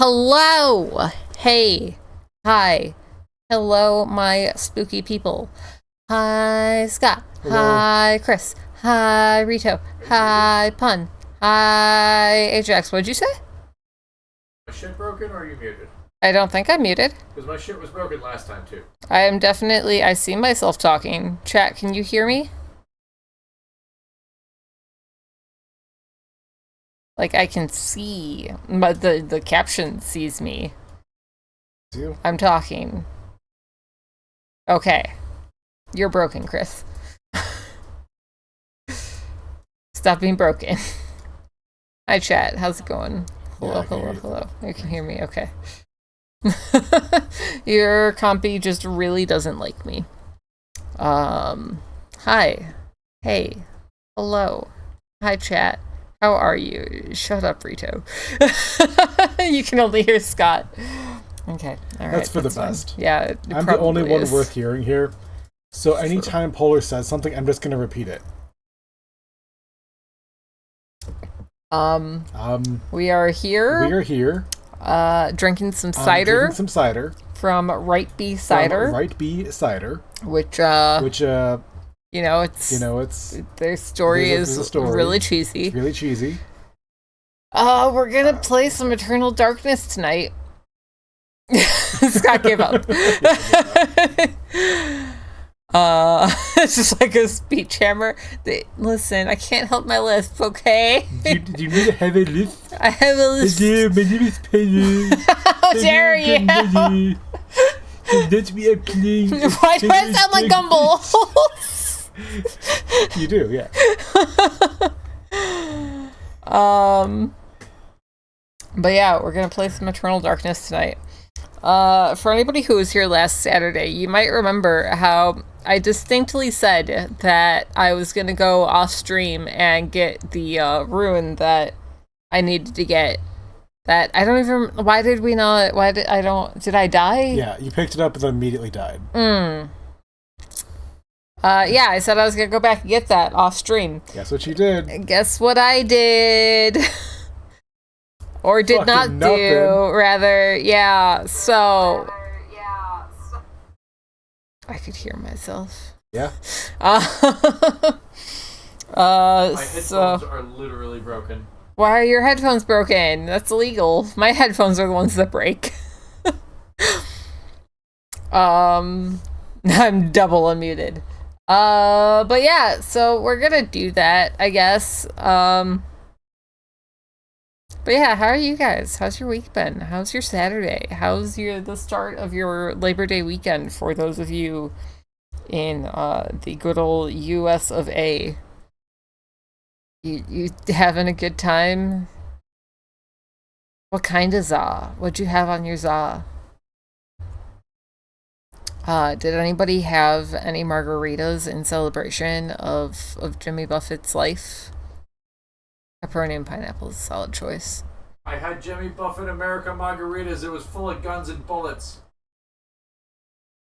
Hello! Hey. Hi. Hello, my spooky people. Hi, Scott. Hello. Hi, Chris. Hi, Rito. Hi, Pun. Hi, Ajax. What'd you say? My shit broken, or are you muted? I don't think I'm muted. Because my shit was broken last time, too. I am definitely... I see myself talking. Chat, can you hear me? Like, I can see, but the caption sees me. You? I'm talking. Okay. You're broken, Chris. Stop being broken. Hi, chat. How's it going? Hello, hello. You can hear me? Okay. Your compy just really doesn't like me. Hi. Hey. Hello. Hi, chat. How are you? Shut up, Rito. You can only hear Scott. Okay, all right. That's for the best. Fine. Yeah, I'm the only one worth hearing here. So anytime Polar says something, I'm just going to repeat it. We are here. We are here. Drinking some cider. Drinking some cider. From Right B Cider. From Right B Cider. Which, you know, it's their story is really cheesy. It's really cheesy. We're gonna play some Eternal Darkness tonight. Scott gave up. It's just like a speech hammer. Listen, I can't help my lisp, okay? Do you need to have a lisp? I have a lisp. Hello, my name is Penny. How dare you? Let me play. Why do I sound like Gumball? You do, yeah. But yeah, we're gonna play some Eternal Darkness tonight. For anybody who was here last Saturday, you might remember how I distinctly said that I was gonna go off stream and get the rune that I needed to get. That I don't even. Why did we not? Why did I don't? Did I die? Yeah, you picked it up and then immediately died. Yeah, I said I was gonna go back and get that off stream. Guess what you did? Guess what I did? Or did not do, rather. Yeah, so... I could hear myself. Yeah. My headphones are literally broken. Why are your headphones broken? That's illegal. My headphones are the ones that break. I'm double unmuted. But yeah, so we're gonna do that, I guess. But yeah, how are you guys? How's your week been? How's your Saturday? How's the start of your Labor Day weekend for those of you in the good old US of A? You having a good time? What kind of za? What'd you have on your za? Did anybody have any margaritas in celebration of Jimmy Buffett's life? Pepperoni and pineapple is a solid choice. I had Jimmy Buffett America margaritas. It was full of guns and bullets.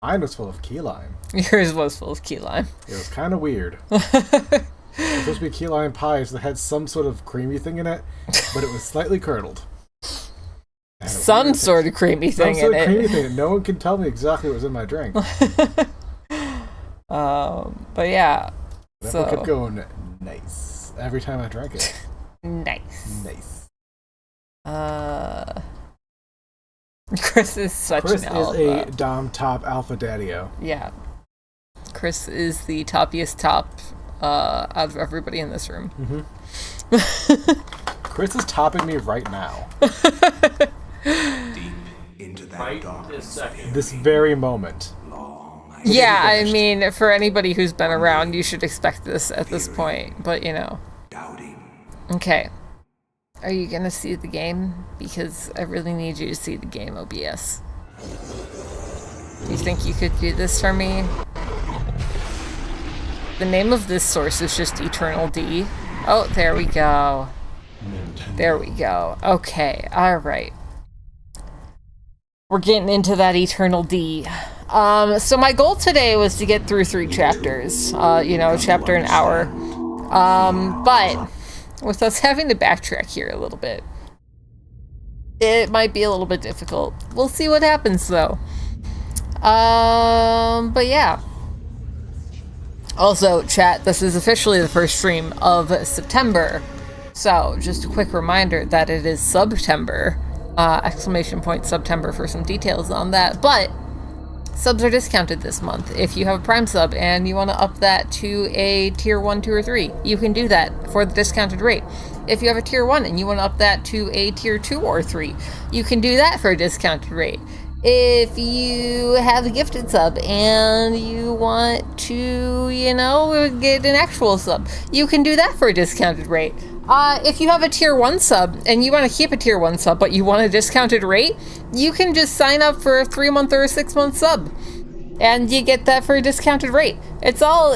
Mine was full of key lime. Yours was full of key lime. It was kind of weird. It was supposed to be key lime pies that had some sort of creamy thing in it, but it was slightly curdled. Some sort of creamy thing in it. Creamy thing. No one can tell me exactly what was in my drink. But yeah. That kept going nice every time I drank it. Nice. Chris is such an alpha. Chris is a Dom top alpha daddy-o. Yeah. Chris is the toppiest top out of everybody in this room. Mm-hmm. Chris is topping me right now. Deep into that darkness. This very moment. Yeah, I mean, for anybody who's been around, you should expect this at this point, but you know. Okay. Are you gonna see the game? Because I really need you to see the game, OBS. Do you think you could do this for me? The name of this source is just Eternal D. Oh, there we go. There we go. Okay, alright. We're getting into that Eternal D. So my goal today was to get through 3 chapters. Chapter an hour. But with us having to backtrack here a little bit, It might be a little bit difficult. We'll see what happens, though. But yeah. Also, chat, this is officially the first stream of September. So, just a quick reminder that it is Subtember. Exclamation point September for some details on that. But subs are discounted this month. If you have a Prime sub and you want to up that to a Tier 1, 2, or 3, you can do that for the discounted rate. If you have a Tier 1 and you want to up that to a Tier 2 or 3, you can do that for a discounted rate. If you have a gifted sub and you want to, you know, get an actual sub, you can do that for a discounted rate. If you have a Tier 1 sub and you want to keep a Tier 1 sub but you want a discounted rate, you can just sign up for a 3-month or a 6-month sub. And you get that for a discounted rate. It's all,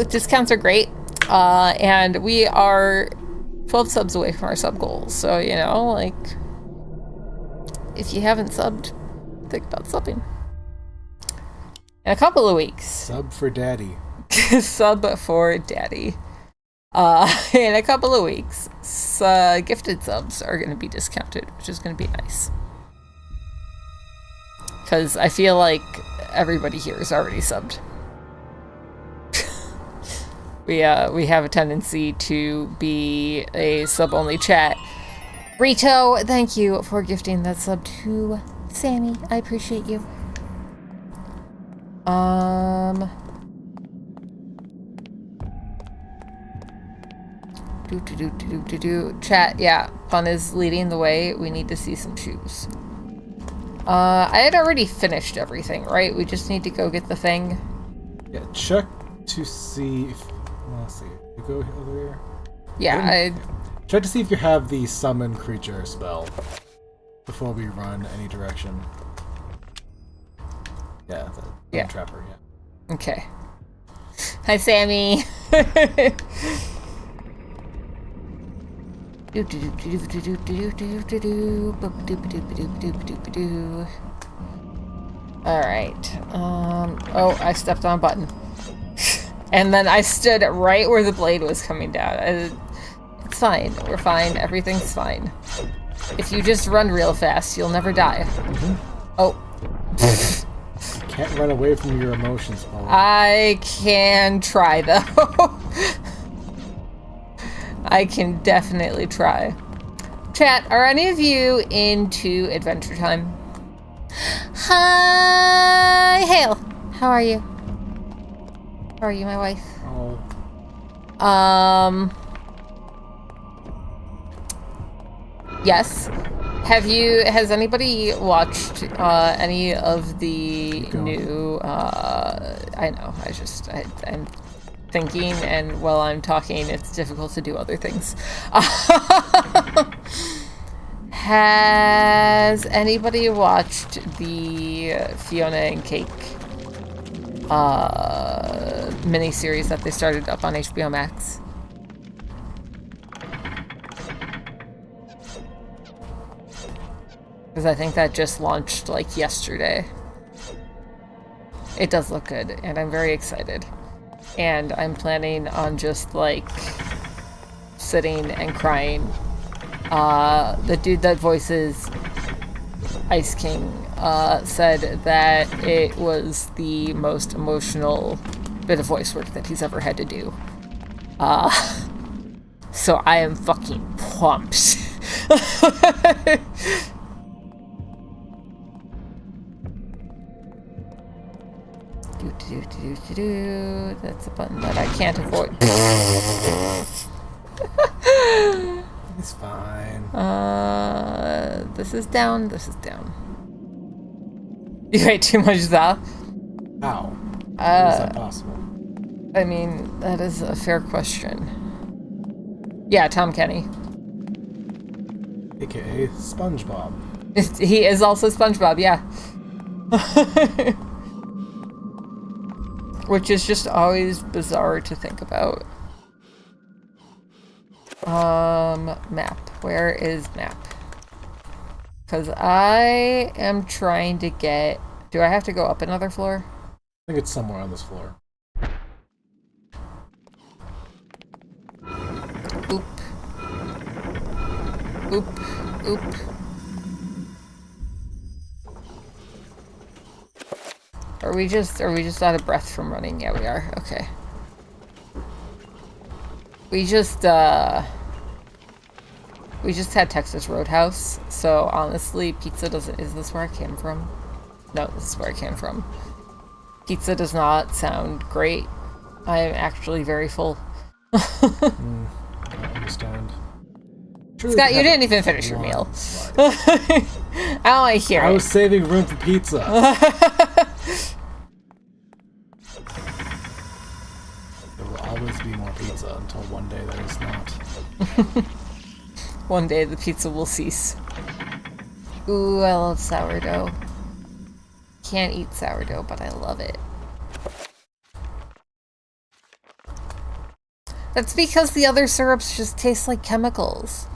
discounts are great. And we are 12 subs away from our sub goals. So, you know, like, if you haven't subbed, think about subbing. In a couple of weeks. Sub for daddy. Sub for daddy. In a couple of weeks, gifted subs are going to be discounted, which is going to be nice. Because I feel like everybody here is already subbed. We have a tendency to be a sub-only chat. Rito, thank you for gifting that sub to Sammy. I appreciate you. Chat, yeah, Fun is leading the way. We need to see some shoes. I had already finished everything, right? We just need to go get the thing. Yeah, check to see if... Let's see. You go over here? Yeah, Check to see if you have the summon creature spell before we run any direction. Yeah, the trapper, yeah. Okay. Hi, Sammy. Alright. Oh, I stepped on a button. And then I stood right where the blade was coming down. It's fine. We're fine. Everything's fine. If you just run real fast, you'll never die. Oh. Can't run away from your emotions, Paul. I can try, though. I can definitely try. Chat, are any of you into Adventure Time? Hi, Hale. How are you? How are you, my wife? Oh. Yes. Has anybody watched any of the new, I know, I'm thinking, and while I'm talking, it's difficult to do other things. Has anybody watched the Fiona and Cake miniseries that they started up on HBO Max? Because I think that just launched like yesterday. It does look good, and I'm very excited. And I'm planning on just like sitting and crying. The dude that voices Ice King said that it was the most emotional bit of voice work that he's ever had to do. So I am fucking pumped. That's a button that I can't avoid. It's fine. This is down. This is down. You ate too much Za? How? How is that possible? I mean, that is a fair question. Yeah, Tom Kenny. AKA SpongeBob. He is also SpongeBob, yeah. Which is just always bizarre to think about. Map. Where is map? Because I am trying to get... Do I have to go up another floor? I think it's somewhere on this floor. Oop. Oop. Oop. Are we just out of breath from running? Yeah, we are. Okay. We just had Texas Roadhouse, so honestly, pizza doesn't... Is this where I came from? No, this is where I came from. Pizza does not sound great. I am actually very full. I understand. Scott, you didn't even finish your meal. I don't want to hear it. I was saving room for pizza. There will always be more pizza until one day there is not. One day the pizza will cease. Ooh, I love sourdough. Can't eat sourdough, but I love it. That's because the other syrups just taste like chemicals.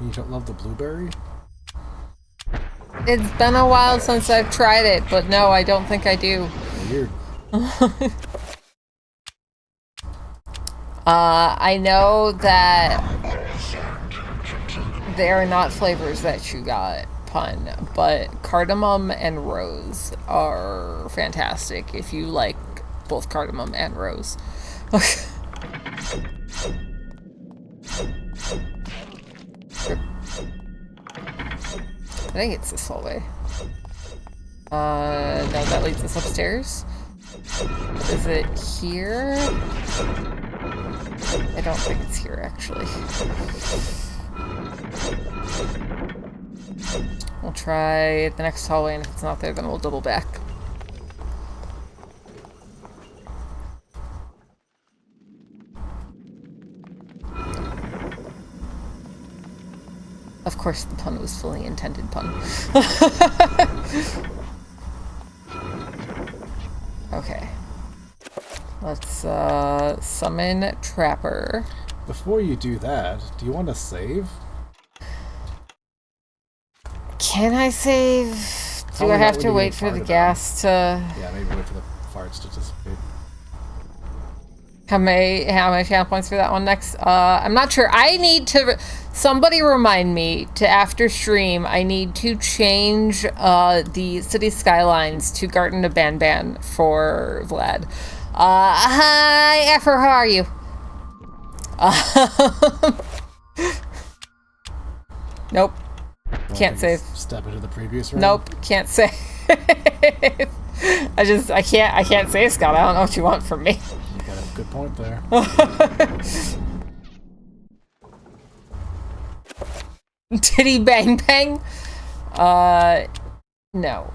You don't love the blueberry? It's been a while since I've tried it, but no, I don't think I do. Weird. I know that they are not flavors that you got, pun, but cardamom and rose are fantastic if you like both cardamom and rose. I think it's this hallway. No, that leads us upstairs. Is it here? I don't think it's here, actually. We'll try the next hallway, and if it's not there, then we'll double back. Of course, the pun was fully intended pun. Okay. Let's summon Trapper. Before you do that, do you want to save? Can I save? Do I have to wait for the gas to... Yeah, maybe wait for the farts to dissipate. How many channel points for that one next? I'm not sure. I need to... Somebody remind me to, after stream, I need to change the city skylines to Garden of Banban for Vlad. Hi, Effer, how are you? Nope. Can't save. Step into the previous room? Nope, can't save. I can't save, Scott. I don't know what you want from me. You got a good point there. Titty bang bang? No.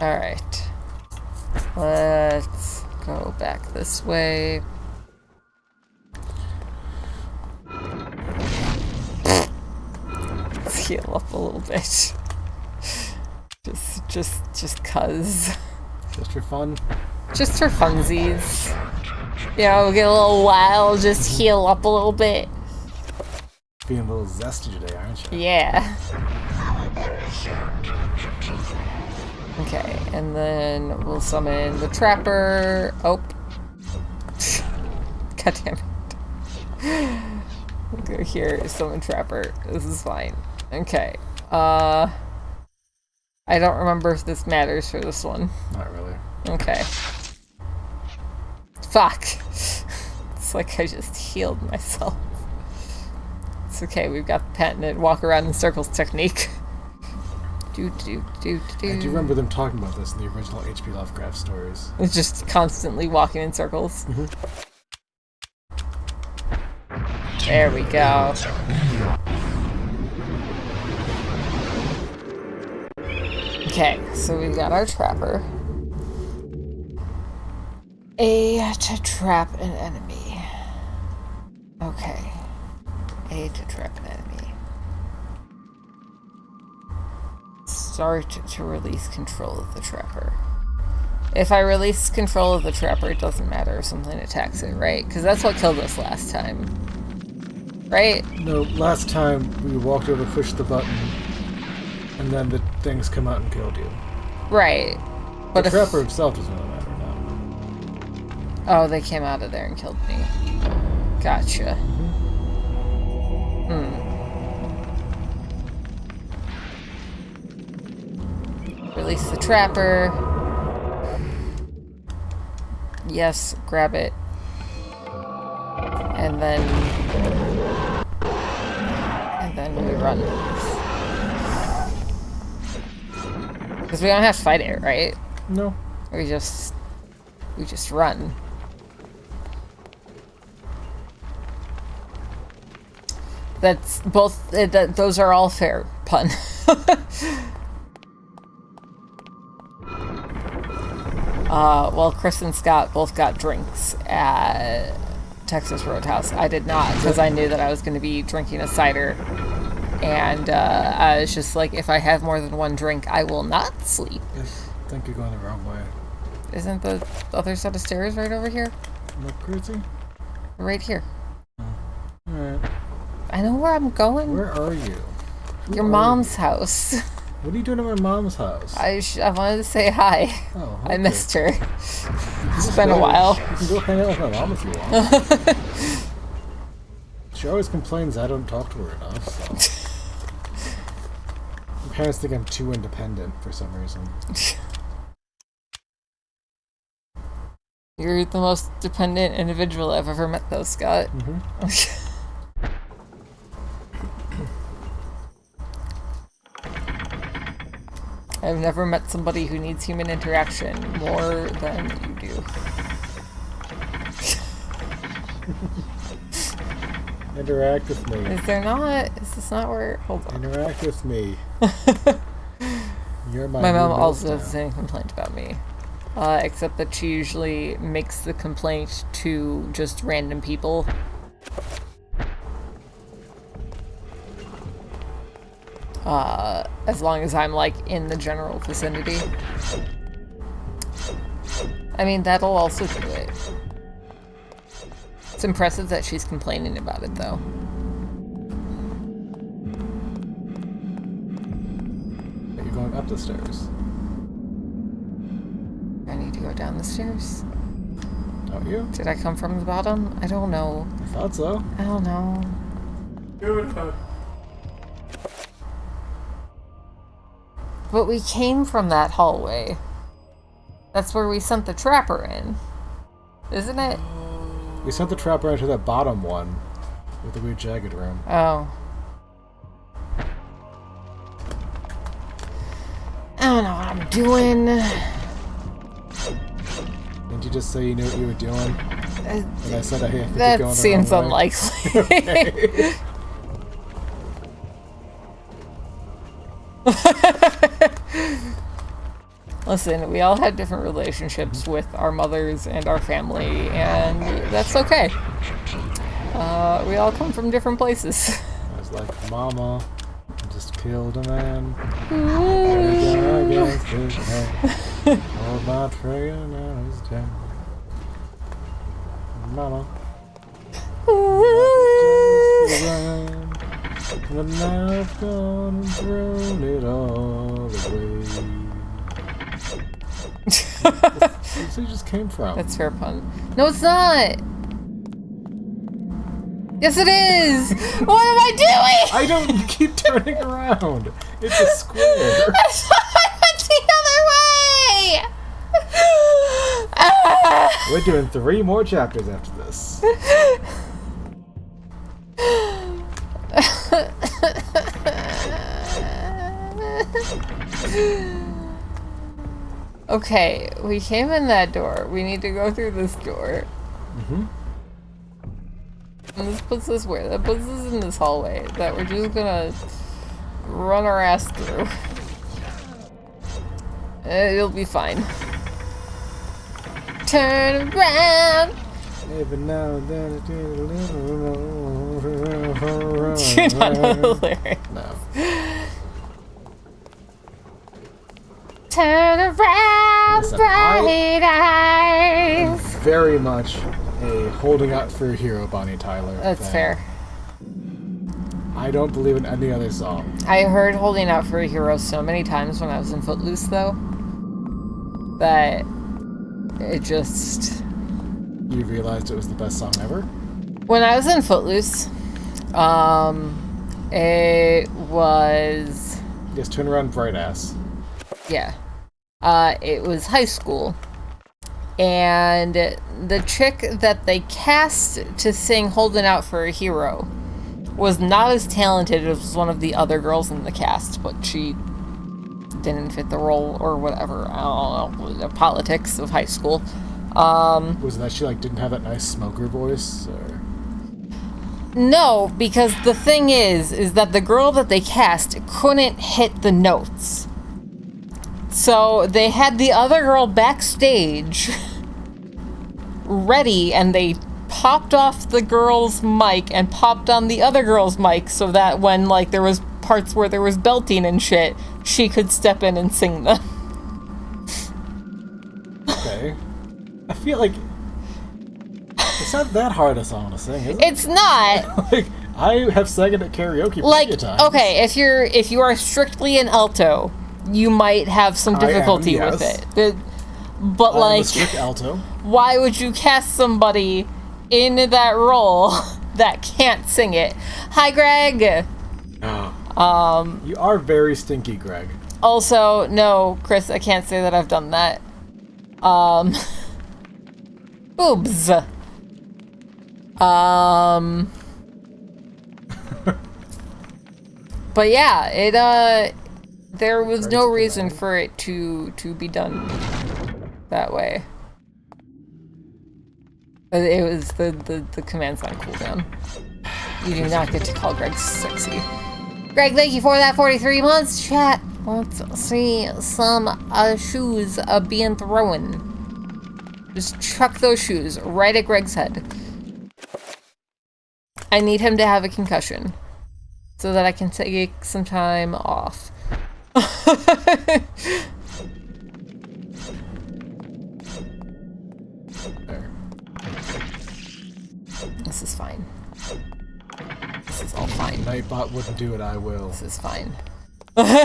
Alright. Let's go back this way. Let's heal up a little bit. Just cuz. Just for fun? Just for funsies. You know, get a little wild, just heal up a little bit. Feeling a little zesty today, aren't you? Yeah. Okay, and then we'll summon the Trapper. Oh. God damn it. We'll go here, summon Trapper. This is fine. Okay. I don't remember if this matters for this one. Not really. Okay. Fuck. It's like I just healed myself. It's okay, we've got the patented walk around in circles technique. I do remember them talking about this in the original H.P. Lovecraft stories. It's just constantly walking in circles. Mm-hmm. There we go. Okay, so we've got our Trapper. A to trap an enemy. Okay. A to trap an enemy. Start to release control of the Trapper. If I release control of the Trapper, it doesn't matter if something attacks it, right? Because that's what killed us last time. Right? No, last time we walked over, pushed the button, and then the things come out and killed you. Right. But the Trapper himself doesn't really matter now. Oh, they came out of there and killed me. Gotcha. Release the trapper. Yes, grab it. And then we run. Because we don't have to fight it, right? No. We just run. That's both. Those are all fair, pun. Well, Chris and Scott both got drinks at Texas Roadhouse. I did not, because I knew that I was going to be drinking a cider. And I was just like, if I have more than one drink, I will not sleep. I think you're going the wrong way. Isn't the other set of stairs right over here? Look crazy? Right here. Alright. I know where I'm going. Where are you? Your mom's house. What are you doing at my mom's house? I wanted to say hi. Oh, okay. I missed her. It's been a while. You can go hang out with my mom if you want. She always complains I don't talk to her enough, so. My parents think I'm too independent for some reason. You're the most dependent individual I've ever met, though, Scott. Mm-hmm. I've never met somebody who needs human interaction more than you do. Interact with me. Is there not? Is this not where? Hold on. Interact with me. You're My mom also has the same complaint about me. Except that she usually makes the complaint to just random people. As long as I'm, like, in the general vicinity. I mean, that'll also do it. It's impressive that she's complaining about it, though. You're going up the stairs. I need to go down the stairs. Don't you? Did I come from the bottom? I don't know. I thought so. I don't know. But we came from that hallway. That's where we sent the trapper in. Isn't it? We sent the trapper into that bottom one with the weird jagged room. Oh. I don't know what I'm doing. Didn't you just say you knew what you were doing? And I said I think you're That going the seems wrong way. unlikely. Okay. Listen, we all had different relationships with our mothers and our family, and that's okay. We all come from different places. I was like, Mama, I just killed a man. Hold my trigger, now he's dead. Mama. But now I've gone and thrown it all away. That's where you just came from. That's fair pun. No, it's not! Yes, it is! What am I doing? I don't. You keep turning around. It's a square. I thought I went the other way! We're doing 3 more chapters after this. Okay, we came in that door. We need to go through this door. Mm-hmm. And this puts us where? That puts us in this hallway that we're just gonna run our ass through. It'll be fine. Turn around! Every now and then I do a little. Do you not know the lyrics? No. Turn around, Listen, bright eyes! Very much a holding out for a hero, Bonnie Tyler. That's fan. fair. I don't believe in any other song. I heard Holding Out for a Hero so many times when I was in Footloose, though, that it just... You realized it was the best song ever? When I was in Footloose, it was... Yes, turn around, bright ass. Yeah. It was high school. And the chick that they cast to sing Holding Out for a Hero was not as talented as one of the other girls in the cast, but she didn't fit the role or whatever. I don't know, the politics of high school. Was it that she like didn't have that nice smoker voice? Or? No, because the thing is that the girl that they cast couldn't hit the notes. So they had the other girl backstage ready, and they popped off the girl's mic and popped on the other girl's mic so that when like there was parts where there was belting and shit, she could step in and sing them. Okay. I feel like it's not that hard a song to sing, is it? It's not. Like, I have sang it at karaoke Like, plenty of times. okay, if you are strictly an alto, you might have some difficulty I am, with yes. it. But I'm like, a strict alto. why would you cast somebody in that role that can't sing it? Hi, Greg. You are very stinky, Greg. Also, no, Chris, I can't say that I've done that. Boobs. But yeah, it there was no reason for it to be done that way. It was the command's on cooldown. You do not get to call Greg sexy. Greg, thank you for that 43 months, chat. Let's see some shoes being thrown. Just chuck those shoes right at Greg's head. I need him to have a concussion so that I can take some time off. There. This is fine. This is all fine. Nightbot wouldn't do it, I will. This is fine. This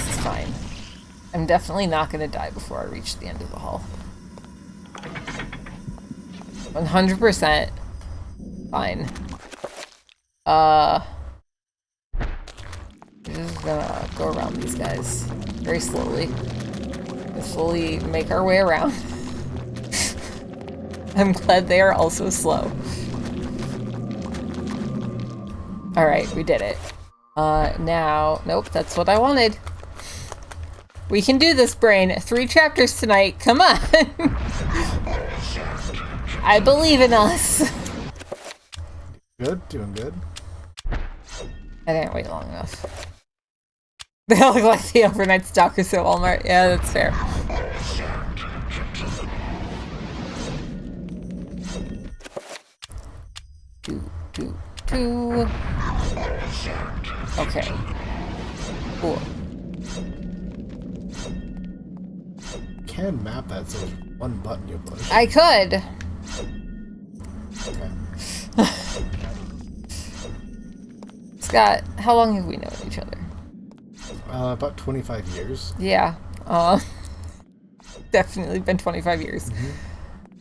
is fine. I'm definitely not gonna die before I reach the end of the hall. 100% fine. Just gonna go around these guys very slowly. Just slowly make our way around. I'm glad they are also slow. Alright, we did it. Now, nope, that's what I wanted. We can do this, brain. 3 chapters tonight, come on! I believe in us. Good? Doing good? I didn't wait long enough. They all look like the overnight stalkers at Walmart. Yeah, that's fair. Two. Okay. Cool. Can map that so it's one button you push. I could. Okay. Scott, how long have we known each other? About 25 years. Yeah. Definitely been 25 years. Mm-hmm.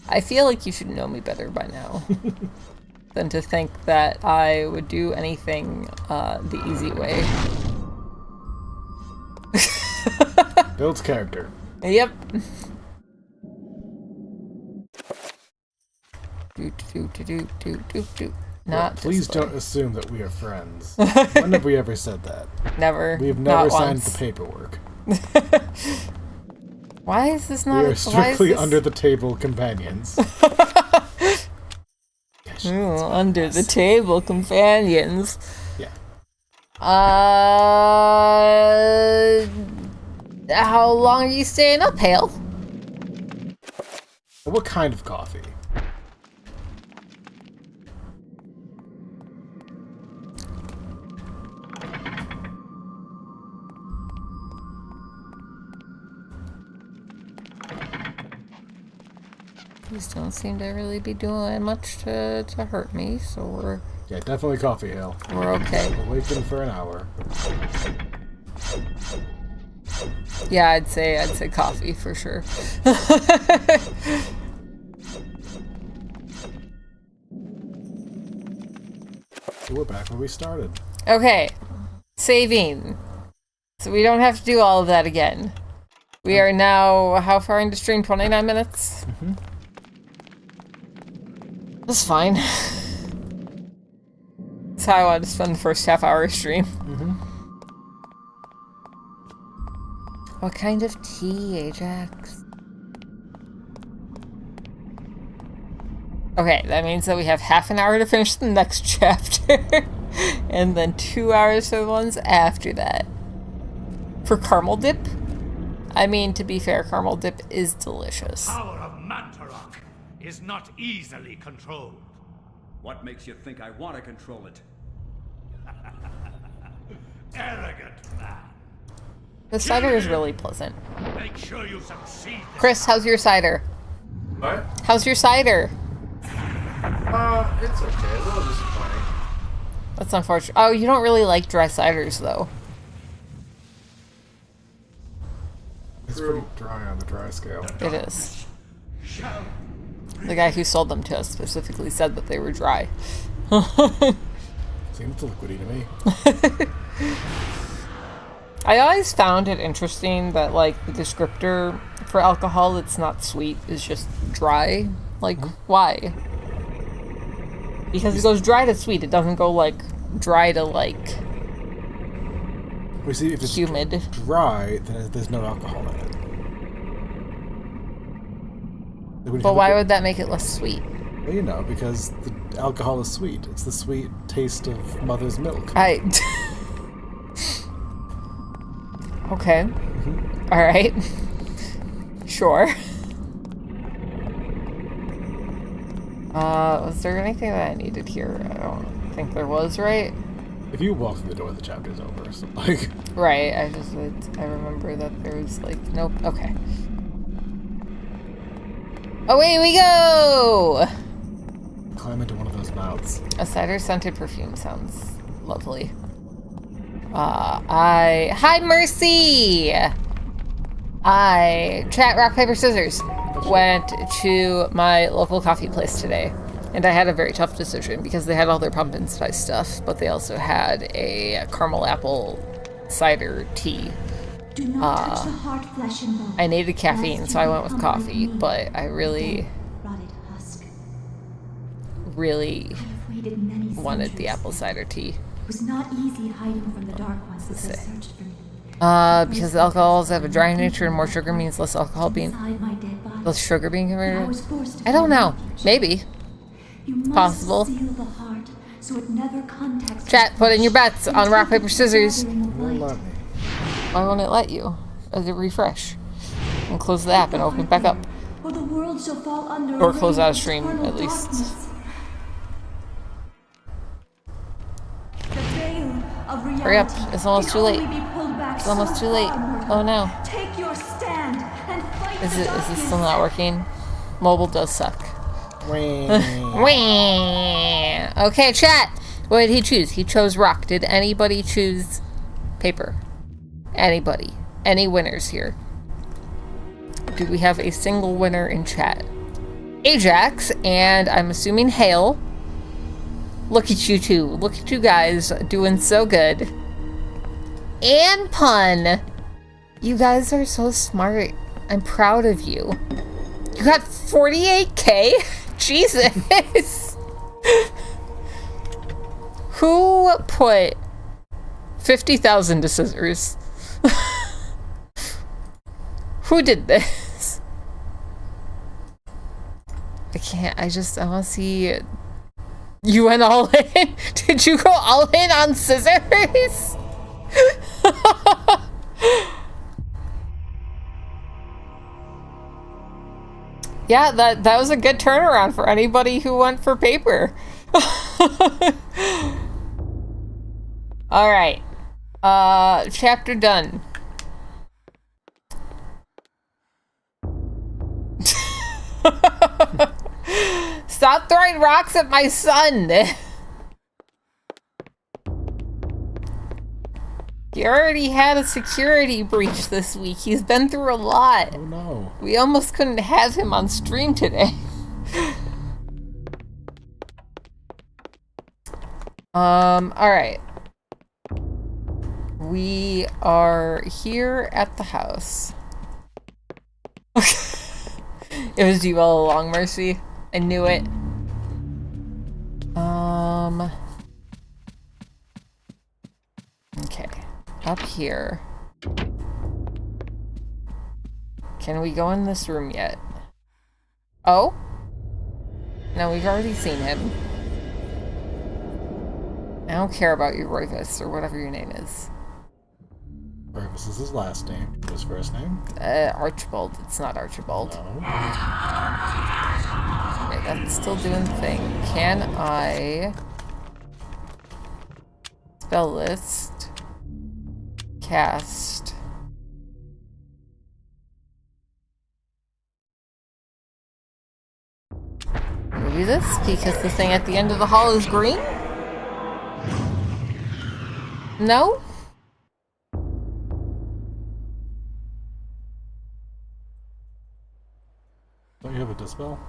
I feel like you should know me better by now than to think that I would do anything the easy way. Builds character. Yep. Not Please this way. don't assume that we are friends. When have we ever said that? Never. We have never Not signed once. the paperwork. Why is this not? We are strictly why is this... under the table companions. Gosh, Ooh, under the table companions. yeah. How long are you staying up, Hale? What kind of coffee? These don't seem to really be doing much to hurt me, so we're Yeah, definitely coffee, Hale. okay. Awaken for an hour. Yeah, I'd say coffee for sure. We're back where we started. Okay. Saving. So we don't have to do all of that again. We are now, how far into stream? 29 minutes? Mm-hmm. That's fine. That's how I wanted to spend the first half hour of stream. Mm-hmm. What kind of tea, Ajax? Okay, that means that we have half an hour to finish the next chapter. And then 2 hours for the ones after that. For caramel dip? I mean, to be fair, caramel dip is delicious. Power of mantarok is not easily controlled. What makes you think I want to control it? Arrogant man. The cider is really pleasant. Make sure you succeed. Chris, how's your cider? What? How's your cider? It's okay. A little disappointing. That's unfortunate. Oh, you don't really like dry ciders, though. It's pretty dry on the dry scale. It is. The guy who sold them to us specifically said that they were dry. Seems liquidy to me. I always found it interesting that, like, the descriptor for alcohol that's not sweet is just dry. Like, why? Because it goes dry to sweet. It doesn't go, like, dry to, like, We see if it's humid. dry, then there's no alcohol in it. But why would that make it less sweet? Well, you know, because the alcohol is sweet. It's the sweet taste of mother's milk. Okay. Alright. Sure. Was there anything that I needed here? I don't think there was, right? If you walk through the door, the chapter's over. So, like, Right, I remember that there was, like, nope, okay. Away we go! climb into one of those mouths. A cider-scented perfume sounds lovely. Hi, Mercy! Chat, rock, paper, scissors. Went to my local coffee place today. And I had a very tough decision because they had all their pumpkin spice stuff, but they also had a caramel apple cider tea. Do not touch the heart, flesh, and bone. I needed caffeine, so I went with coffee, but I really wanted the apple cider tea. It was not easy hiding from the dark ones as they searched for me. Because alcohols have a dry nature and more sugar means less alcohol being... Inside my dead body, less sugar being I converted? was forced to I don't know. find refuge. Maybe. You must possible. seal the heart so it never contacts Chat, the put in your flesh. bets on rock, paper, scissors. Gathering of Won't light. let me. Why won't it let you? Does it refresh? And close the app and open it back up. Or the world shall fall under Or a close reign out of a stream, eternal at least. darkness. The veil of reality Hurry up, it's almost can too late. only be pulled back It's almost so too late. far. Oh no. Take your stand and fight Is the this still not working? Mobile does suck. Wah. Wah. Okay, chat. What did he choose? He chose rock. Did anybody choose paper? Anybody? Any winners here? Do we have a single winner in chat? Ajax, and I'm assuming Hale. Look at you two. Look at you guys doing so good. And Pun. You guys are so smart. I'm proud of you. You got 48K? Jesus. Who put 50,000 to scissors? Who did this? I can't, I want to see. You went all in? Did you go all in on scissors? Yeah, that was a good turnaround for anybody who went for paper. Alright. Chapter done. Stop throwing rocks at my son! He already had a security breach this week. He's been through a lot. Oh no. We almost couldn't have him on stream today. Alright. We are here at the house. It was you all along, Mercy. I knew it. Okay. Up here. Can we go in this room yet? Oh? No, we've already seen him. I don't care about you, Royvis, or whatever your name is. Royvis is his last name. His first name? Archibald. It's not Archibald. No. Okay, that's still doing the thing. Can I... Spell list. Cast. Maybe this, because the thing at the end of the hall is green? No? Don't you have a dispel?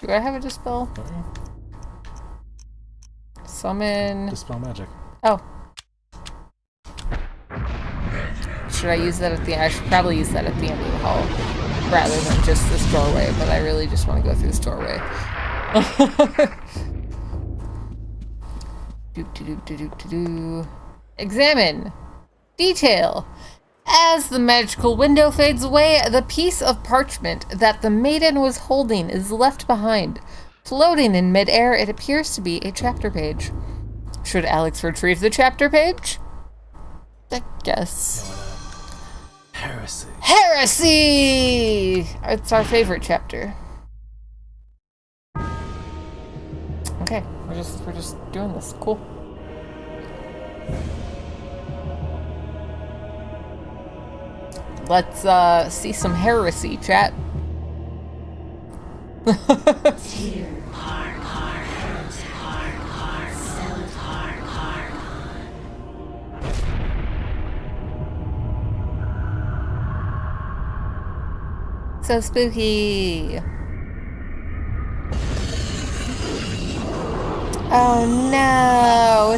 Do I have a dispel? Don't you? Summon... Dispel magic. Oh. Should I use that at the... I should probably use that at the end of the hall. Rather than just this doorway, but I really just want to go through this doorway. Examine. Detail. As the magical window fades away, the piece of parchment that the maiden was holding is left behind. Floating in midair, it appears to be a chapter page. Should Alex retrieve the chapter page? I guess. Heresy. Heresy! It's our favorite chapter. Okay, we're just doing this. Cool. Let's see some heresy, chat. So spooky. Oh no,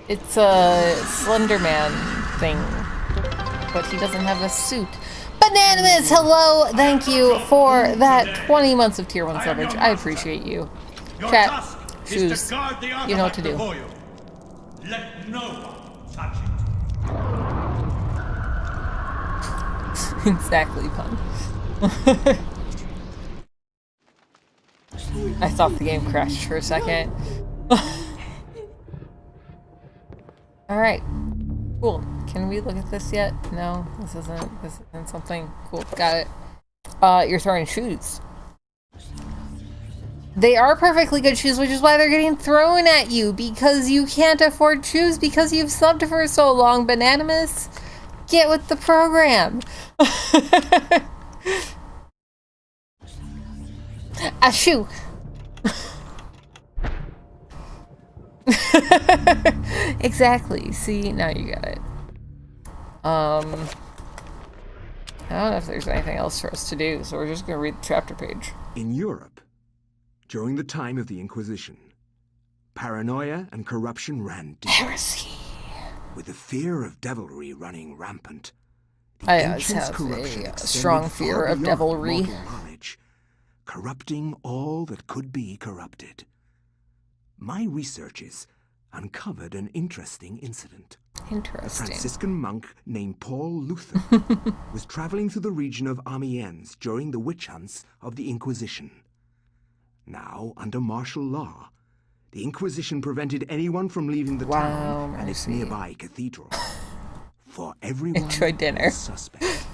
it's a Slender Man thing, but he doesn't have a suit. Bananamas, hello, thank you for that 20 months of tier 1 coverage. I appreciate you. Chat, shoes, you know what to do. Let no one touch it. Exactly, pun. I thought the game crashed for a second. Alright. Cool. Can we look at this yet? No, this isn't something. Cool. Got it. You're throwing shoes. They are perfectly good shoes, which is why they're getting thrown at you, because you can't afford shoes because you've subbed for so long, Bananamus. Get with the program. A shoe. Exactly. See, now you get it. I don't know if there's anything else for us to do, so we're just gonna read the chapter page. In Europe, during the time of the Inquisition, paranoia and corruption ran deep. Heresy. With the fear of devilry running rampant, I always have a strong fear of devilry. Knowledge, corrupting all that could be corrupted. My researches uncovered an interesting incident. Interesting. A Franciscan monk named Paul Luther was traveling through the region of Amiens during the witch hunts of the Inquisition. Now, under martial law, the Inquisition prevented anyone from leaving the town and its nearby cathedral. For everyone, enjoy dinner. Suspect.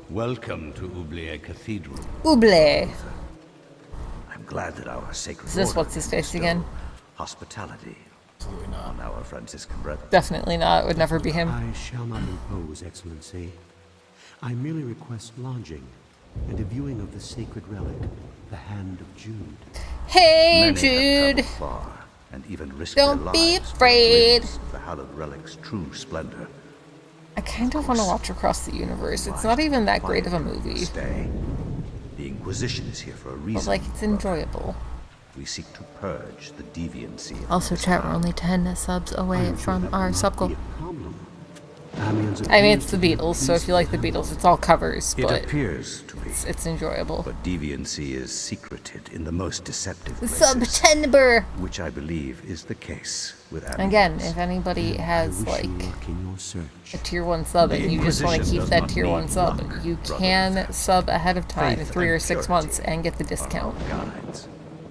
Welcome to Oubliette Cathedral. Oubliette. I'm glad that our sacred Is this order what's his face again? hospitality Absolutely not. on our Franciscan brethren. Definitely not. It would never be him. I shall not impose, Excellency. I merely request lodging and a viewing of the sacred relic, the Hand of Jude. Hey, Many have Jude. traveled far and even risked Don't their be lives for a afraid. glimpse of the hallowed relic's true splendor. I kind of want to watch Across the Universe. It's not even that great of a movie. Stay. The Inquisition is here for a reason. But, like, it's enjoyable. We seek to purge the deviancy. of Also, this chat, we're town. only 10 subs away from our sub goal. Problem. I mean, it's the Beatles, so if you like the Beatles, it's all covers, It but appears to be. it's enjoyable. But deviancy is secreted in the most deceptive places, September! which I believe is the case with Again, Amiens. if anybody has, Wish like, you luck in your search. a tier 1 sub The and you just want to Inquisition keep does that not tier 1 need sub, luck, you brother can Luther. sub ahead of time, Faith 3 or and 6 purity months, and get the are discount, our guides.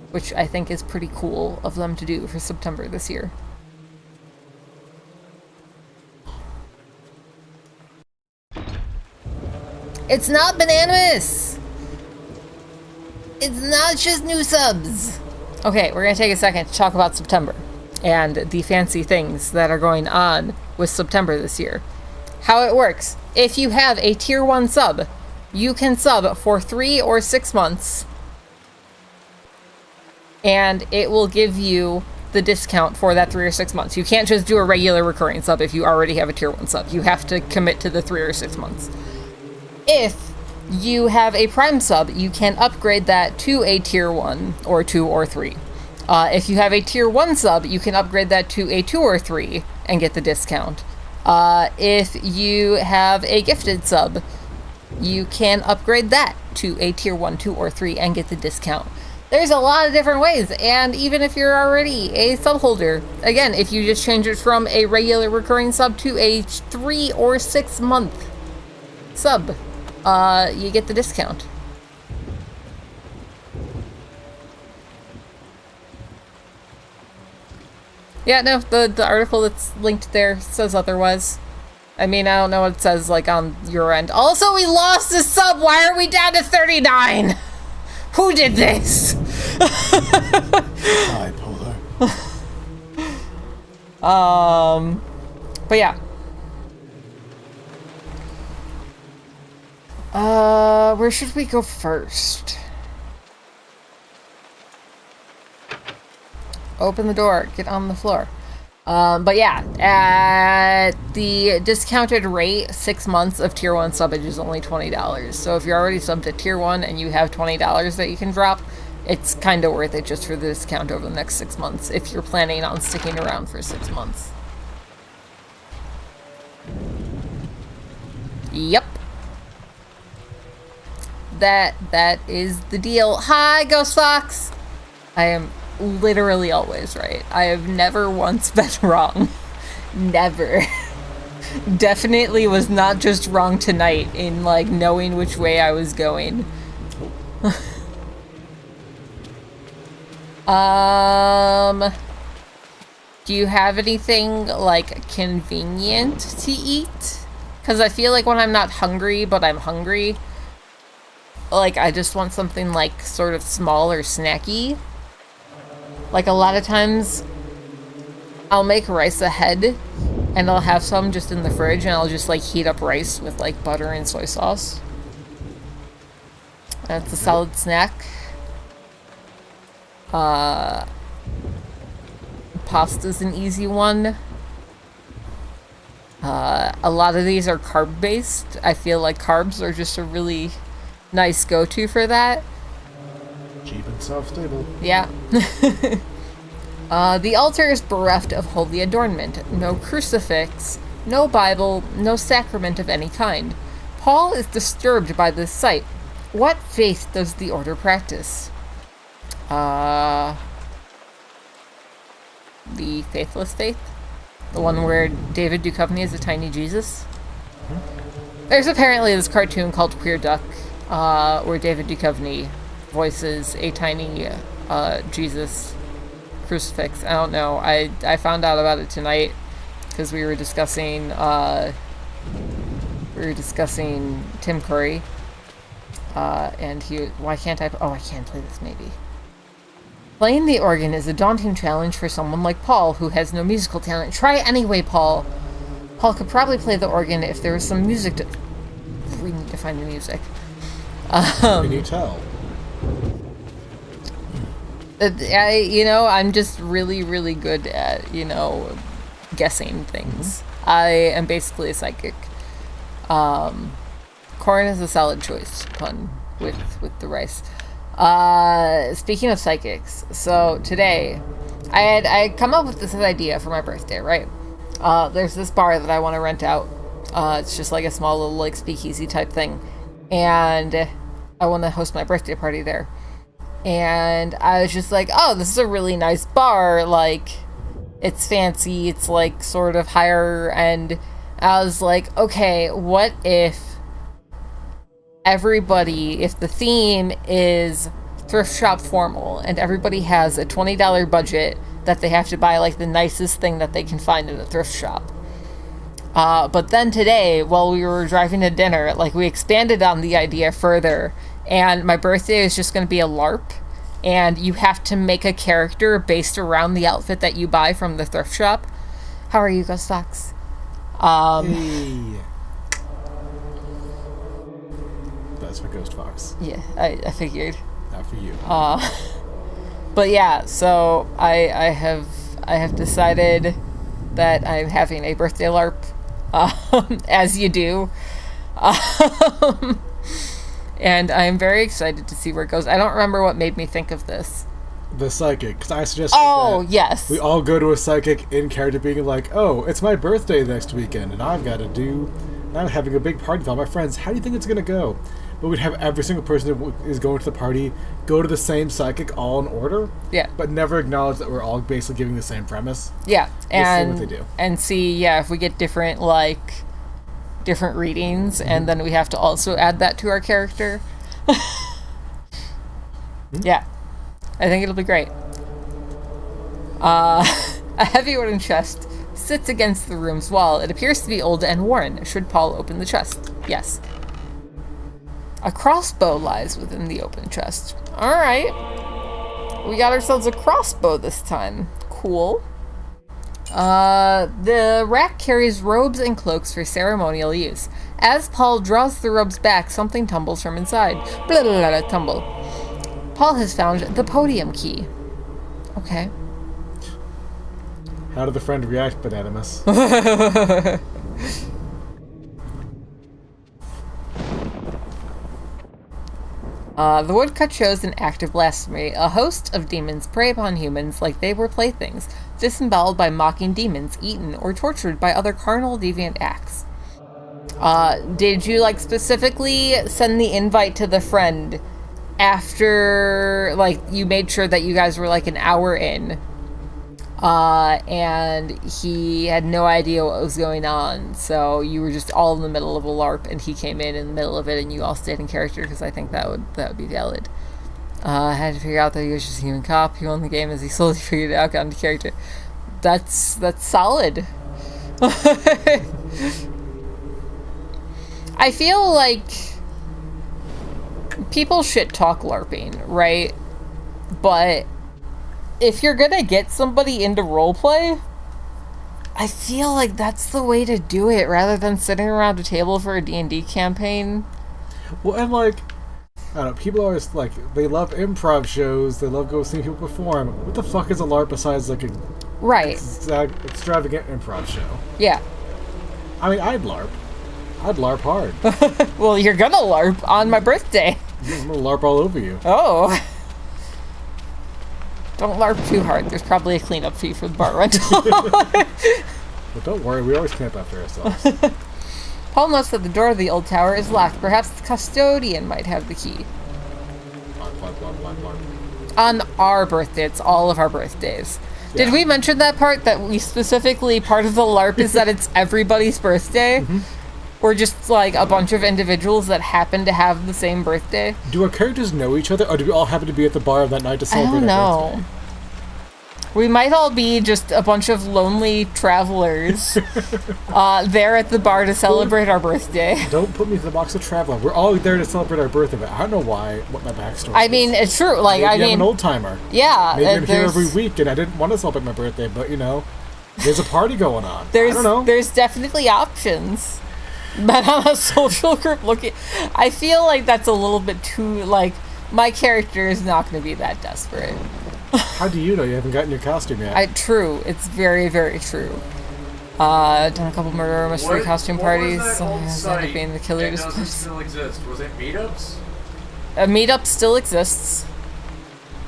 which I think is pretty cool of them to do for September this year. It's not bananas! It's not just new subs! Okay, we're gonna take a second to talk about September and the fancy things that are going on with September this year. How it works. If you have a tier 1 sub, you can sub for 3 or 6 months, and it will give you the discount for that 3 or 6 months. You can't just do a regular recurring sub if you already have a tier 1 sub. You have to commit to the 3 or 6 months. If you have a Prime sub, you can upgrade that to a tier 1 or 2 or 3. If you have a tier 1 sub, you can upgrade that to a 2 or 3 and get the discount. If you have a gifted sub, you can upgrade that to a tier 1, 2, or 3 and get the discount. There's a lot of different ways, and even if you're already a sub holder, again, if you just change it from a regular recurring sub to a 3 or 6 month sub, you get the discount. Yeah, no, the article that's linked there says otherwise. I mean, I don't know what it says, like, on your end. Also, we lost a sub! Why are we down to 39? Who did this? Bipolar. But yeah. Where should we go first? Open the door, get on the floor. But yeah, at the discounted rate, 6 months of tier 1 subbage is only $20. So if you're already subbed at tier 1 and you have $20 that you can drop, it's kind of worth it just for the discount over the next 6 months if you're planning on sticking around for 6 months. Yep. That is the deal. Hi, Ghost Fox! I am literally always right. I have never once been wrong. Never. Definitely was not just wrong tonight in, like, knowing which way I was going. Do you have anything, like, convenient to eat? Because I feel like when I'm not hungry, but I'm hungry, like, I just want something, like, sort of small or snacky. Like, a lot of times, I'll make rice ahead, and I'll have some just in the fridge, and I'll just, like, heat up rice with, like, butter and soy sauce. That's a solid snack. Pasta's an easy one. A lot of these are carb-based. I feel like carbs are just a really nice go-to for that. Cheap and self-stable. Yeah. The altar is bereft of holy adornment. No crucifix, no Bible, no sacrament of any kind. Paul is disturbed by this sight. What faith does the order practice? The faithless faith? The one where David Duchovny is a tiny Jesus? There's apparently this cartoon called Queer Duck, where David Duchovny voices a tiny Jesus crucifix. I don't know. I found out about it tonight because we were discussing Tim Curry, and why can't I? Oh, I can play this maybe. Playing the organ is a daunting challenge for someone like Paul, who has no musical talent. Try anyway, Paul. Paul could probably play the organ if there was some music to... We need to find the music. Can you tell? I'm just really, really good at, guessing things. I am basically a psychic. Corn is a solid choice, pun with the rice. Speaking of psychics, so today I had come up with this idea for my birthday, right? There's this bar that I want to rent out. It's just like a small little like speakeasy type thing, and I want to host my birthday party there. And I was just like, oh, this is a really nice bar. Like, it's fancy. It's like sort of higher end. I was like, okay, what if if the theme is thrift shop formal and everybody has a $20 budget that they have to buy like the nicest thing that they can find in a thrift shop. But then today, while we were driving to dinner, like we expanded on the idea further, and my birthday is just going to be a LARP, and you have to make a character based around the outfit that you buy from the thrift shop. How are you, Ghost Fox? Hey. That's for Ghost Fox. Yeah, I figured. Not for you. But yeah, so I have decided that I'm having a birthday LARP, as you do, and I'm very excited to see where it goes. I don't remember what made me think of this. The psychic, because I suggested that yes, we all go to a psychic in character, being like, oh, it's my birthday next weekend, and I'm having a big party with all my friends. How do you think it's going to go? But we'd have every single person that is going to the party go to the same psychic all in order. Yeah. But never acknowledge that we're all basically giving the same premise. Yeah. And see what they do. And see, if we get different readings, and then we have to also add that to our character. Yeah. I think it'll be great. A heavy wooden chest sits against the room's wall. It appears to be old and worn. Should Paul open the chest? Yes. A crossbow lies within the open chest. Alright. We got ourselves a crossbow this time. Cool. The rack carries robes and cloaks for ceremonial use. As Paul draws the robes back, something tumbles from inside. Blah, blah, blah, blah, tumble. Paul has found the podium key. Okay. How did the friend react, Bananimus? The woodcut shows an act of blasphemy. A host of demons prey upon humans like they were playthings, disemboweled by mocking demons, eaten, or tortured by other carnal deviant acts. Did you, specifically send the invite to the friend after, you made sure that you guys were, an hour in, and he had no idea what was going on, so you were just all in the middle of a LARP, and he came in the middle of it, and you all stayed in character, because I think that would be valid. I had to figure out that he was just a human cop. He won the game as he slowly figured it out, got into character. That's solid. I feel like people shit talk LARPing, right? But if you're gonna get somebody into roleplay, I feel like that's the way to do it, rather than sitting around a table for a D&D campaign. Well, and I don't know, people always they love improv shows, they love seeing people perform. What the fuck is a LARP besides a extravagant improv show? Yeah. I mean, I'd LARP hard. Well, you're gonna LARP on my birthday. I'm gonna LARP all over you. Oh. Don't LARP too hard. There's probably a cleanup fee for the bar rental. But don't worry, we always clean up after ourselves. Paul notes that the door of the old tower is locked. Perhaps the custodian might have the key. On our birthday. It's all of our birthdays. Yeah. Did we mention that part? That we specifically, part of the LARP is that it's everybody's birthday? Mm-hmm. Or just a bunch of individuals that happen to have the same birthday? Do our characters know each other, or do we all happen to be at the bar that night to celebrate our birthday? We might all be just a bunch of lonely travelers there at the bar to celebrate our birthday. Don't put me in the box of traveler. We're all there to celebrate our birthday, but I don't know what my backstory is. I mean, it's true. Maybe I'm an old timer. Yeah. Maybe I'm here every week, and I didn't want to celebrate my birthday, but there's a party going on. I don't know. There's definitely options. But on a social group I feel like that's a little bit too, my character is not going to be that desperate. How do you know? You haven't gotten your costume yet. True. It's very, very true. Done a couple murder mystery costume parties. Sanity being the killer It doesn't displays. still exist. Was it meetups? A meetup still exists.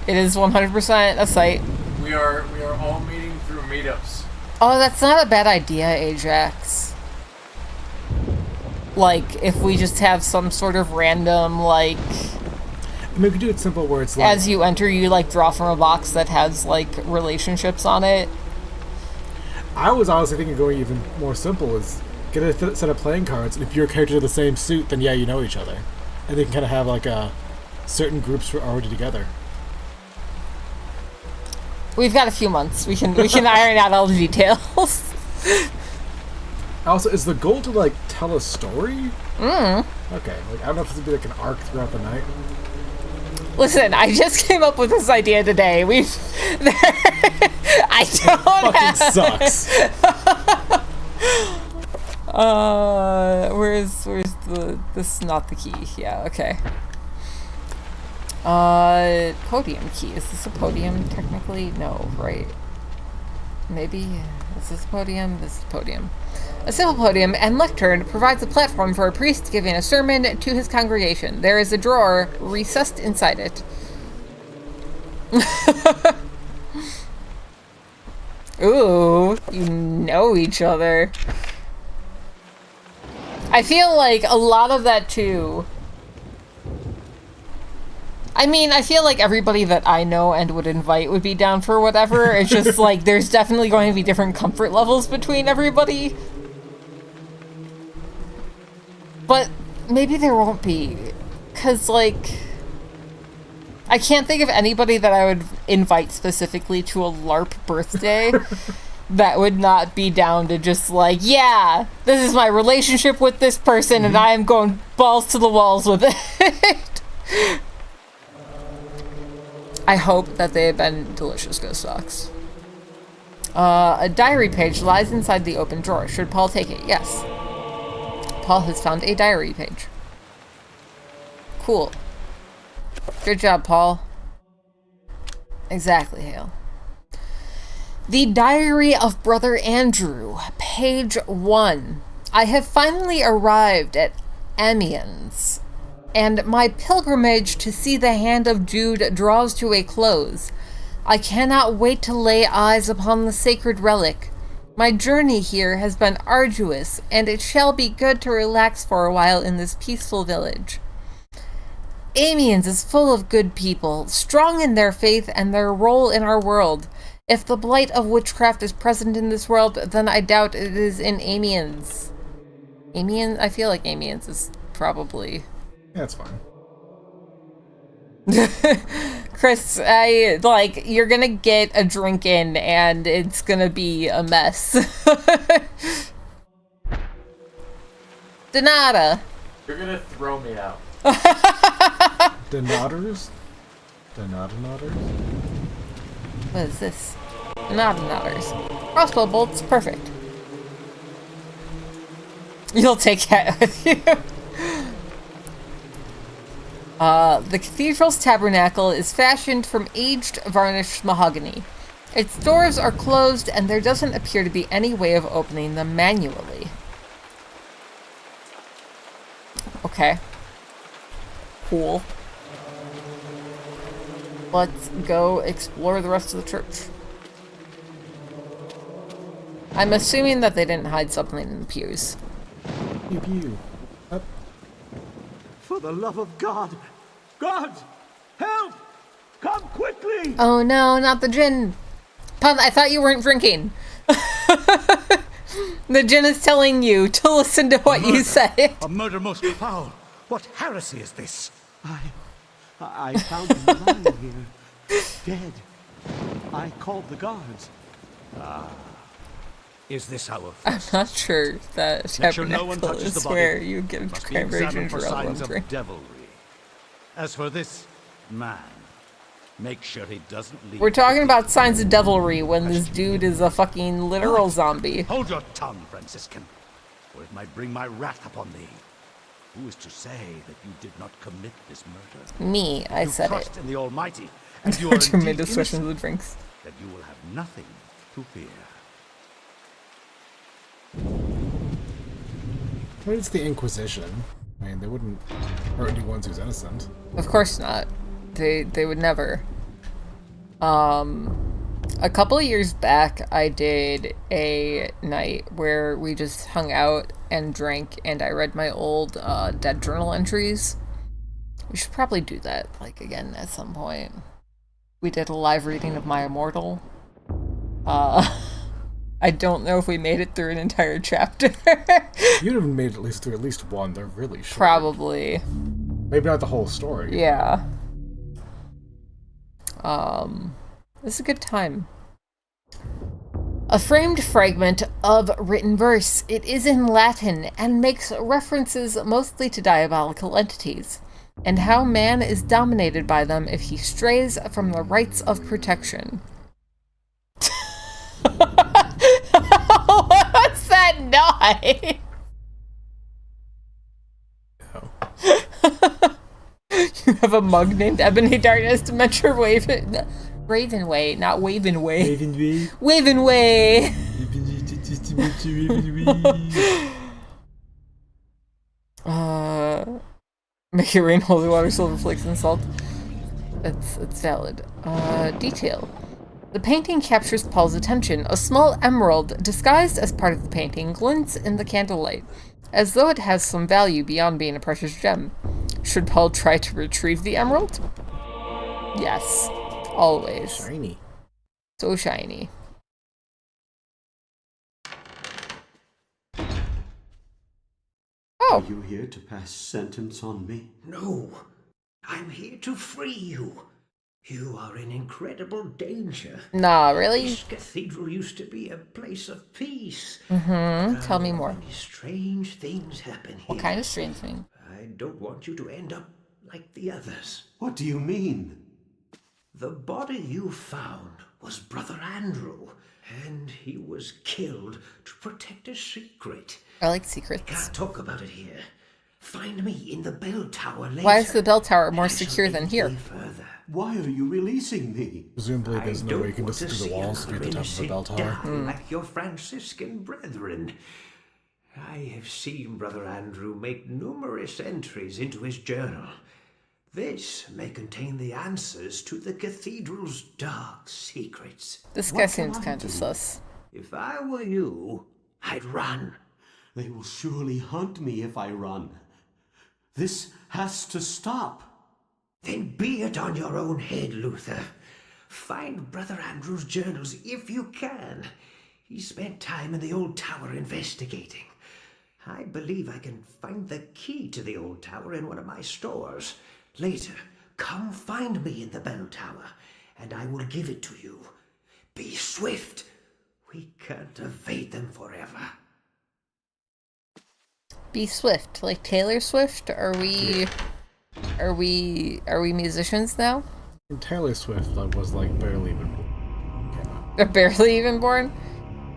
It is 100% a site. We are all meeting through meetups. Oh, that's not a bad idea, Ajax. Like, if we just have some sort of random, like... I mean, we could do it simple where it's like... As you enter, you, like, draw from a box that has, like, relationships on it. I was honestly thinking going even more simple is get a set of playing cards, and if your characters are the same suit, then yeah, you know each other. And they can kind of have, like, certain groups are already together. We've got a few months. We can iron out all the details. Also, is the goal to, like, tell a story? Okay, like, I don't know if this would be, like, an arc throughout the night. Listen, I just came up with this idea today. I don't Fucking sucks. Where's this is not the key. Yeah, okay. Podium key. Is this a podium technically? No, right? Maybe. Is this a podium? This is a podium. A civil podium and lectern provides a platform for a priest giving a sermon to his congregation. There is a drawer recessed inside it. Ooh, you know each other. I feel like a lot of that too. I mean, I feel like everybody that I know and would invite would be down for whatever. It's just like there's definitely going to be different comfort levels between everybody. But maybe there won't be. Because, like, I can't think of anybody that I would invite specifically to a LARP birthday that would not be down to just like, yeah, this is my relationship with this person and I am going balls to the walls with it. I hope that they have been delicious ghost socks. A diary page lies inside the open drawer. Should Paul take it? Yes. Paul has found a diary page. Cool. Good job, Paul. Exactly, Hale. The Diary of Brother Andrew, page 1. I have finally arrived at Amiens, and my pilgrimage to see the hand of Jude draws to a close. I cannot wait to lay eyes upon the sacred relic. My journey here has been arduous, and it shall be good to relax for a while in this peaceful village. Amiens is full of good people, strong in their faith and their role in our world. If the blight of witchcraft is present in this world, then I doubt it is in Amiens. Amiens? I feel like Amiens is probably... Yeah, it's fine. Chris, you're gonna get a drink in and it's gonna be a mess. Donata. You're gonna throw me out. Donators? Donatanotters? What is this? Donatanotters. Crossbow bolts, perfect. You'll take that with you. The cathedral's tabernacle is fashioned from aged varnished mahogany. Its doors are closed and there doesn't appear to be any way of opening them manually. Okay. Cool. Let's go explore the rest of the church. I'm assuming that they didn't hide something in the pews. Pew pew. Up. For the love of God! God! Help! Come quickly! Oh no, not the gin! Pun, I thought you weren't drinking. The gin is telling you to listen to what you say. A murder most foul! What heresy is this? I found him lying here, dead. I called the guards. Is this our I'm not sure that Make sure no one tabernacle touches the is body. where you give Must be cranberry examined ginger for ale signs and drink. of devilry. As for this man, make sure he doesn't leave. We're talking about signs of devilry when this dude is a fucking literal zombie. Hold your tongue, Franciscan, or it might bring my wrath upon thee. Who is to say that you did not commit this murder? Me, I You said it. trust in the Almighty, and you are indeed Tremendous switch into innocent, the drinks. that you will have nothing to fear. I mean, it's the Inquisition. I mean, they wouldn't hurt anyone who's innocent. Of course not. They would never. A couple of years back, I did a night where we just hung out and drank, and I read my old dead journal entries. We should probably do that, like, again at some point. We did a live reading of My Immortal. I don't know if we made it through an entire chapter. You'd have made it through at least one. They're really short. Probably. Maybe not the whole story. Yeah. This is a good time. A framed fragment of written verse. It is in Latin and makes references mostly to diabolical entities, and how man is dominated by them if he strays from the rights of protection. What's that noise? No. You have a mug named Ebony Darkness Dementia Ravenway, not Wavenway. Ravenway. Wavenway. Make it rain holy water, silver flakes, and salt. It's valid. Detail. The painting captures Paul's attention. A small emerald, disguised as part of the painting, glints in the candlelight, as though it has some value beyond being a precious gem. Should Paul try to retrieve the emerald? Yes. Always. Shiny. So shiny. Oh. Are you here to pass sentence on me? No. I'm here to free you. You are in incredible danger. Nah, really? This cathedral used to be a place of peace. Tell me more. Many strange things happen here. What kind of strange thing? I don't want you to end up like the others. What do you mean? The body you found was Brother Andrew, and he was killed to protect a secret. I like I secrets. can't talk about it here. Find me in the bell tower later. Why is the bell tower more and I shall secure than aid here? thee further. Why are you releasing me? Presumably there's no way you can want listen to through the see walls a to be at the top of the bell criminal tower. sit down like your Franciscan brethren. I have seen Brother Andrew make numerous entries into his journal. This may contain the answers to the cathedral's dark secrets. This guy seems kind of sus. If I were you, I'd run. They will surely hunt me if I run. This has to stop. Then be it on your own head, Luther. Find Brother Andrew's journals if you can. He spent time in the old tower investigating. I believe I can find the key to the old tower in one of my stores. Later, come find me in the bell tower, and I will give it to you. Be swift. We can't evade them forever. Be swift, like Taylor Swift? Are we musicians now? Taylor Swift was like barely even born. They're barely even born?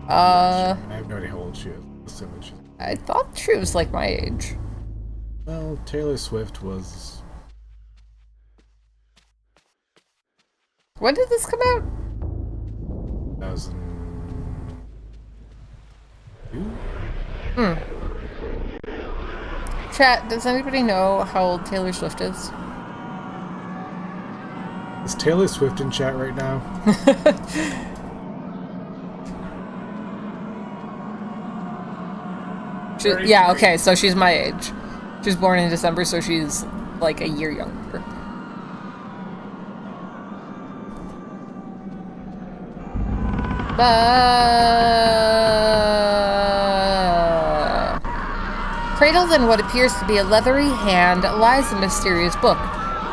I have no idea how old she is. Assuming she's... I thought she was like my age. Well, Taylor Swift was... When did this come out? 2002? Chat, does anybody know how old Taylor Swift is? Is Taylor Swift in chat right now? Yeah, okay, so she's my age. She was born in December, so she's like a year younger. Cradled in what appears to be a leathery hand lies a mysterious book.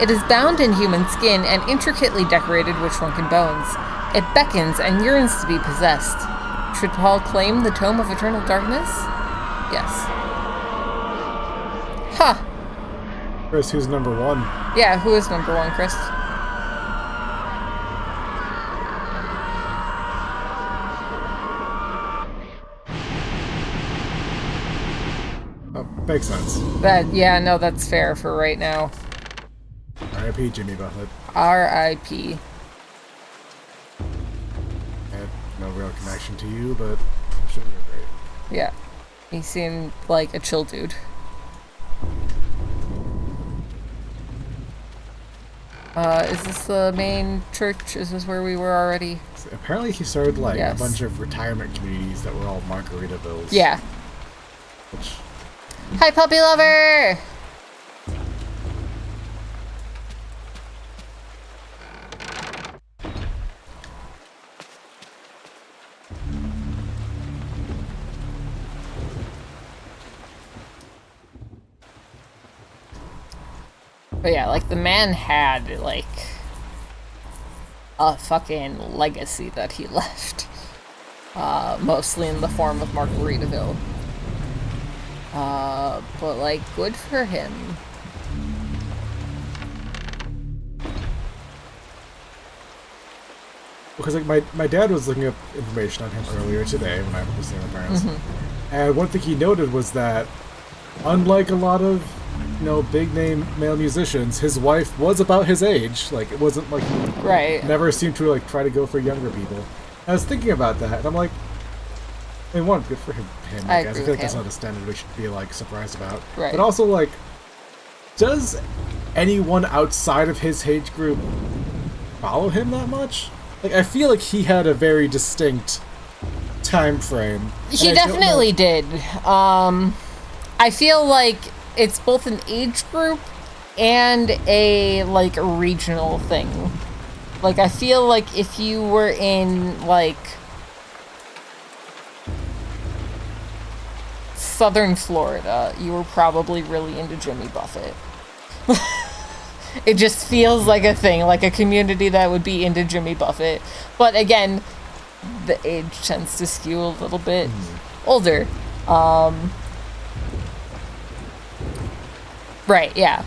It is bound in human skin and intricately decorated with shrunken bones. It beckons and yearns to be possessed. Should Paul claim the Tome of Eternal Darkness? Yes. Huh. Chris, who's number one? Yeah, who is number one, Chris? Oh, makes sense. Yeah, no, that's fair for right now. R.I.P. Jimmy Buffett. R.I.P. I had no real connection to you, but I'm sure you're great. Yeah. He seemed like a chill dude. Is this the main church? Is this where we were already? So apparently he started like Yes. a bunch of retirement communities that were all Margaritavilles. Yeah. Which, Hi, puppy lover! But yeah, like, the man had, like, a fucking legacy that he left. Mostly in the form of Margaritaville. But, like, good for him. because like my dad was looking up information on him earlier today when I was visiting my parents, and one thing he noted was that unlike a lot of big name male musicians, his wife was about his age. Like it wasn't like he never seemed to like try to go for younger people. I was thinking about that, and I'm like, I mean, one, good for him. I guess I feel like that's not a standard we should be like surprised about. Right. But also, like, does anyone outside of his age group follow him that much? Like, I feel like he had a very distinct time frame. He definitely did. I feel like it's both an age group and a like regional thing. Like, I feel like if you were in like southern Florida, you were probably really into Jimmy Buffett. It just feels like a thing, like a community that would be into Jimmy Buffett. But again, the age tends to skew a little bit older. Right, yeah.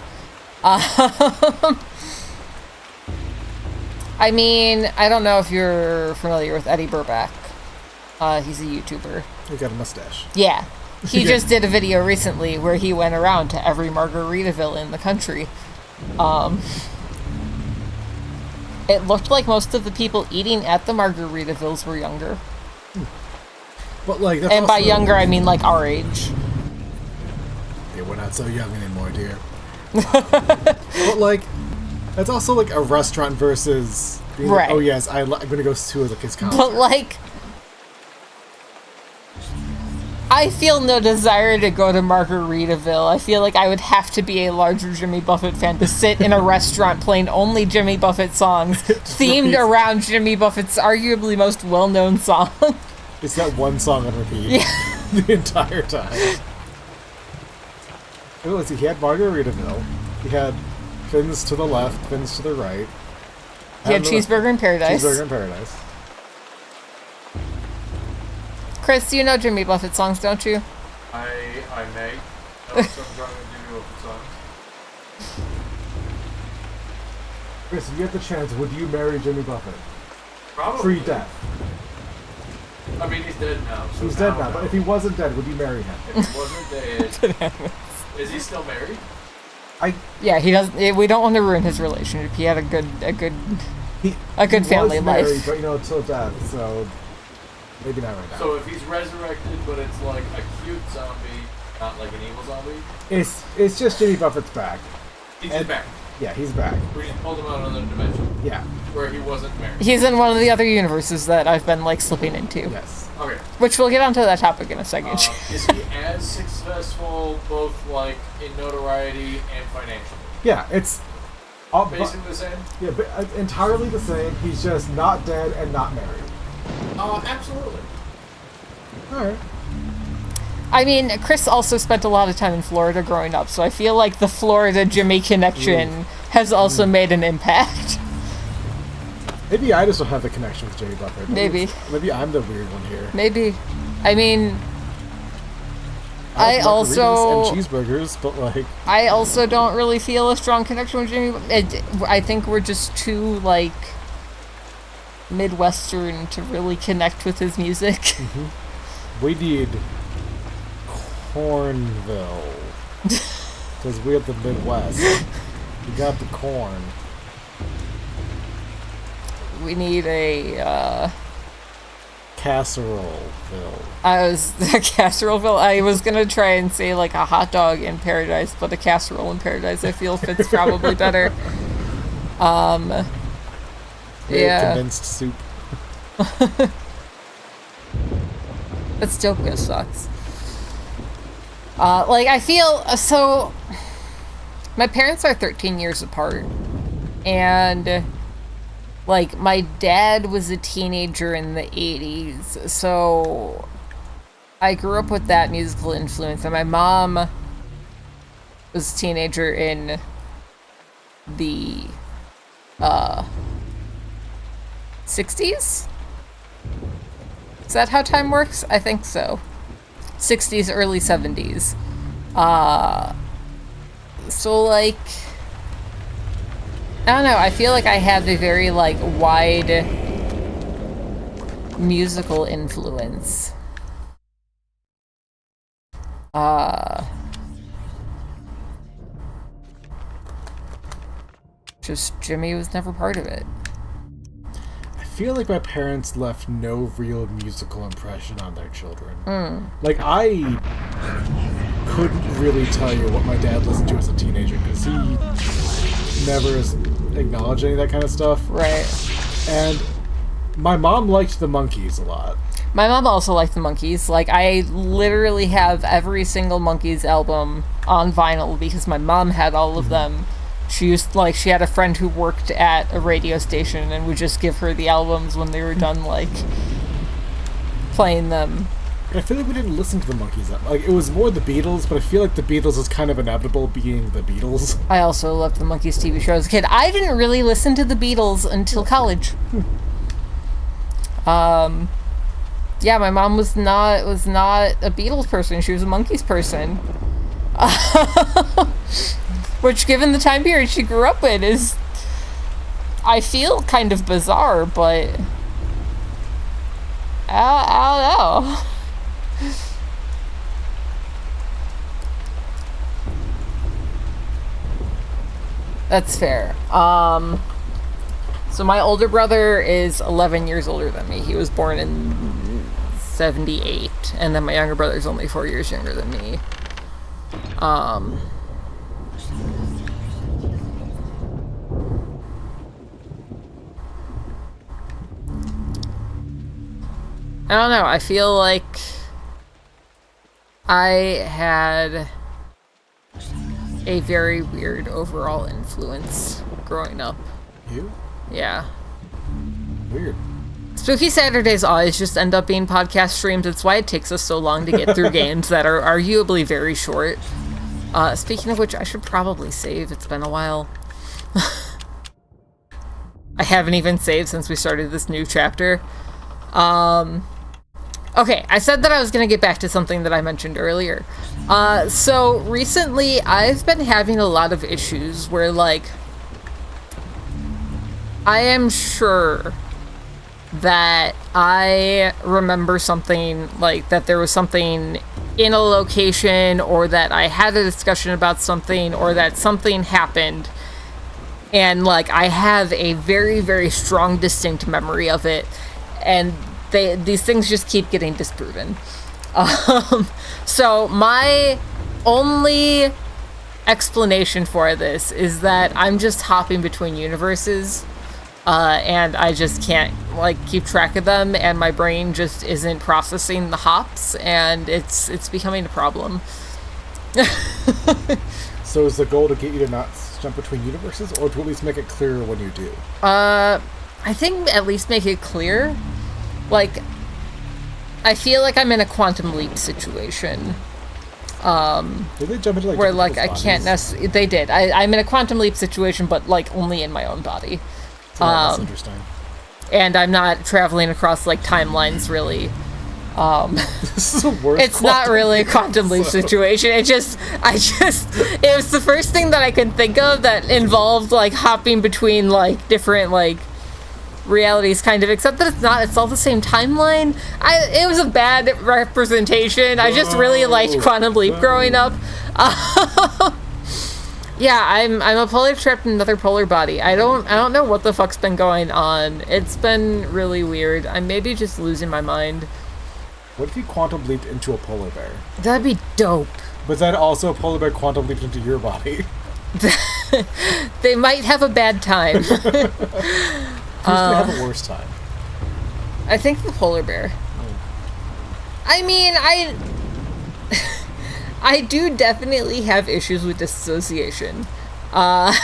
I mean, I don't know if you're familiar with Eddie Burback. He's a YouTuber. He got a mustache. Yeah. He just did a video recently where he went around to every Margaritaville in the country. It looked like most of the people eating at the Margaritavilles were younger. But like, that's and by also, younger, I mean like our age. Yeah, we're not so young anymore, dear. But like, that's also like a restaurant versus being like, oh yes, I'm gonna go to like his concert. But like, I feel no desire to go to Margaritaville. I feel like I would have to be a larger Jimmy Buffett fan to sit in a restaurant playing only Jimmy Buffett songs, themed around Jimmy Buffett's arguably most well-known song. It's that one song on repeat the entire time. Let's see, he had Margaritaville. He had Fins to the left, Fins to the right. He had Cheeseburger in Paradise. Cheeseburger in Paradise. Chris, you know Jimmy Buffett songs, don't you? I may know some Jimmy Buffett songs. Chris, if you had the chance, would you marry Jimmy Buffett? Probably. Pre-death. I mean, he's dead now. So he's dead now, but if he wasn't dead, would you marry him? If he wasn't dead, is he still married? Yeah, he doesn't. We don't want to ruin his relationship. He had a good family life. Married, but until death, so maybe not right now. So if he's resurrected, but it's like a cute zombie, not like an evil zombie. It's just Jimmy Buffett's back. He's back. Yeah, he's back. We just pulled him out of another dimension. Yeah. Where he wasn't married. He's in one of the other universes that I've been like slipping into. Yes. Okay. Which we'll get onto that topic in a second. Is he as successful, both like in notoriety and financially? Yeah, it's basically the same. Yeah, but entirely the same. He's just not dead and not married. Absolutely. All right. I mean, Chris also spent a lot of time in Florida growing up, so I feel like the Florida Jimmy connection has also made an impact. Maybe I just don't have the connection with Jimmy Buffett. Maybe I'm the weird one here. Maybe. I mean, I also and cheeseburgers, but like I also don't really feel a strong connection with Jimmy. I think we're just too like Midwestern to really connect with his music. We need Cornville because we're the Midwest. We got the corn. We need a Casseroleville. I was Casseroleville. I was gonna try and say like a hot dog in paradise, but a casserole in paradise I feel fits probably better. Yeah. Condensed soup. That still kind of sucks. Like I feel so. My parents are 13 years apart, and like my dad was a teenager in the 80s, so I grew up with that musical influence, and my mom was a teenager in the 60s? Is that how time works? I think so. 60s, early 70s. So like, I don't know, I feel like I have a very like wide musical influence. Just Jimmy was never part of it. I feel like my parents left no real musical impression on their children. Like, I couldn't really tell you what my dad listened to as a teenager, because he never has acknowledged any of that kind of stuff. Right. And my mom liked the Monkees a lot. My mom also liked the Monkees. Like, I literally have every single Monkees album on vinyl because my mom had all of them. She had a friend who worked at a radio station and would just give her the albums when they were done, like, playing them. But I feel like we didn't listen to the Monkees. Like, it was more the Beatles, but I feel like the Beatles is kind of inevitable being the Beatles. I also loved the Monkees TV show as a kid. I didn't really listen to the Beatles until college. Yeah, my mom was not a Beatles person. She was a Monkees person. Which, given the time period she grew up in, is, I feel, kind of bizarre, but I don't know. That's fair. So my older brother is 11 years older than me. He was born in 78, and then my younger brother is only 4 years younger than me. I don't know, I feel like I had a very weird overall influence growing up. You? Yeah. Weird. Spooky Saturdays always just end up being podcast streams. It's why it takes us so long to get through games that are arguably very short. Speaking of which, I should probably save. It's been a while. I haven't even saved since we started this new chapter. Okay, I said that I was going to get back to something that I mentioned earlier. So recently I've been having a lot of issues where, like, I am sure that I remember something, like, that there was something in a location, or that I had a discussion about something, or that something happened, and, like, I have a very, very strong, distinct memory of it, and these things just keep getting disproven. So my only explanation for this is that I'm just hopping between universes, and I just can't, like, keep track of them, and my brain just isn't processing the hops, and it's becoming a problem. So is the goal to get you to not jump between universes, or to at least make it clearer when you do? I think at least make it clear. Like, I feel like I'm in a quantum leap situation. Did they jump into, like, where, like, I bodies? can't necessarily... They did. I'm in a quantum leap situation, but, like, only in my own body. So that's interesting. And I'm not traveling across, like, timelines, really. This is the worst. It's not really a quantum leap situation. It was the first thing that I could think of that involved, like, hopping between, like, different, like, realities, kind of, except that it's not. It's all the same timeline. It was a bad representation. I just really liked Quantum Leap growing up. Yeah, I'm a polar trapped in another polar body. I don't know what the fuck's been going on. It's been really weird. I'm maybe just losing my mind. What if you quantum leaped into a polar bear? That'd be dope. But then also a polar bear quantum leaped into your body. They might have a bad time. Who's gonna have a worse time? I think the polar bear. I mean, I do definitely have issues with dissociation. That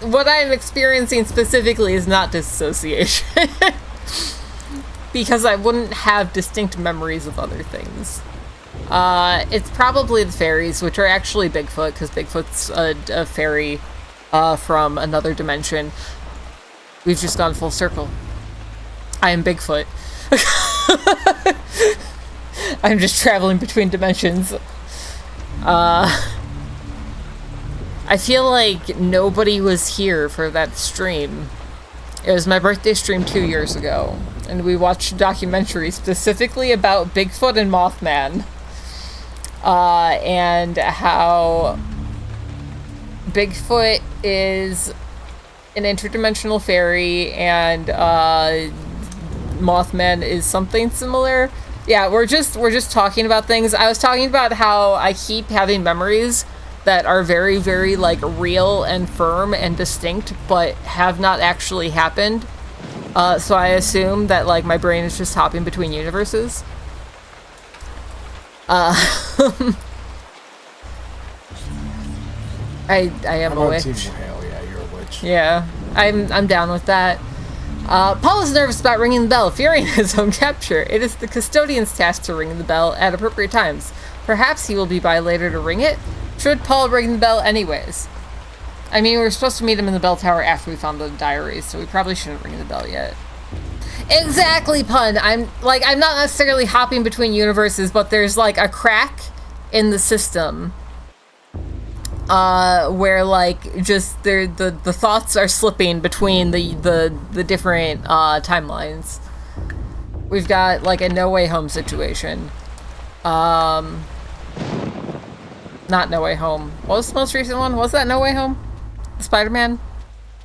what I'm experiencing specifically is not dissociation. Because I wouldn't have distinct memories of other things. It's probably the fairies, which are actually Bigfoot, because Bigfoot's a fairy from another dimension. We've just gone full circle. I am Bigfoot. I'm just traveling between dimensions. I feel like nobody was here for that stream. It was my birthday stream 2 years ago, and we watched a documentary specifically about Bigfoot and Mothman. And how Bigfoot is an interdimensional fairy, and Mothman is something similar. Yeah, we're just talking about things. I was talking about how I keep having memories that are very, very, like, real and firm and distinct, but have not actually happened. So I assume that, like, my brain is just hopping between universes. I am a witch. Hell yeah, you're a witch. Yeah, I'm down with that. Paul is nervous about ringing the bell, fearing his own capture. It is the custodian's task to ring the bell at appropriate times. Perhaps he will be by later to ring it. Should Paul ring the bell anyways? I mean, we were supposed to meet him in the bell tower after we found the diaries, so we probably shouldn't ring the bell yet. Exactly, Pun. I'm not necessarily hopping between universes, but there's like a crack in the system. Where like just the thoughts are slipping between the different timelines. We've got like a No Way Home situation. Not No Way Home. What was the most recent one? Was that No Way Home? Spider-Man?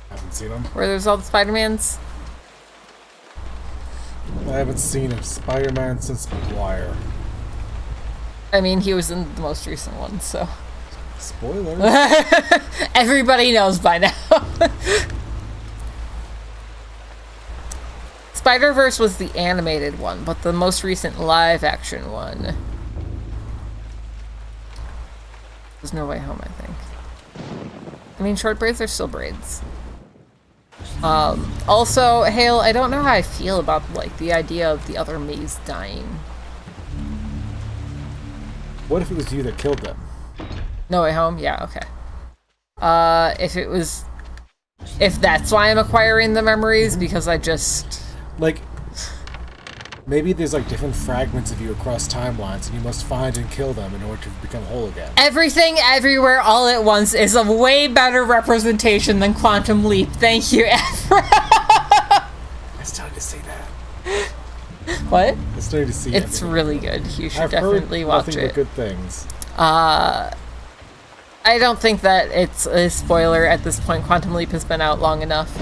I haven't seen him. Where there's all the Spider-Mans? I haven't seen a Spider-Man since McGuire. I mean, he was in the most recent one, so. Spoilers. Everybody knows by now. Spider-Verse was the animated one, but the most recent live-action one was No Way Home, I think. I mean, short braids are still braids. Also, Hale, I don't know how I feel about, like, the idea of the other Maze dying. What if it was you that killed them? No Way Home? Yeah, okay. If that's why I'm acquiring the memories, because I just... Like, maybe there's, like, different fragments of you across timelines, and you must find and kill them in order to become whole again. Everything, everywhere, all at once is a way better representation than Quantum Leap. Thank you, Ephra. I still need to see that. What? I still need to see It's really good. You should definitely watch nothing it. but good things. I don't think that it's a spoiler at this point. Quantum Leap has been out long enough.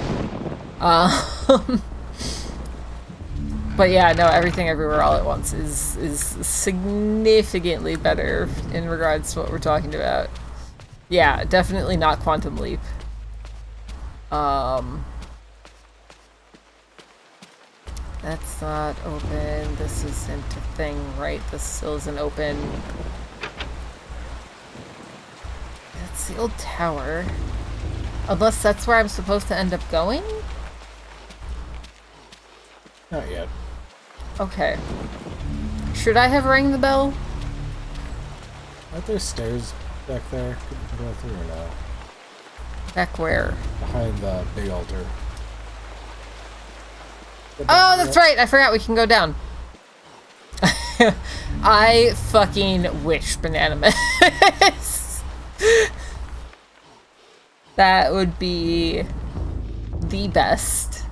But yeah, no, Everything Everywhere All at Once is significantly better in regards to what we're talking about. Yeah, definitely not Quantum Leap. That's not open. This isn't a thing, right? This still isn't open. That's the old tower. Unless that's where I'm supposed to end up going? Not yet. Okay. Should I have rang the bell? Aren't there stairs back there? Could we go through or not? Back where? Behind the big altar. Oh, that's right! I forgot we can go down. I fucking wish, Banana Mess. That would be the best.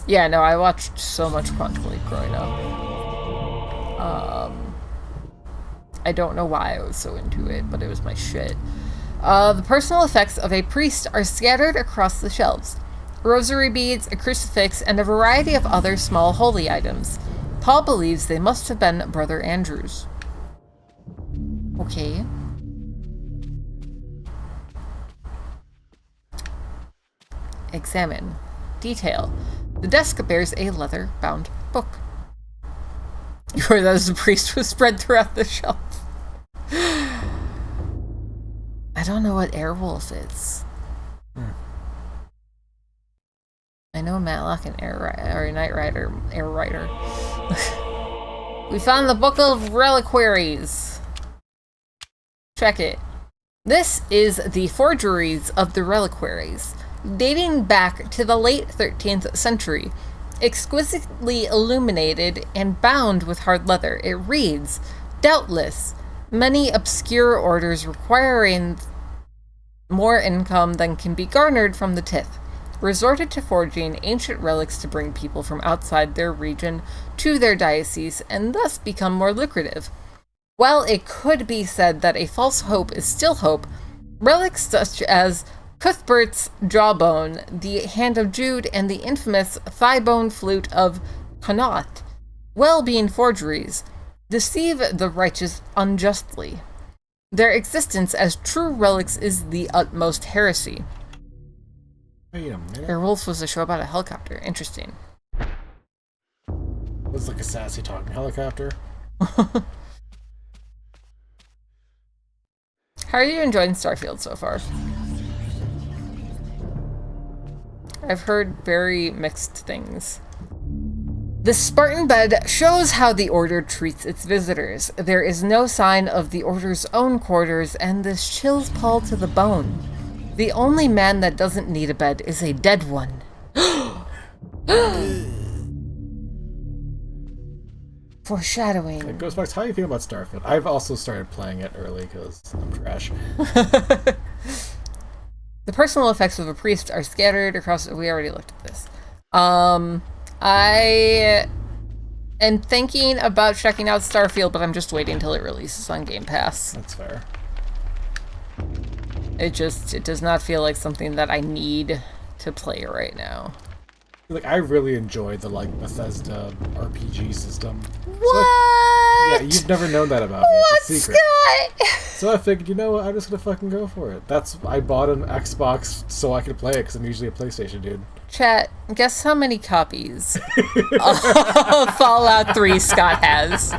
Yeah, no, I watched so much Quantum Leap growing up. I don't know why I was so into it, but it was my shit. The personal effects of a priest are scattered across the shelves. Rosary beads, a crucifix, and a variety of other small holy items. Paul believes they must have been Brother Andrew's. Okay. Examine. Detail. The desk bears a leather-bound book. Where those the priest was spread throughout the shelf. I don't know what Airwolf is. I know Matlock and Knight Rider. Air Rider. We found the Book of Reliquaries. Check it. This is the forgeries of the reliquaries, dating back to the late 13th century. Exquisitely illuminated and bound with hard leather, it reads, doubtless, many obscure orders requiring more income than can be garnered from the tithe resorted to forging ancient relics to bring people from outside their region to their diocese and thus become more lucrative. While it could be said that a false hope is still hope, relics such as Cuthbert's jawbone, the hand of Jude, and the infamous thigh-bone flute of Connaught, well-being forgeries, deceive the righteous unjustly. Their existence as true relics is the utmost heresy. Wait a minute. Airwolf was a show about a helicopter. Interesting. Looks like a sassy talking helicopter. How are you enjoying Starfield so far? I've heard very mixed things. The Spartan bed shows how the Order treats its visitors. There is no sign of the Order's own quarters, and this chills Paul to the bone. The only man that doesn't need a bed is a dead one. Foreshadowing. It goes back to how you feel about Starfield. I've also started playing it early because I'm trash. The personal effects of a priest are scattered across... We already looked at this. I am thinking about checking out Starfield, but I'm just waiting until it releases on Game Pass. That's fair. It does not feel like something that I need to play right now. Like, I really enjoyed the, like, Bethesda RPG system. What? Yeah, you've never known that about me. It's a secret. Scott? So I figured, you know what, I'm just gonna fucking go for it. I bought an Xbox so I could play it, because I'm usually a PlayStation dude. Chat, guess how many copies of Fallout 3 Scott has?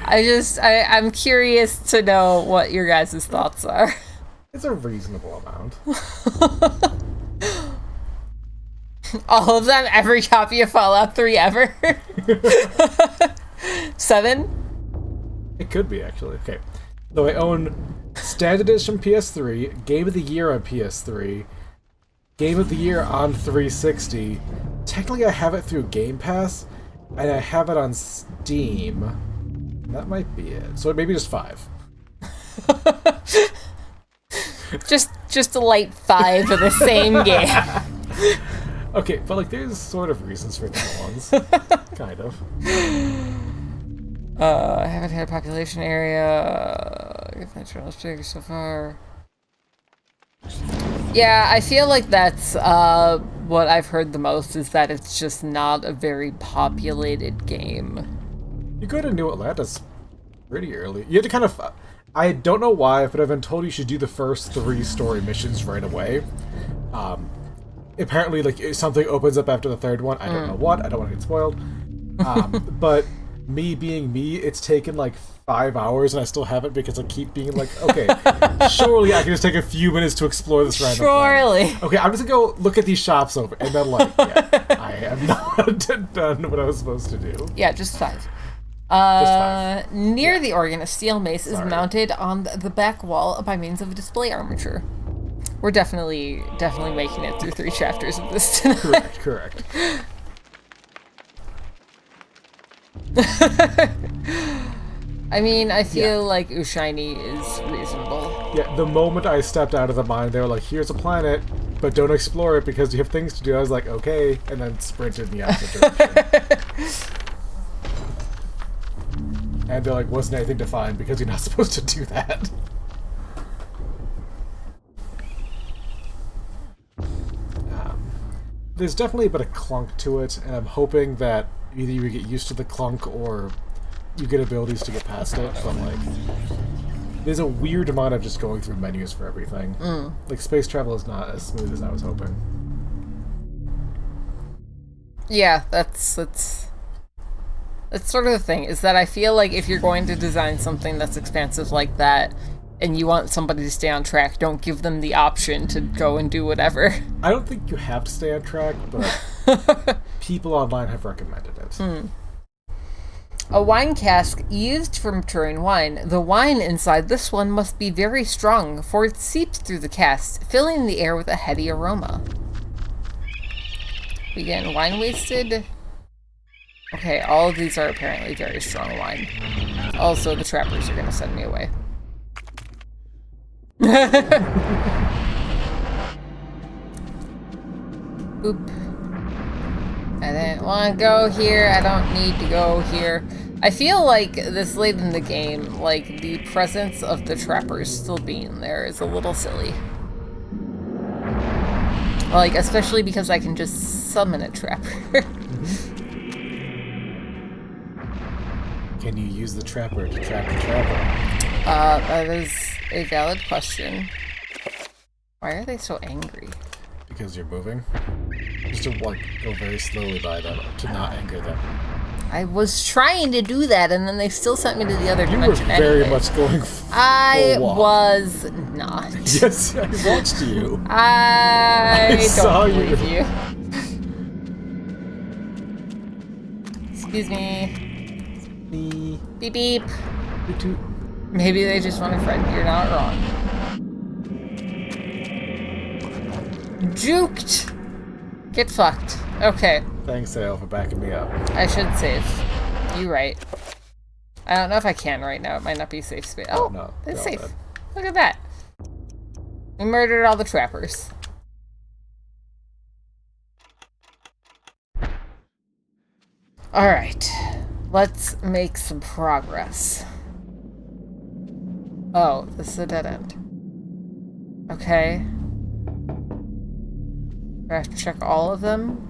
I'm curious to know what your guys' thoughts are. It's a reasonable amount. All of them? Every copy of Fallout 3 ever? 7? It could be, actually. Okay. So I own Standard Edition PS3, Game of the Year on PS3, Game of the Year on 360. Technically I have it through Game Pass, and I have it on Steam. That might be it. So maybe just 5. Just a light 5 of the same game. Okay, but like there's sort of reasons for the ones. Kind of. I haven't had a population area. If my channel's bigger so far. Yeah, I feel like that's what I've heard the most is that it's just not a very populated game. You go to New Atlantis pretty early. You had to kind of... I don't know why, but I've been told you should do the first 3 story missions right away. Apparently, like, something opens up after the 3rd one. I don't know what. I don't want to get spoiled. But me being me, it's taken like 5 hours and I still haven't because I keep being like, okay, surely I can just take a few minutes to explore this random planet. Okay, I'm just gonna go look at these shops over, and then like, yeah, I am not done what I was supposed to do. Yeah, just 5. Near the organ, a steel mace is mounted on the back wall by means of a display armature. We're definitely making it through 3 chapters of this tonight. Correct. I mean, I feel like Ushiny is reasonable. Yeah, the moment I stepped out of the mine, they were like, here's a planet, but don't explore it because you have things to do. I was like, okay, and then sprinted in the opposite direction. And there like wasn't anything to find because you're not supposed to do that. There's definitely a bit of clunk to it, and I'm hoping that either you get used to the clunk or you get abilities to get past it, but like there's a weird amount of just going through menus for everything. Like space travel is not as smooth as I was hoping. Yeah, that's sort of the thing, is that I feel like if you're going to design something that's expansive like that, and you want somebody to stay on track, don't give them the option to go and do whatever. I don't think you have to stay on track, but people online have recommended it. A wine cask used for maturing wine. The wine inside this one must be very strong, for it seeps through the cask, filling the air with a heady aroma. We getting wine wasted? Okay, all of these are apparently very strong wine. Also, the trappers are going to send me away. Oop. I didn't want to go here. I don't need to go here. I feel like this late in the game, like, the presence of the trappers still being there is a little silly. Like, especially because I can just summon a trapper. Can you use the trapper to trap the trapper? That is a valid question. Why are they so angry? Because you're moving. Just to like go very slowly by them to not anger them. I was trying to do that, and then they still sent me to the other You dimension were very anyway. much going I full walk. was not. Yes, I watched you. I saw don't you. believe you. Excuse me. Beep beep. Toot toot. Maybe they just want a friend. You're not wrong. Juked. Get fucked. Okay. Thanks, Ale, for backing me up. I should save. You right. I don't know if I can right now. It might not be safe space. Oh, no, it's they're all safe. dead. Look at that. We murdered all the trappers. Alright. Let's make some progress. Oh, this is a dead end. Okay. Do I have to check all of them?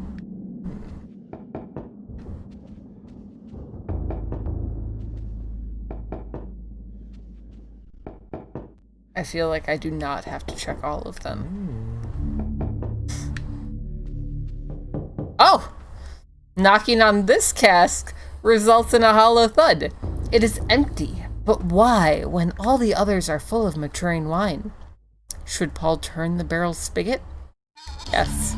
I feel like I do not have to check all of them. Oh! Knocking on this cask results in a hollow thud. It is empty, but why when all the others are full of maturing wine? Should Paul turn the barrel spigot? Yes.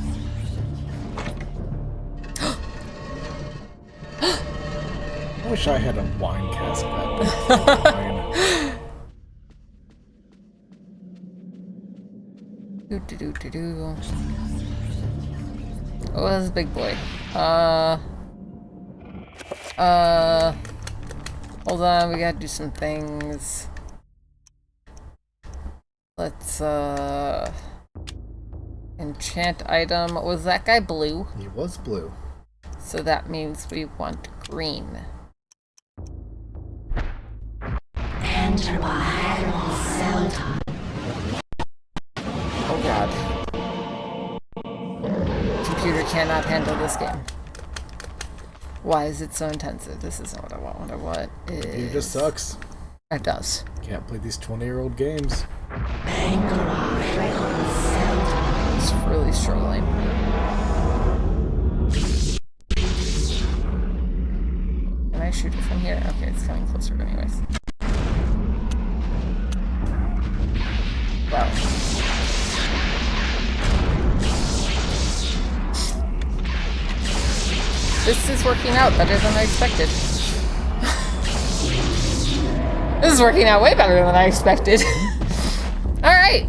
I wish I had a wine cask that big. Wine. Do. Oh, that's a big boy. Hold on, we gotta do some things. Let's, enchant item. Was that guy blue? He was blue. So that means we want green. Enter by cell time. Oh god. Computer cannot handle this game. Why is it so intensive? This isn't what I want. What I want is... It just sucks. It does. Can't play these 20-year-old games. It's really struggling. Can I shoot it from here? Okay, it's coming closer anyways. Wow. This is working out better than I expected. This is working out way better than I expected. Alright.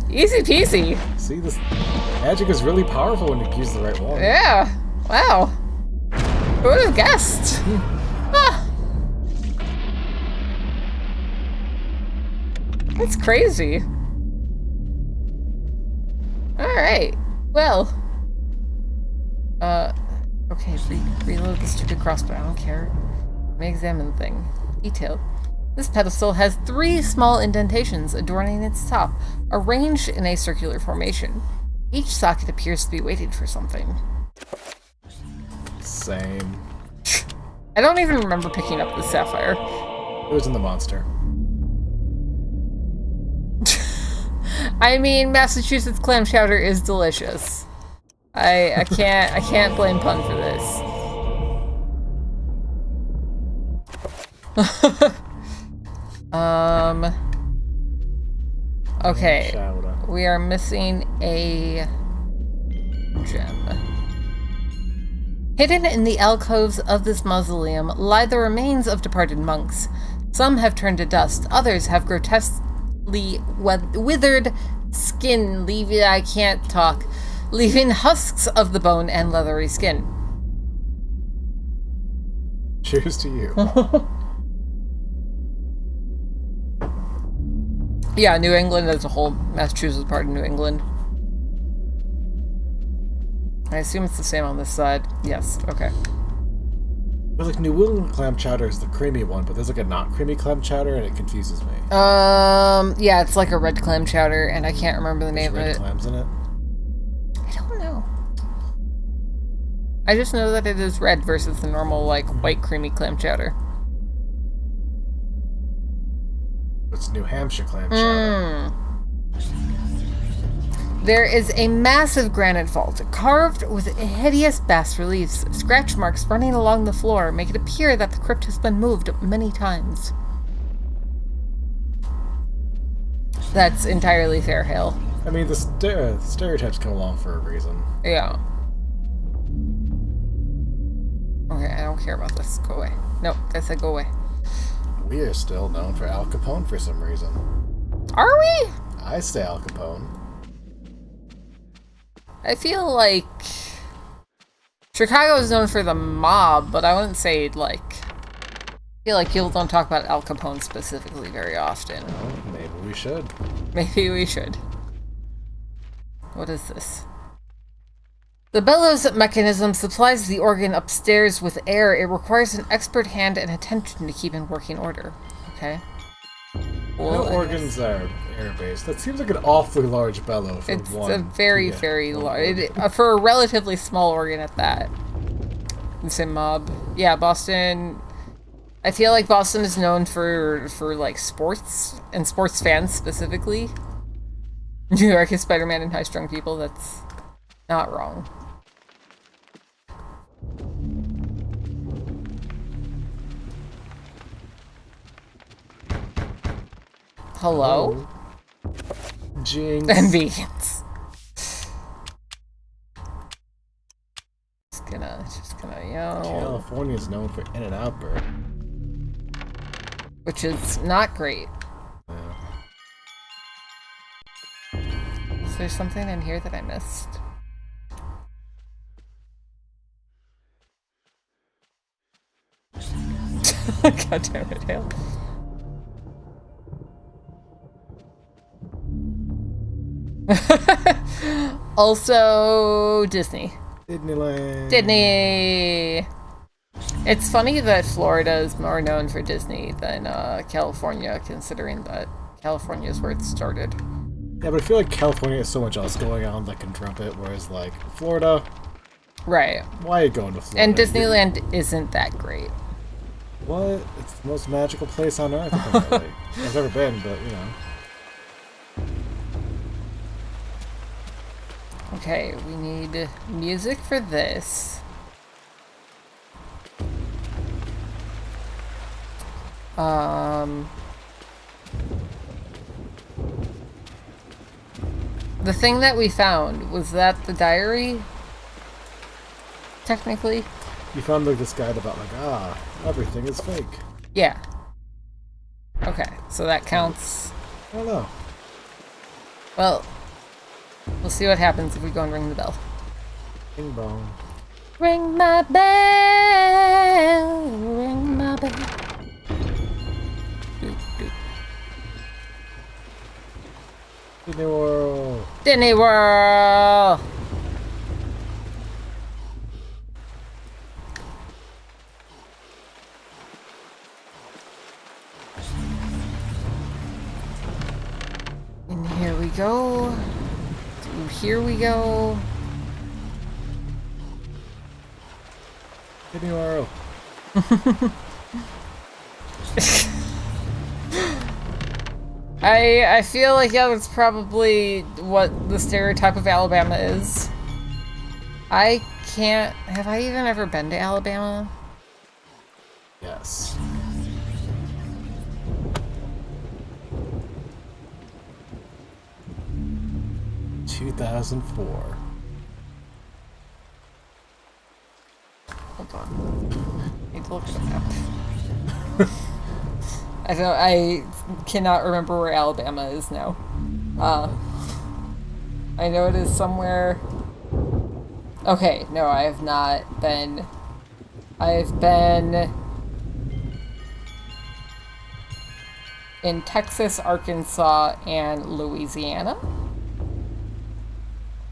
Easy peasy. See, this magic is really powerful when you use the right one. Yeah. Wow. Who would have guessed? Ah. That's crazy. Alright. Well. Okay, reload the stupid crossbow. I don't care. Let me examine the thing. Detailed. This pedestal has 3 small indentations adorning its top, arranged in a circular formation. Each socket appears to be waiting for something. Same. I don't even remember picking up the sapphire. It was in the monster. I mean, Massachusetts clam chowder is delicious. I can't blame pun for this. Okay. We are missing a gem. Hidden in the alcoves of this mausoleum lie the remains of departed monks. Some have turned to dust, others have grotesquely withered skin, leaving husks of the bone and leathery skin. Cheers to you. Yeah, New England as a whole. Massachusetts is part of New England. I assume it's the same on this side. Yes, okay. But like New England clam chowder is the creamy one, but there's like a not creamy clam chowder and it confuses me. Yeah, it's like a red clam chowder and I can't remember the name of it. Red clams in it? I don't know. I just know that it is red versus the normal, like, white creamy clam chowder. It's New Hampshire clam chowder. There is a massive granite vault, carved with hideous bas reliefs. Scratch marks running along the floor make it appear that the crypt has been moved many times. That's entirely fair, Hale. I mean, the stereotypes come along for a reason. Yeah. Okay, I don't care about this. Go away. Nope, I said go away. We are still known for Al Capone for some reason. Are we? I say Al Capone. I feel like Chicago is known for the mob, but I wouldn't say, like, I feel like people don't talk about Al Capone specifically very often. Well, maybe we should. Maybe we should. What is this? The bellows mechanism supplies the organ upstairs with air. It requires an expert hand and attention to keep in working order. Okay. Well, no organs are air-based. That seems like an awfully large bellow for one. It's a very, very large... for a relatively small organ at that. Same mob. Yeah, Boston... I feel like Boston is known for like, sports, and sports fans specifically. New York is Spider-Man and high-strung people. That's not wrong. Hello? Jinx. And vegans. Just gonna, you know... California is known for In-N-Out Burger. Which is not great. Yeah. Is there something in here that I missed? God damn it, Hale. Also, Disney. Disneyland. Disney! It's funny that Florida is more known for Disney than California, considering that California is where it started. Yeah, but I feel like California has so much else going on that can trump it, whereas, like, Florida... Right. Why are you going to Florida? And Disneyland isn't that great. What? It's the most magical place on Earth, apparently. I've never been, but, you know. Okay, we need music for this. The thing that we found, was that the diary? Technically? You found, like, this guide about, like, everything is fake. Yeah. Okay, so that counts. I don't know. Well, we'll see what happens if we go and ring the bell. Bing bong. Ring my bell, ring my bell. Doop, doop. Disney World. Disney World! we go? Here we go. Hidden URL. I feel like, yeah, that's probably what the stereotype of Alabama is. I can't... Have I even ever been to Alabama? Yes. ...2004. Hold on. I need to look at the map. I cannot remember where Alabama is now. I know it is somewhere... Okay, no, I have not been... I've been... in Texas, Arkansas, and Louisiana.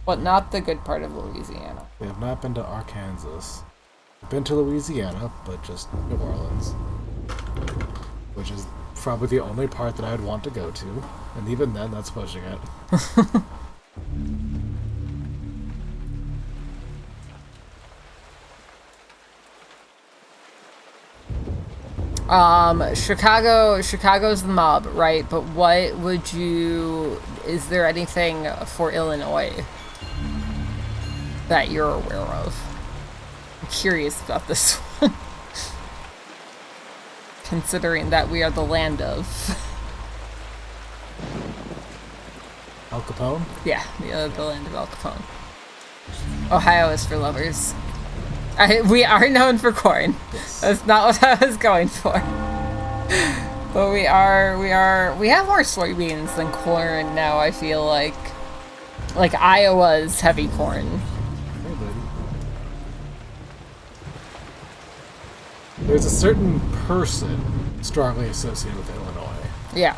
But not the good part of Louisiana. We have not been to Arkansas. We've been to Louisiana, but just New Orleans. Which is probably the only part that I'd want to go to. And even then, that's pushing it. Chicago's the mob, right? But what would you... Is there anything for Illinois that you're aware of? I'm curious about this one. Considering that we are the land of... Al Capone? Yeah, the land of Al Capone. Ohio is for lovers. We are known for corn. Yes. That's not what I was going for. But we have more soybeans than corn now, I feel like. Like, Iowa's heavy corn. Hey, buddy. There's a certain person strongly associated with Illinois. Yeah.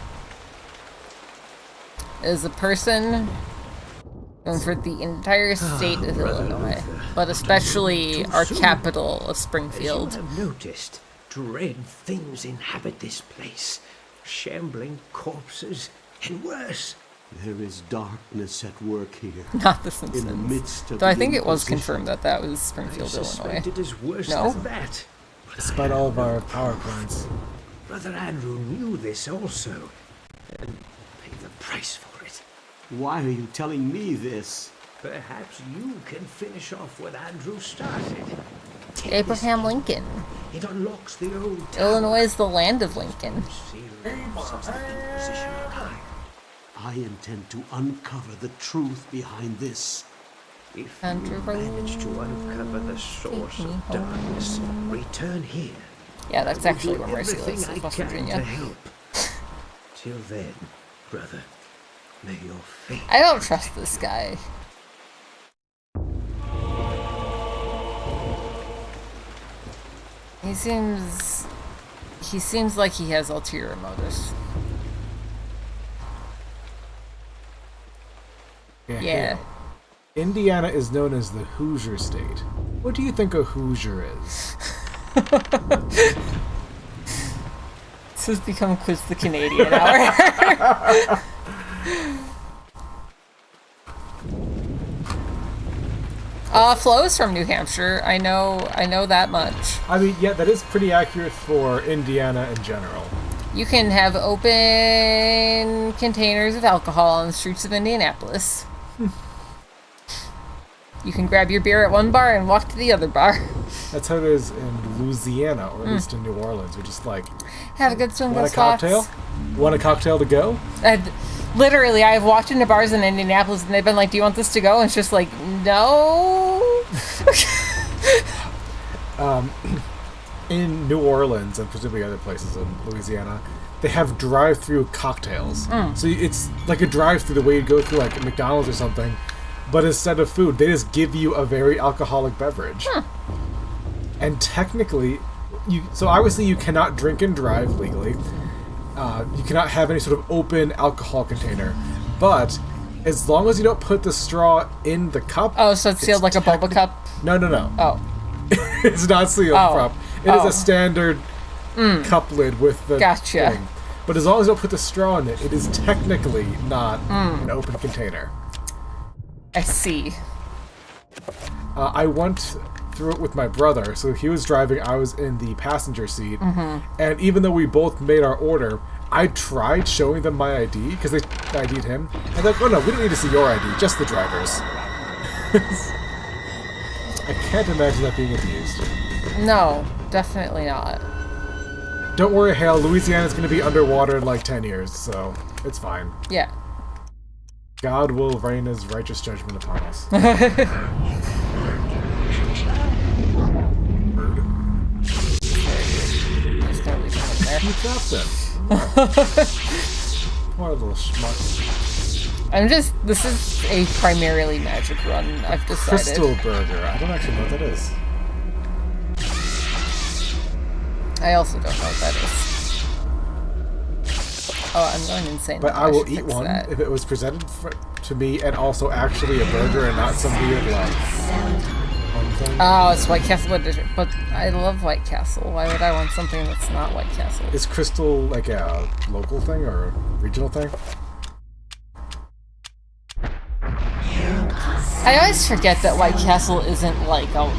Is a person known for the entire state of Illinois, but especially our capital of Springfield. As you have noticed, dread things inhabit this place. Shambling corpses, and worse. There is darkness at work here. Not the In the Simpsons. midst of Though I the think it was Inquisition. confirmed that that was Springfield, I Illinois. suspect it is worse No? than that. Despite all of our PowerPoints. Brother Andrew knew this also, and paid the price for it. Why are you telling me this? Perhaps you can finish off what Andrew started. Take Abraham this. Lincoln. It unlocks the old tower. Illinois is the land of Lincoln. Since the Inquisition arrived. I intend to uncover the truth behind this. If Andrew you manage to uncover the source of darkness, return here. Yeah, that's I will actually do where Mercy everything lives, I is West can Virginia. to help. Till then, brother, may your fate. I don't trust this guy. He seems like he has ulterior motives. Yeah. Indiana is known as the Hoosier State. What do you think a Hoosier is? This has become Quiz the Canadian hour. Flo's from New Hampshire. I know that much. I mean, yeah, that is pretty accurate for Indiana in general. You can have open containers of alcohol on the streets of Indianapolis. You can grab your beer at one bar and walk to the other bar. That's how it is in Louisiana, or at least in New Orleans. You're just like, Have a good swim want with a cocktail? Want a cocktail to go? Literally, I've walked into bars in Indianapolis and they've been like, do you want this to go? And it's just like, no. In New Orleans, and presumably other places in Louisiana, they have drive-through cocktails. So it's like a drive-through the way you go through like McDonald's or something, but instead of food, they just give you a very alcoholic beverage. And technically, so obviously you cannot drink and drive legally. You cannot have any sort of open alcohol container, but as long as you don't put the straw in the cup. Oh, so it's sealed like a boba cup? No. Oh. It's not sealed prop. It is a standard cup lid with the Gotcha. thing. But as long as you don't put the straw in it, it is technically not an open container. I see. I went through it with my brother, so he was driving, I was in the passenger seat, and even though we both made our order, I tried showing them my ID, because they ID'd him, and they're like, oh no, we don't need to see your ID, just the driver's. I can't imagine that being abused. No, definitely not. Don't worry, Hale, Louisiana's going to be underwater in like 10 years, so it's fine. Yeah. God will rain his righteous judgment upon us. Rude. Just gonna leave him in there. You dropped them. What a little schmuck. This is a primarily magic run, I've decided. Crystal Burger. I don't actually know what that is. I also don't know what that is. Oh, I'm going insane. But I will should eat fix one that. if it was presented to me and also actually a burger and not some weird like thing. Oh, it's White Castle, but I love White Castle. Why would I want something that's not White Castle? Is Crystal like a local thing or a regional thing? I always forget that White Castle isn't like a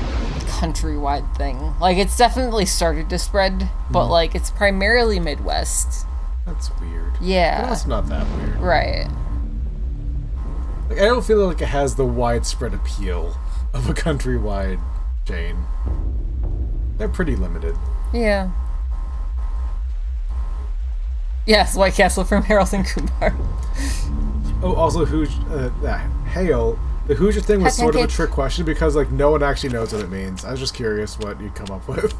countrywide thing. Like, it's definitely started to spread, but like it's primarily Midwest. That's weird. Yeah. But it's not that weird. Right. Like, I don't feel like it has the widespread appeal of a countrywide chain. They're pretty limited. Yeah. Yes, White Castle from Harold and Kumar. Oh, also, Hale, the Hoosier thing was sort of a trick question because, like, no one actually knows what it means. I was just curious what you'd come up with.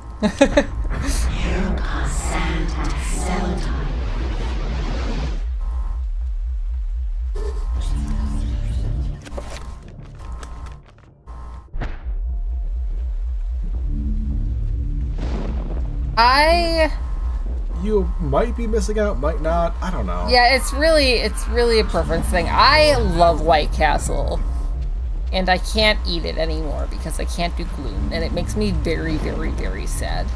You might be missing out, might not. I don't know. Yeah, it's really a preference thing. I love White Castle, and I can't eat it anymore because I can't do gluten, and it makes me very, very, very sad.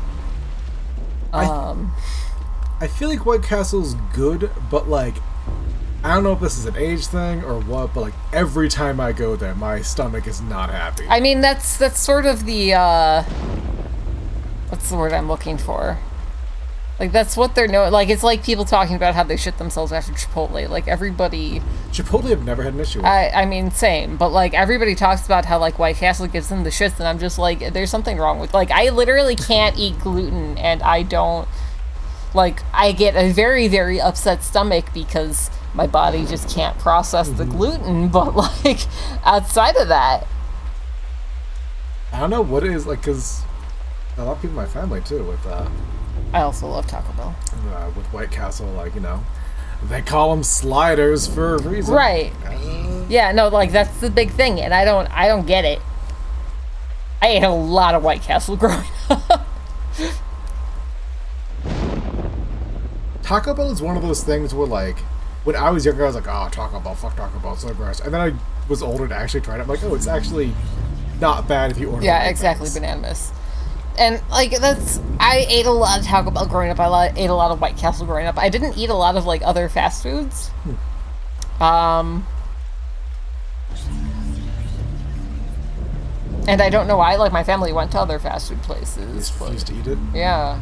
I feel like White Castle's good, but like, I don't know if this is an age thing or what, but like every time I go there, my stomach is not happy. I mean, that's sort of the what's the word I'm looking for? Like, that's what they're known. Like, it's like people talking about how they shit themselves after Chipotle. Like, everybody. Chipotle I've never had an issue with. I mean, same. But, like, everybody talks about how, like, White Castle gives them the shits, and I'm just like, there's something wrong with. Like, I literally can't eat gluten, and I don't. Like, I get a very, very upset stomach because my body just can't process the gluten. But, like, outside of that. I don't know what it is, like, because a lot of people in my family, too, with, I also love Taco Bell. With White Castle, like, you know, they call them sliders for a reason. Right. Yeah, no, like, that's the big thing, and I don't get it. I ate a lot of White Castle growing up. Taco Bell is one of those things where, like, when I was younger, I was like, oh, Taco Bell, fuck Taco Bell, so gross. And then I was older to actually try it. I'm like, oh, it's actually not bad if you order. Yeah, exactly, bananas. And, like, I ate a lot of Taco Bell growing up. I ate a lot of White Castle growing up. I didn't eat a lot of, like, other fast foods. And I don't know why. Like, my family went to other fast food places. You used to eat it? Yeah.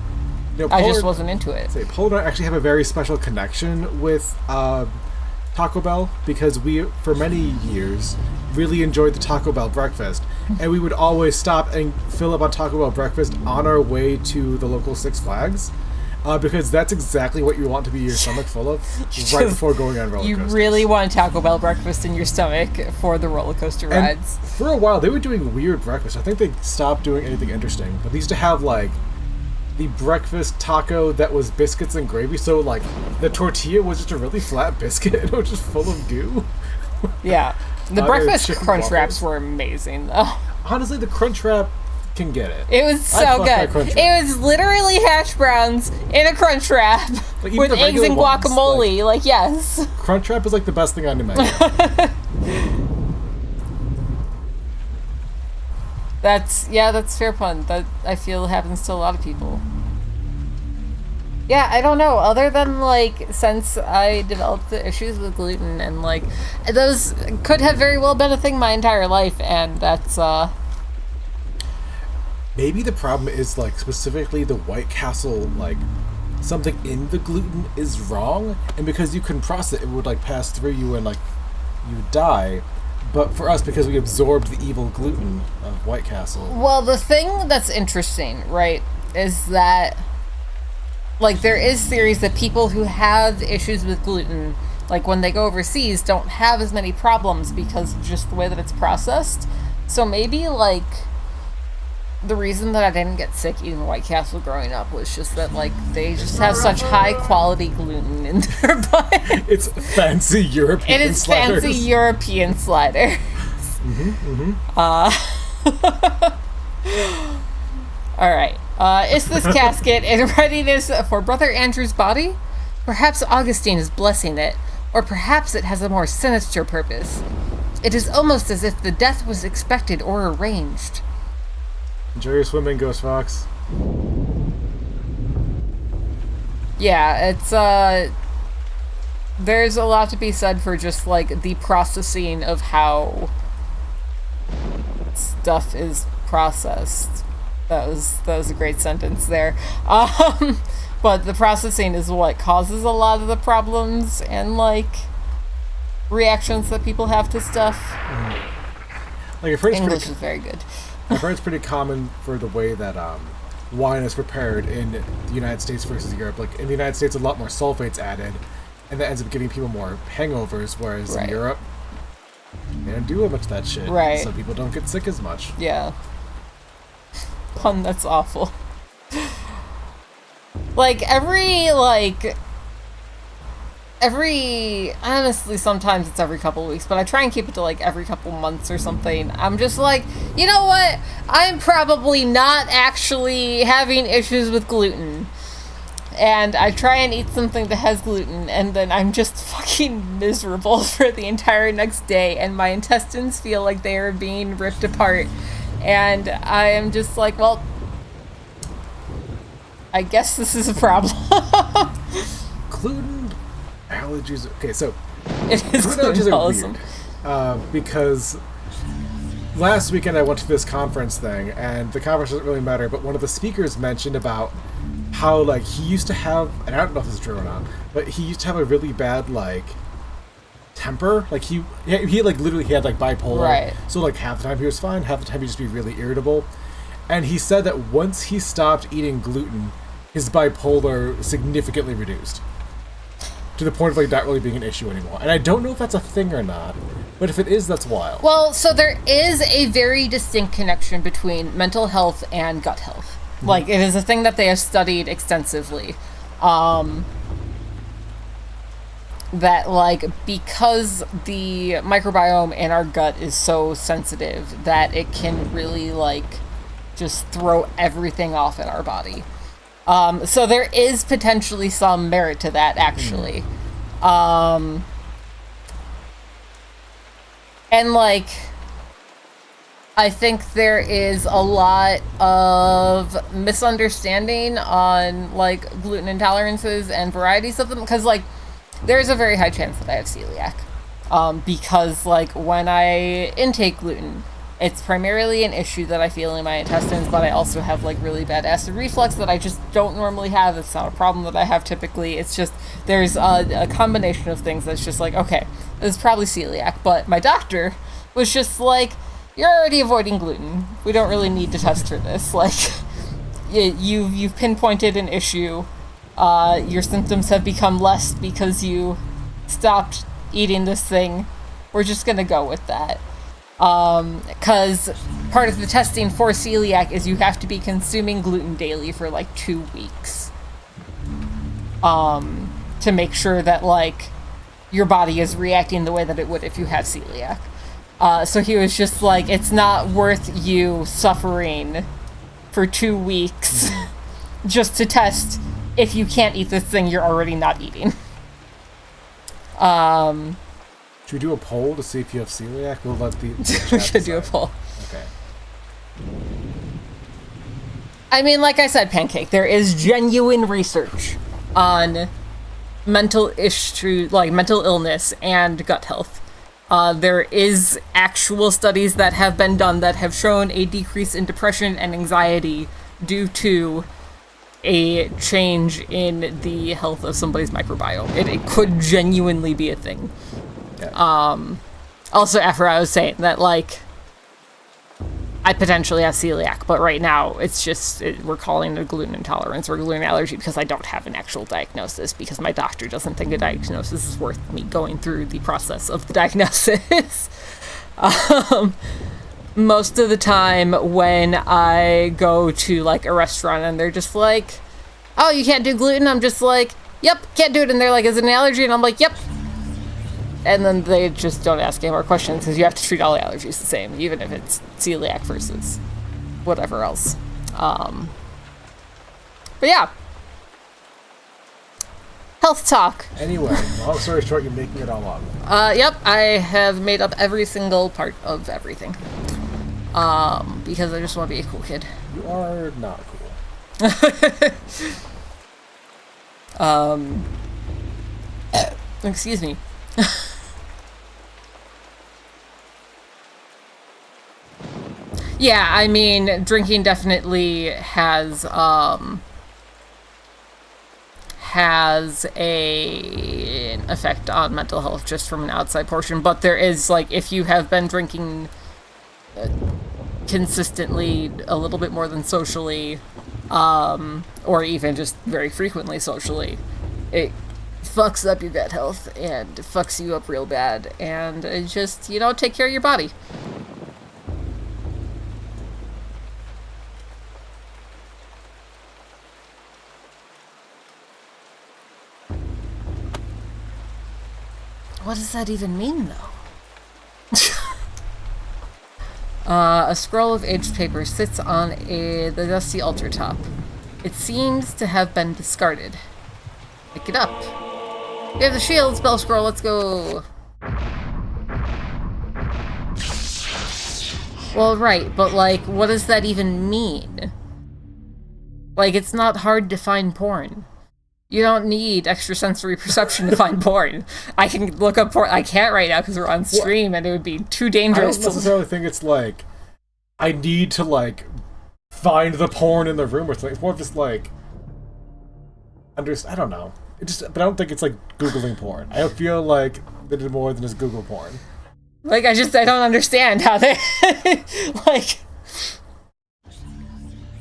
You know, I just wasn't into it. Polar and I actually have a very special connection with Taco Bell because we, for many years, really enjoyed the Taco Bell breakfast. And we would always stop and fill up on Taco Bell breakfast on our way to the local Six Flags. Because that's exactly what you want to be your stomach full of right before going on roller coasters. You really want Taco Bell breakfast in your stomach for the roller coaster rides. And for a while, they were doing weird breakfast. I think they stopped doing anything interesting. But they used to have, like, the breakfast taco that was biscuits and gravy. So, like, the tortilla was just a really flat biscuit and it was just full of goo. Yeah. The breakfast crunch wraps were amazing, though. Honestly, the crunch wrap can get it. It was so good. It was literally hash browns in a crunch wrap like, with eggs and guacamole. Like, yes. Crunch wrap is like the best thing on the menu. That's fair pun. That I feel happens to a lot of people. Yeah, I don't know. Other than, like, since I developed the issues with gluten, and, like, those could have very well been a thing my entire life, and that's, Maybe the problem is, like, specifically the White Castle, like, something in the gluten is wrong, and because you couldn't process it, it would, like, pass through you and, like, you would die. But for us, because we absorbed the evil gluten of White Castle... Well, the thing that's interesting, right, is that... Like, there is theories that people who have issues with gluten, like, when they go overseas, don't have as many problems because of just the way that it's processed. So maybe, like, the reason that I didn't get sick eating White Castle growing up was just that, like, they just have such high-quality gluten in their butt. It's fancy European It is sliders. fancy European sliders. All right. Is this casket in readiness for Brother Andrew's body? Perhaps Augustine is blessing it, or perhaps it has a more sinister purpose. It is almost as if the death was expected or arranged. Enjoy your swimming, Ghost Fox. Yeah, it's, there's a lot to be said for just, like, the processing of how stuff is processed. That was a great sentence there. But the processing is what causes a lot of the problems and, like, reactions that people have to stuff. Like, I've heard English is very good. I've heard it's pretty common for the way that wine is prepared in the United States versus Europe. Like, in the United States, a lot more sulfate's added, and that ends up giving people more hangovers, whereas in Europe, they don't do much of that shit. Right. So people don't get sick as much. Yeah. Pun that's awful. Like, honestly, sometimes it's every couple of weeks, but I try and keep it to, like, every couple months or something. I'm just like, you know what? I'm probably not actually having issues with gluten. And I try and eat something that has gluten, and then I'm just fucking miserable for the entire next day, and my intestines feel like they are being ripped apart. And I am just like, well, I guess this is a problem. Gluten allergies. Okay, so it is gluten allergies are weird. Because last weekend I went to this conference thing, and the conference doesn't really matter, but one of the speakers mentioned about how, like, he used to have, and I don't know if this is true or not, but he used to have a really bad, like, temper. Like, he like, literally he had, like, bipolar. Right. So, like, half the time he was fine, half the time he'd just be really irritable. And he said that once he stopped eating gluten, his bipolar significantly reduced. To the point of, like, not really being an issue anymore. And I don't know if that's a thing or not, but if it is, that's wild. Well, so there is a very distinct connection between mental health and gut health. Mm-hmm. Like, it is a thing that they have studied extensively. That, like, because the microbiome in our gut is so sensitive that it can really, like, just throw everything off in our body. So there is potentially some merit to that, actually. And, like, I think there is a lot of misunderstanding on, like, gluten intolerances and varieties of them, because, like, there's a very high chance that I have celiac. Because, like, when I intake gluten, it's primarily an issue that I feel in my intestines, but I also have, like, really bad acid reflux that I just don't normally have. It's not a problem that I have typically. It's just, there's a combination of things that's just like, okay, this is probably celiac. But my doctor was just like, you're already avoiding gluten. We don't really need to test for this. Like, you've pinpointed an issue. Your symptoms have become less because you stopped eating this thing. We're just gonna go with that. Because part of the testing for celiac is you have to be consuming gluten daily for, like, 2 weeks. To make sure that, like, your body is reacting the way that it would if you had celiac. So he was just like, it's not worth you suffering for 2 weeks just to test if you can't eat this thing you're already not eating. Should we do a poll to see if you have celiac? We'll let the we should do a poll. Okay. I mean, like I said, Pancake, there is genuine research on mental issue, like mental illness and gut health. There is actual studies that have been done that have shown a decrease in depression and anxiety due to a change in the health of somebody's microbiome. It could genuinely be a thing. Yeah. Also, after I was saying that, like, I potentially have celiac, but right now it's just, we're calling it a gluten intolerance or gluten allergy because I don't have an actual diagnosis, because my doctor doesn't think a diagnosis is worth me going through the process of the diagnosis. Most of the time when I go to, like, a restaurant and they're just like, oh, you can't do gluten, I'm just like, yep, can't do it. And they're like, is it an allergy? And I'm like, yep. And then they just don't ask any more questions because you have to treat all allergies the same, even if it's celiac versus whatever else. But yeah. Health talk. Anyway, long story short, you're making it all up. Yep, I have made up every single part of everything. Because I just want to be a cool kid. You are not cool. Excuse me. Yeah, I mean, drinking definitely has an effect on mental health just from an outside portion, but there is, like, if you have been drinking consistently a little bit more than socially, or even just very frequently socially, it fucks up your gut health and fucks you up real bad, and it just, take care of your body. What does that even mean, though? A scroll of aged paper sits on the dusty altar top. It seems to have been discarded. Pick it up. We have the shield spell scroll, let's go. Well, right, but, like, what does that even mean? Like, it's not hard to find porn. You don't need extrasensory perception to find porn. I can look up porn. I can't right now because we're on stream, and it would be too dangerous. I don't necessarily think it's like I need to, like, find the porn in the room or something. It's more of just like I don't know. But I don't think it's like Googling porn. I feel like they did more than just Google porn. Like, I don't understand how they like.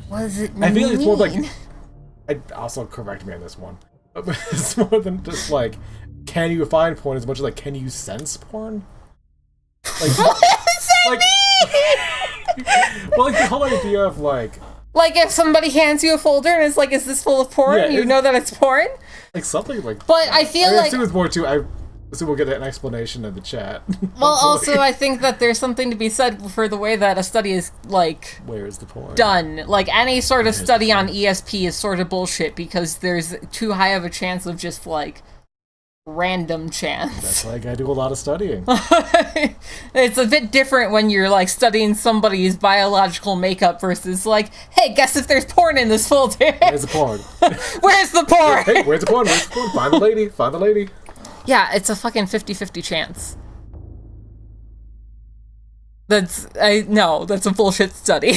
What does it mean? I feel like it's more like. Also correct me on this one. It's more than just like, can you find porn as much as like, can you sense porn? Like, what does that mean? Well, like the whole idea of like if somebody hands you a folder and it's like, is this full of porn? Yeah, you know that it's porn? Like something like. But I feel like. I assume it's more too. I assume we'll get an explanation in the chat. Well, also, I think that there's something to be said for the way that a study is, like, where is the porn? Done. Like, any sort of study on ESP is sort of bullshit because there's too high of a chance of just, like, random chance. That's like I do a lot of studying. It's a bit different when you're, like, studying somebody's biological makeup versus, like, hey, guess if there's porn in this folder. Where's the porn? Where's the porn? Hey, where's the porn? Where's the porn? Find the lady. Find the lady. Yeah, it's a fucking 50-50 chance. That's a bullshit study.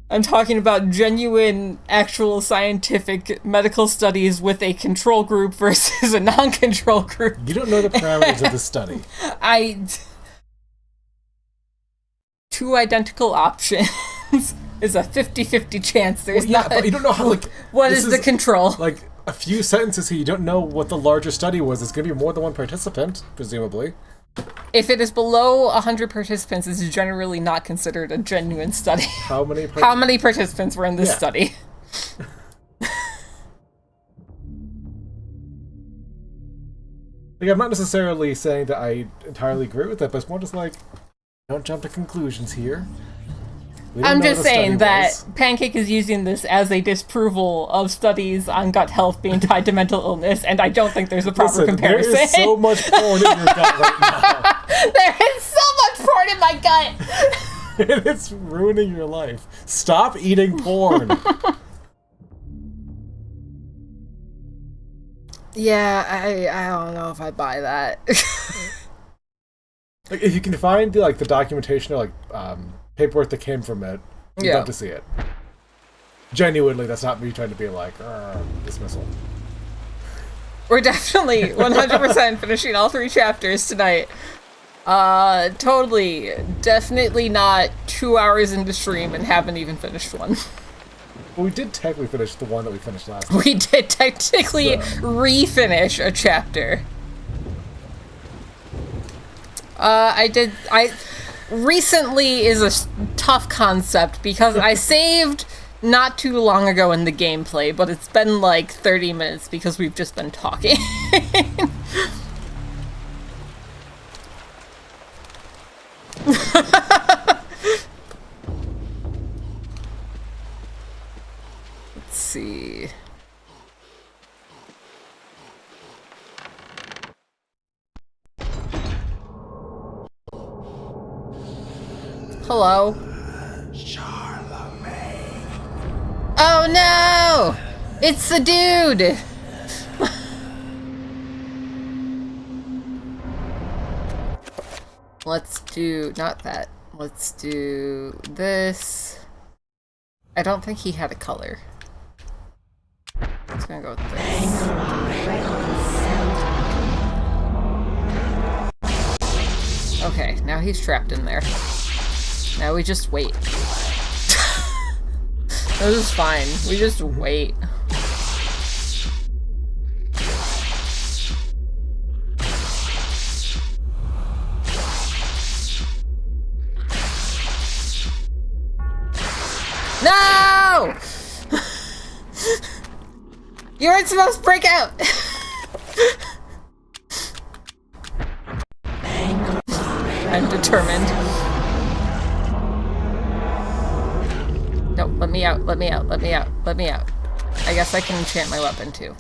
I'm talking about genuine, actual scientific medical studies with a control group versus a non-control group. You don't know the parameters of the study. Two identical options. Is a 50-50 chance. There's not. But you don't know how, like. What is the control? Like, a few sentences here, you don't know what the larger study was. It's going to be more than one participant, presumably. If it is below 100 participants, it's generally not considered a genuine study. How many participants were in this study? Like, I'm not necessarily saying that I entirely agree with that, but it's more just like, don't jump to conclusions here. I'm just saying that Pancake is using this as a disapproval of studies on gut health being tied to mental illness, and I don't think there's a proper comparison. There is so much porn in your gut right now. There is so much porn in my gut! And it's ruining your life. Stop eating porn. Yeah, I don't know if I buy that. Like, if you can find the documentation or paperwork that came from it, you'd love to see it. Genuinely, that's not me trying to be like dismissal. We're definitely 100% finishing all 3 chapters tonight. Totally, definitely not 2 hours into stream and haven't even finished one. Well, we did technically finish the one that we finished last time. We did technically refinish a chapter. Recently is a tough concept because I saved not too long ago in the gameplay, but it's been like 30 minutes because we've just been talking. Let's see. Hello. Oh no! It's the dude! Let's do, not that. Let's do this. I don't think he had a color. It's gonna go with this. Okay, now he's trapped in there. Now we just wait. This is fine. We just wait. No! You weren't supposed to break out! I'm determined. No, let me out, let me out, let me out, let me out. I guess I can enchant my weapon too.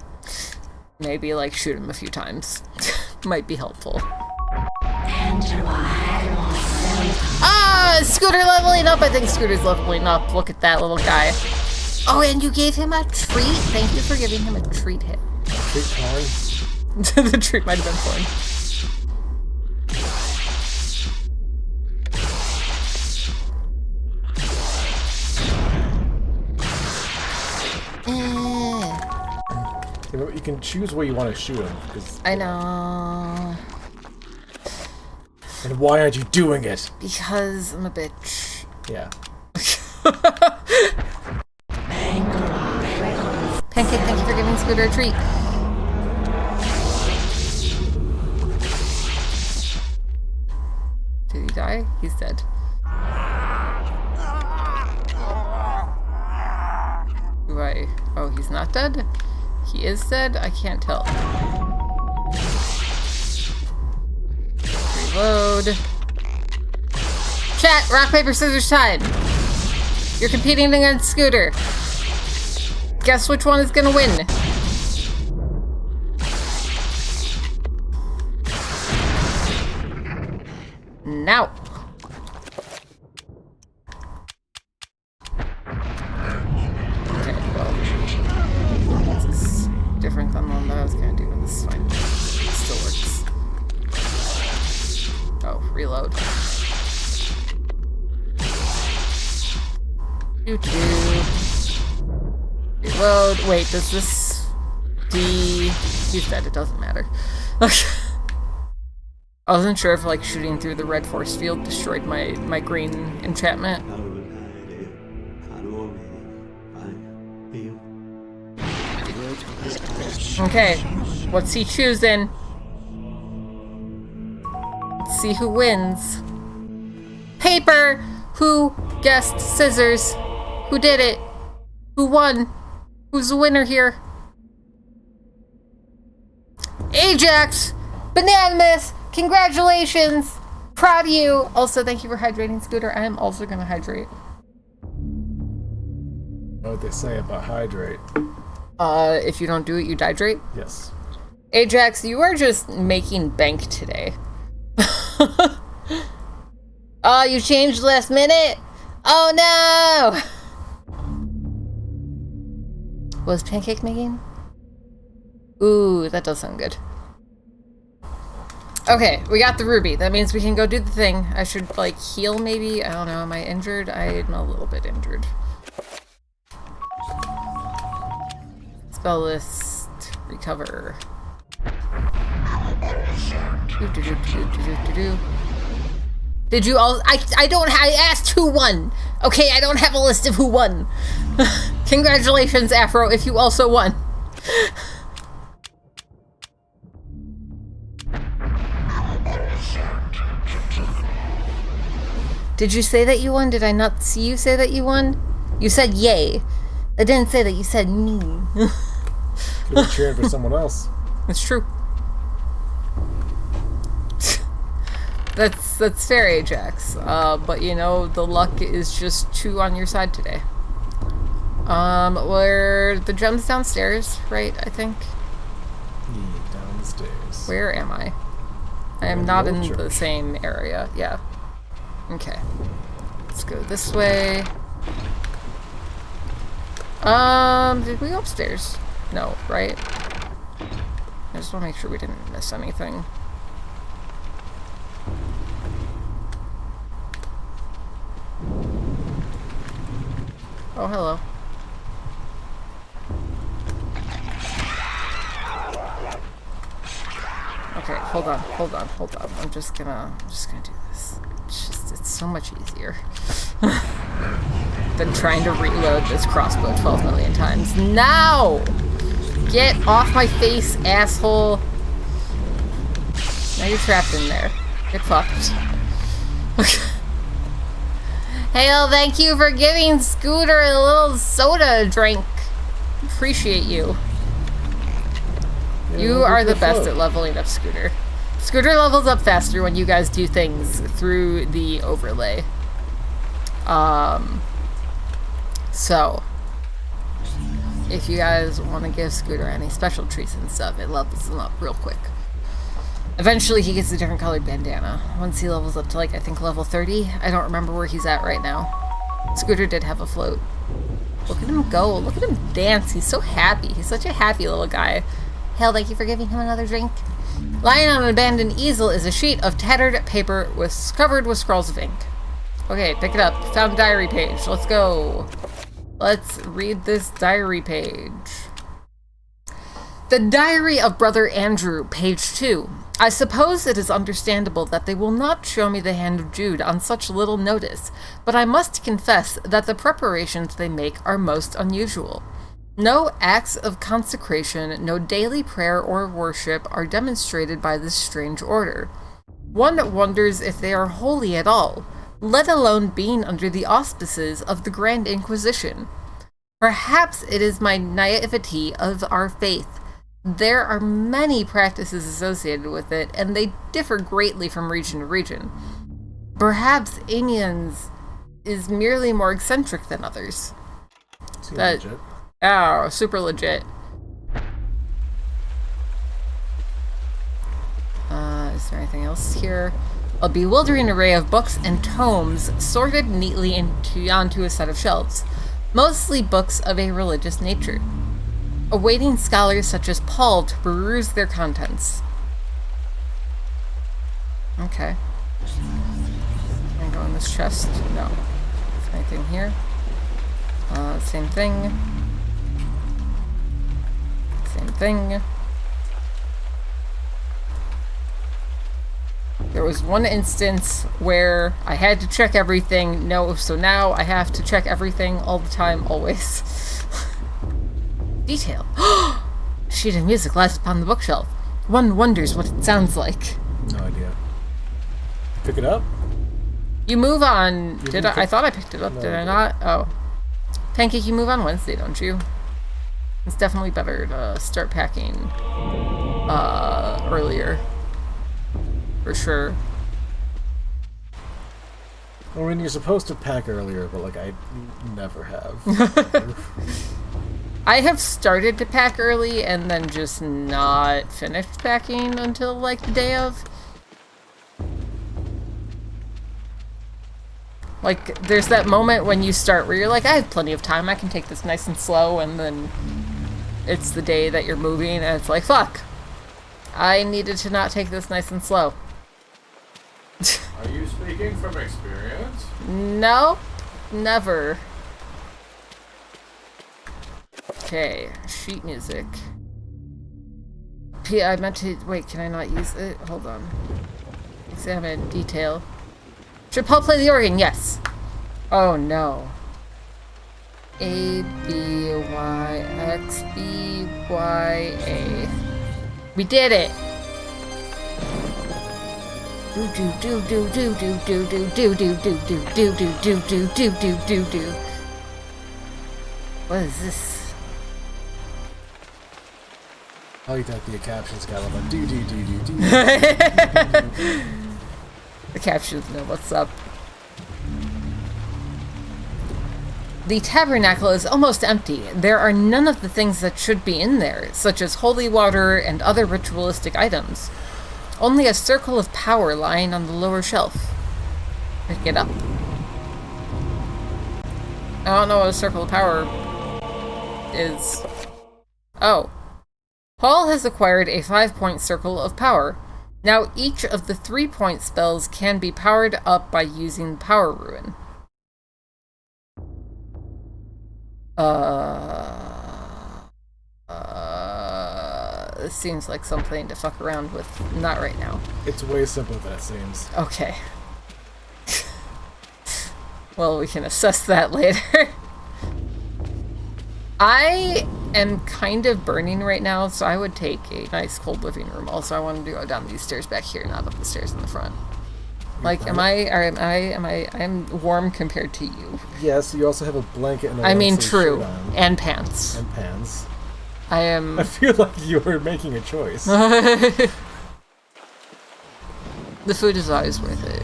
Maybe like shoot him a few times. Might be helpful. Ah, Scooter leveling up! I think Scooter's leveling up. Look at that little guy. Oh, and you gave him a treat? Thank you for giving him a treat hit. Treat porn? The treat might have been porn. You can choose where you want to shoot him. I know. And why aren't you doing it? Because I'm a bitch. Yeah. Pancake, thank you for giving Scooter a treat. Did he die? He's dead. Do I... Oh, he's not dead? He is dead? I can't tell. Reload. Chat, rock, paper, scissors time. You're competing against Scooter. Guess which one is gonna win? Now. Okay, well. This is different than the one that I was gonna do, but this is fine. It still works. Oh, reload. Reload. Wait, does this... He's dead, it doesn't matter. I wasn't sure if like shooting through the red force field destroyed my green enchantment. Okay, what's he choosing? Let's see who wins. Paper! Who guessed scissors? Who did it? Who won? Who's the winner here? Ajax! Bananimous! Congratulations! Proud of you! Also, thank you for hydrating, Scooter. I am also gonna hydrate. What they say about hydrate? If you don't do it, you dehydrate? Yes. Ajax, you are just making bank today. Oh, you changed last minute? Oh no! What was Pancake making? Ooh, that does sound good. Okay, we got the ruby. That means we can go do the thing. I should, like, heal maybe? I don't know. Am I injured? I'm a little bit injured. Spell list. Recover. Did you all? I don't. I asked who won. Okay, I don't have a list of who won. Congratulations, Afro, if you also won. Did you say that you won? Did I not see you say that you won? You said yay. I didn't say that you said me. Could be cheering for someone else. It's true. That's fair, Ajax. But you know, the luck is just too on your side today. Where the gem's downstairs, right? I think. Yeah, downstairs. Where am I? I am not in the same area. Yeah. Okay. Let's go this way. Did we go upstairs? No, right? I just want to make sure we didn't miss anything. Oh, hello. Okay, hold on. I'm just gonna do this. It's so much easier than trying to reload this crossbow 12 million times. Now! Get off my face, asshole! Now you're trapped in there. Get fucked. Hail, thank you for giving Scooter a little soda drink. Appreciate you. You are the best at leveling up Scooter. Scooter levels up faster when you guys do things through the overlay. So, if you guys want to give Scooter any special treats and stuff, it levels him up real quick. Eventually he gets a different colored bandana. Once he levels up to, like, I think level 30. I don't remember where he's at right now. Scooter did have a float. Look at him go. Look at him dance. He's so happy. He's such a happy little guy. Hell, thank you for giving him another drink. Lying on an abandoned easel is a sheet of tattered paper covered with scrawls of ink. Okay, pick it up. Found diary page. Let's go. Let's read this diary page. The Diary of Brother Andrew, page 2. I suppose it is understandable that they will not show me the hand of Jude on such little notice, but I must confess that the preparations they make are most unusual. No acts of consecration, no daily prayer or worship are demonstrated by this strange order. One wonders if they are holy at all, let alone being under the auspices of the Grand Inquisition. Perhaps it is my naivety of our faith. There are many practices associated with it, and they differ greatly from region to region. Perhaps Amiens is merely more eccentric than others. Legit. Oh, super legit. Is there anything else here? A bewildering array of books and tomes sorted neatly onto a set of shelves, mostly books of a religious nature, awaiting scholars such as Paul to peruse their contents. Okay. Can I go in this chest? No. Is there anything here? Same thing. Same thing. There was one instance where I had to check everything. No, so now I have to check everything all the time, always. Detail. Sheet of music lies upon the bookshelf. One wonders what it sounds like. No idea. Pick it up? You move on. Did I? I thought I picked it up. No, did I not? Oh. Pancake, you move on Wednesday, don't you? It's definitely better to start packing earlier. For sure. I mean, you're supposed to pack earlier, but, like, I never have. I have started to pack early and then just not finished packing until, like, the day of. Like, there's that moment when you start where you're like, I have plenty of time, I can take this nice and slow, and then it's the day that you're moving, and it's like, fuck. I needed to not take this nice and slow. Are you speaking from experience? No, never. Okay, sheet music. I meant to... Wait, can I not use it? Hold on. Examine detail. Should Paul play the organ? Yes. Oh no. A, B, Y, X, B, Y, A. We did it! Do do do do do do do do do do do do do do do do do do do. What is this? I like that the captions got like do do do do do. The captions know what's up. The tabernacle is almost empty. There are none of the things that should be in there, such as holy water and other ritualistic items. Only a circle of power lying on the lower shelf. Pick it up. I don't know what a circle of power is. Oh. Paul has acquired a 5-point circle of power. Now each of the 3-point spells can be powered up by using Power Ruin. This seems like something to fuck around with. Not right now. It's way simpler than it seems. Okay. Well, we can assess that later. I am kind of burning right now, so I would take a nice cold living room. Also, I wanted to go down these stairs back here, not up the stairs in the front. Like, I'm warm compared to you. Yes, you also have a blanket and a I mean, long-sleeve true. shirt on. And pants. And pants. I feel like you were making a choice. The food is always worth it.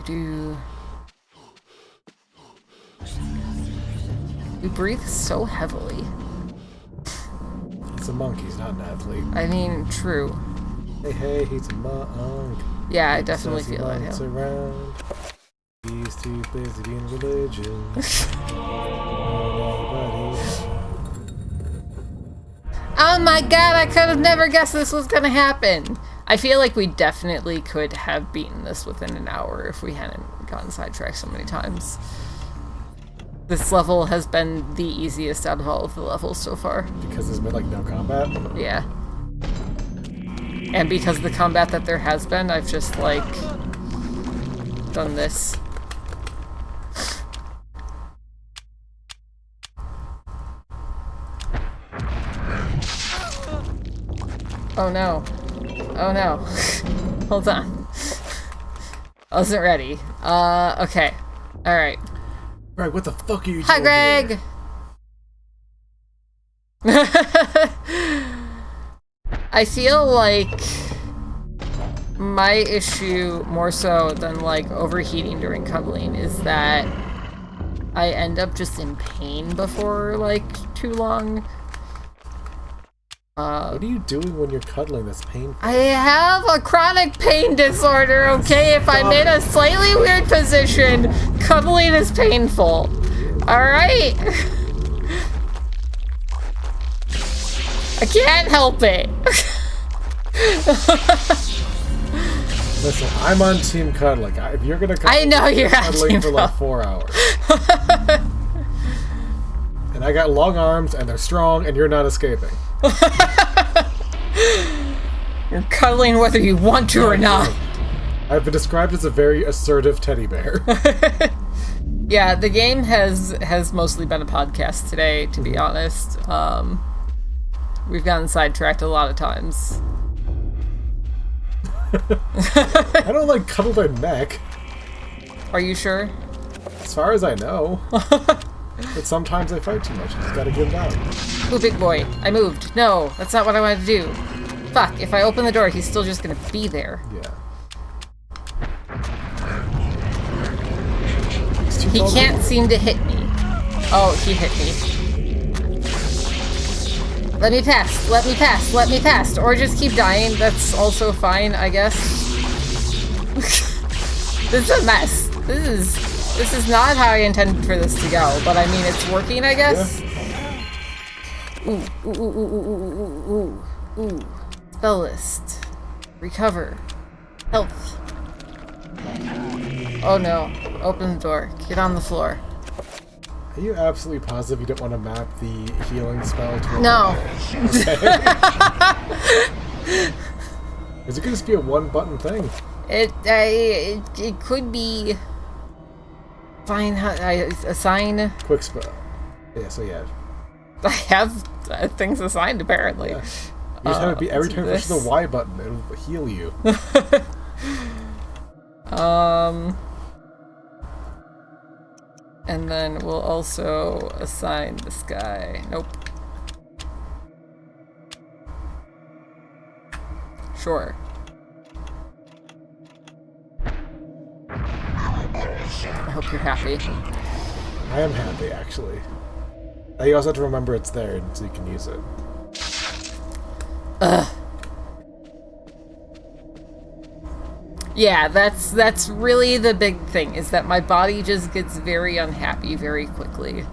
Do. You breathe so heavily. He's a monk, he's not an athlete. I mean, true. Hey, he's a monk. Yeah, I definitely feel that him. Around. He's too busy being religious. Oh my god, I could have never guessed this was gonna happen! I feel like we definitely could have beaten this within an hour if we hadn't gotten sidetracked so many times. This level has been the easiest out of all of the levels so far. Because there's been, like, no combat? Yeah. And because the combat that there has been, I've just, like, done this. Oh no. Oh no. Hold on. I wasn't ready. Okay. Alright. Greg, what the fuck are you doing? Hi, Greg! I feel like my issue, more so than like overheating during cuddling, is that I end up just in pain before like too long. What are you doing when you're cuddling that's painful? I have a chronic pain disorder, okay? If I'm in a slightly weird position, cuddling is painful. Alright? I can't help it. Listen, I'm on team cuddling. If you're gonna cuddle, I know you're on cuddling team for like 4 hours. And I got long arms, and they're strong, and you're not escaping. You're cuddling whether you want to or not. I've been described as a very assertive teddy bear. Yeah, the game has mostly been a podcast today, to be honest. We've gotten sidetracked a lot of times. I don't like cuddle their neck. Are you sure? As far as I know. But sometimes they fight too much. You just gotta get them down. Ooh, big boy. I moved. No, that's not what I wanted to do. Fuck, if I open the door, he's still just gonna be there. Yeah. He can't seem to hit me. Oh, he hit me. Let me pass, let me pass, let me pass. Or just keep dying, that's also fine, I guess. This is a mess. This is not how I intended for this to go, but I mean, it's working, I guess. Ooh, ooh, ooh, ooh, ooh, ooh, ooh, ooh. Spell list. Recover. Health. Oh no. Open the door. Get on the floor. Are you absolutely positive you don't want to map the healing spell to a No. Is it going to be a one-button thing? It could be. Fine. I assign. Quick spell. Yeah. So yeah. I have things assigned apparently. Yeah. You just have to be every time you push the Y button, it'll heal you. And then we'll also assign this guy. Nope. Sure. I hope you're happy. I am happy, actually. You also have to remember it's there so you can use it. Ugh. Yeah, that's really the big thing, is that my body just gets very unhappy very quickly.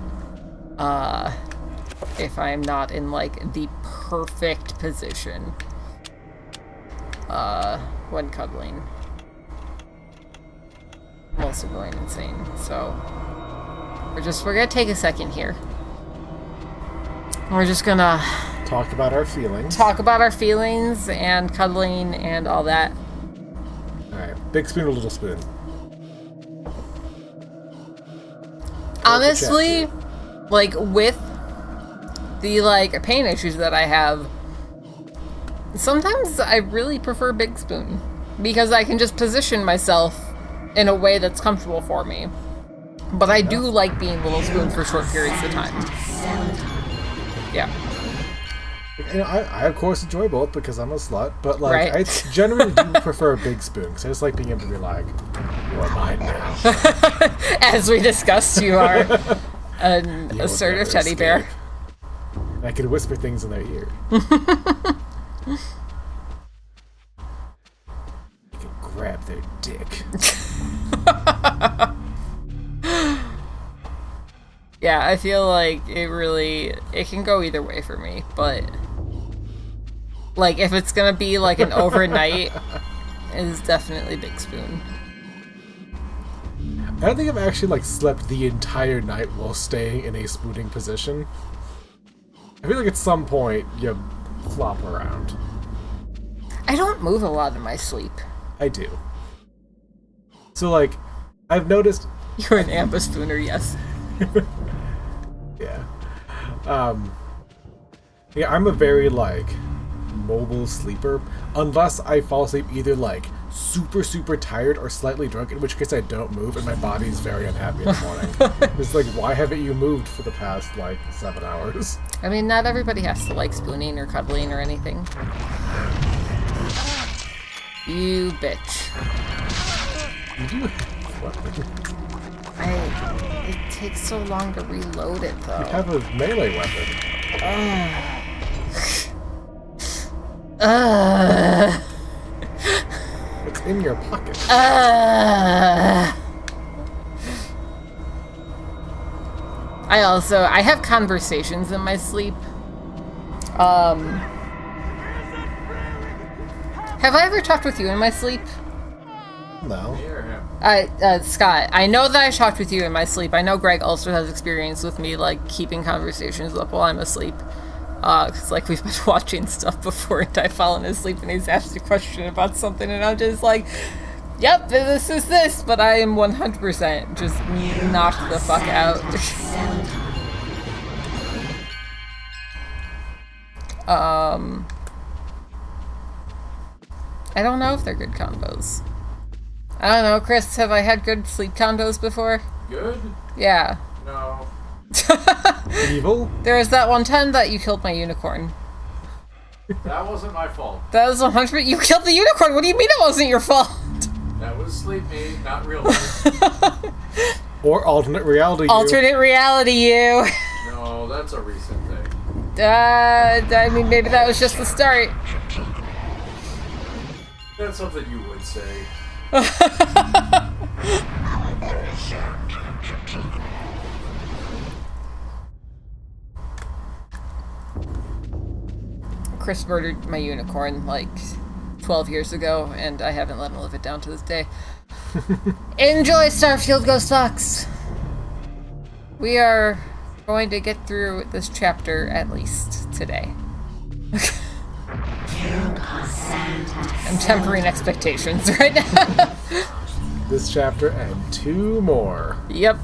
If I'm not in, like, the perfect position. When cuddling. I'm also going insane, so... We're gonna take a second here. We're just gonna... Talk about our feelings. Talk about our feelings, and cuddling, and all that. Alright, big spoon or little spoon? Honestly, like, with the, like, pain issues that I have, sometimes I really prefer big spoon. Because I can just position myself in a way that's comfortable for me. But I do like being little spoon for short periods of time. Yeah. You know, I of course enjoy both because I'm a slut, but like Right. I generally do prefer a big spoon because I just like being able to be like, "You are mine now." As we discussed, you are an You will assertive never teddy bear. escape. And I can whisper things in their ear. I can grab their dick. Yeah, I feel like it can go either way for me, but like if it's gonna be like an overnight, it's definitely big spoon. I don't think I've actually like slept the entire night while staying in a spooning position. I feel like at some point you flop around. I don't move a lot in my sleep. I do. So like, I've noticed. You're an amber spooner, yes. Yeah. Yeah, I'm a very, like, mobile sleeper. Unless I fall asleep either, like, super, super tired or slightly drunk, in which case I don't move and my body's very unhappy in the morning. It's like, why haven't you moved for the past, like, 7 hours? I mean, not everybody has to like spooning or cuddling or anything. You bitch. You do have weapon. It takes so long to reload it, though. You have a melee weapon. It's in your pocket. I have conversations in my sleep. Have I ever talked with you in my sleep? No. Scott, I know that I talked with you in my sleep. I know Greg also has experience with me, like, keeping conversations up while I'm asleep. Because, like, we've been watching stuff before and I've fallen asleep and he's asked a question about something and I'm just like, yep, this is this, but I am 100% just knocked the fuck out. I don't know if they're good combos. I don't know, Chris, have I had good sleep condos before? Good? Yeah. No. Evil? There was that one time that you killed my unicorn. That wasn't my fault. That was 100%. You killed the unicorn! What do you mean it wasn't your fault? That was sleep me, not real life. Or alternate reality. Alternate reality, you. No, that's a recent thing. I mean, maybe that was just the start. That's something you would say. Chris murdered my unicorn like 12 years ago, and I haven't let him live it down to this day. Enjoy Starfield Ghost Fox! We are going to get through this chapter at least today. I'm tempering expectations right now. This chapter and 2 more. Yep.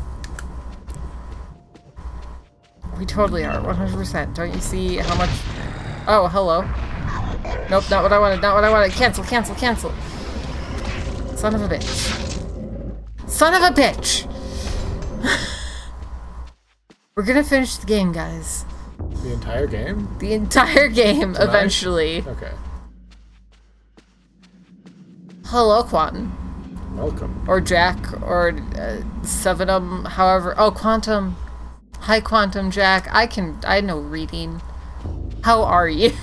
We totally are, 100%. Don't you see how much... Oh, hello. Nope, not what I wanted, not what I wanted. Cancel, cancel, cancel. Son of a bitch. Son of a bitch! We're gonna finish the game, guys. The entire game? The entire game, Tonight? eventually. Okay. Hello, Quantum. Welcome. Or Jack, or Sevenum, however. Oh, Quantum. Hi, Quantum Jack. I know reading. How are you?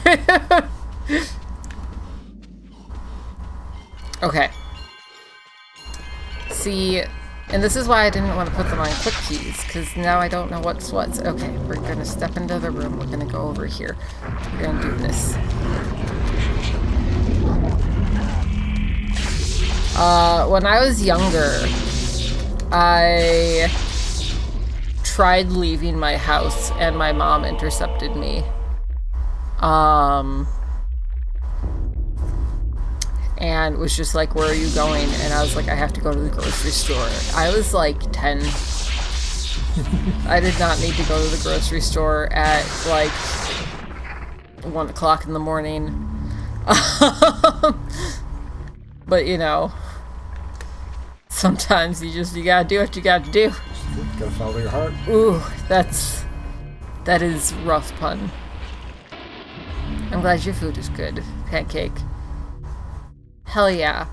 Okay. See, and this is why I didn't want to put them on quick keys, because now I don't know what's what. Okay, we're gonna step into the room. We're gonna go over here. We're gonna do this. When I was younger, I tried leaving my house and my mom intercepted me. And was just like, where are you going? And I was like, I have to go to the grocery store. I was like 10. I did not need to go to the grocery store at like 1 o'clock in the morning. But you know, sometimes you gotta do what you gotta do. Gotta follow your heart. Ooh, that is rough pun. I'm glad your food is good. Pancake. Hell yeah.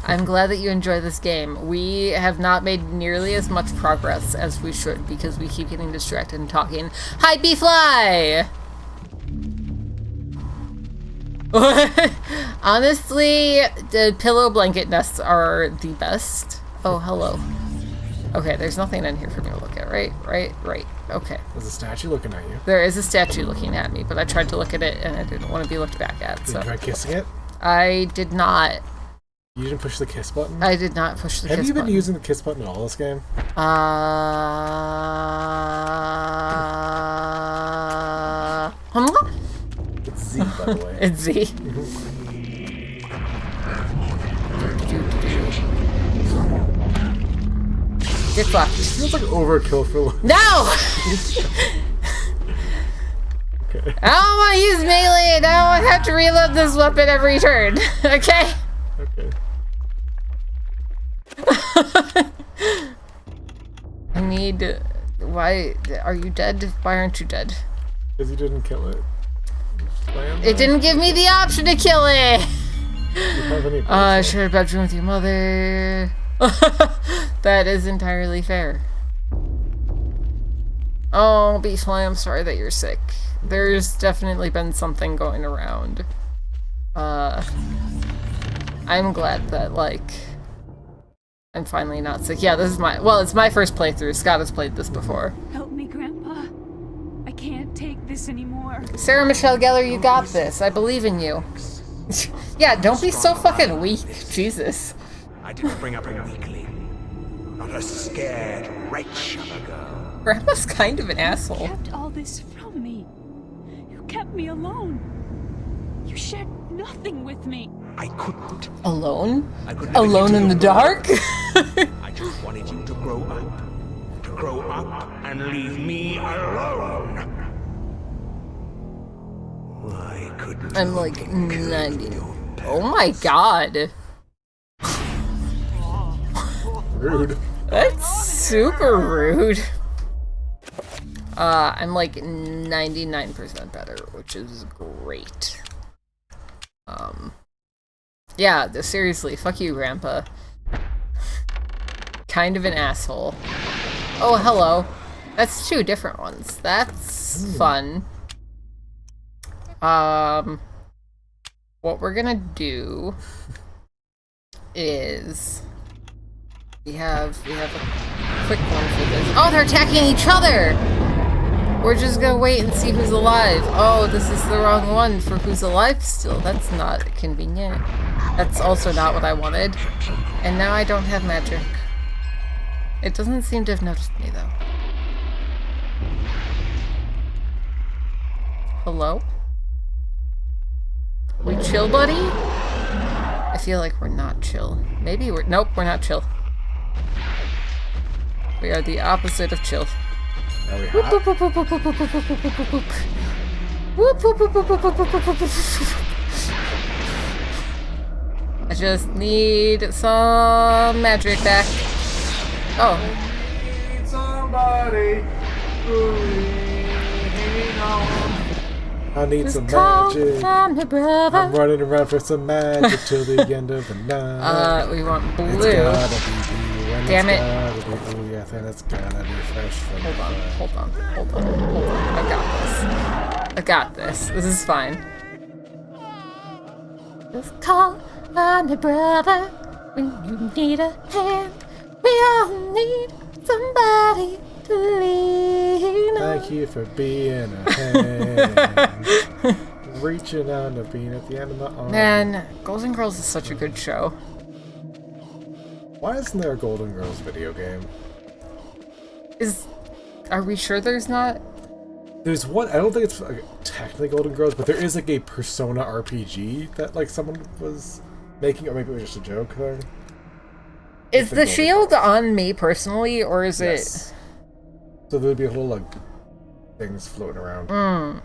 I'm glad that you enjoy this game. We have not made nearly as much progress as we should because we keep getting distracted and talking. Hi, Beefly! Honestly, the pillow blanket nests are the best. Oh, hello. Okay, there's nothing in here for me to look at, right? Right. Okay. There's a statue looking at you. There is a statue looking at me, but I tried to look at it and I didn't want to be looked back at, Did so. you try kissing it? I did not. You didn't push the kiss button? I did not push the kiss button. Have you been using the kiss button in all this game? It's Z, by the way. It's Z. Get fucked. Feels like overkill for... No! Okay. I don't want to use melee. I don't want to have to reload this weapon every turn. Okay? Okay. I need... Why... Are you dead? Why aren't you dead? Because you didn't kill it. It didn't give me the option to kill it! Do you have any share a bedroom with your mother. That is entirely fair. Oh, Beefly, I'm sorry that you're sick. There's definitely been something going around. I'm glad that, like, I'm finally not sick. Yeah, this is it's my first playthrough. Scott has played this before. Help me, Grandpa. I can't take this anymore. Sarah Michelle Gellar, you got this. I believe in you. Yeah, don't be so fucking weak. Jesus. I didn't bring up a weakling, not a scared wretch of a girl. Grandpa's kind of an asshole. You kept all this from me. You kept me alone. You shared nothing with me. I couldn't. Alone? I could never Alone get in to the dark? I just wanted you to grow up. To grow up and leave me alone. Why couldn't I'm you like be killed 90. with your Oh my god. Rude. That's super rude. I'm like 99% better, which is great. Yeah, seriously, fuck you, Grandpa. Kind of an asshole. Oh, hello. That's 2 different ones. That's fun. What we're gonna do is we have a quick one for this. Oh, they're attacking each other! We're just gonna wait and see who's alive. Oh, this is the wrong one for who's alive still. That's not convenient. That's also not what I wanted. And now I don't have magic. It doesn't seem to have noticed me, though. Hello? We chill, buddy? I feel like we're not chill. Maybe we're... Nope, we're not chill. We are the opposite of chill. Are we Whoop, hot? whoop, whoop, whoop, whoop, whoop, whoop, whoop, whoop, whoop, whoop, whoop. Whoop, whoop, whoop, whoop, whoop, whoop, whoop, whoop, whoop. I just need some magic back. Oh. I need somebody to lean on. I need some Call magic. from the brother. I'm running around for some magic till the end of the night. We want blue. It's gotta be blue and Damn it. it's gotta be blue. Yeah, I think it's gotta be fresh from Hold the on, fire. hold on, hold on, hold on. I got this. I got this. This is fine. Just call on the brother when you need a hand. We all need somebody to lean on. Thank you for being a hand. Reaching out and being at the end of my arm. Man, Golden Girls is such a good show. Why isn't there a Golden Girls video game? Are we sure there's not? There's one. I don't think it's technically Golden Girls, but there is like a Persona RPG that like someone was making, or maybe it was just a joke thing. Is the shield on me personally, or is Yes. So there'd be a little like things floating around. it?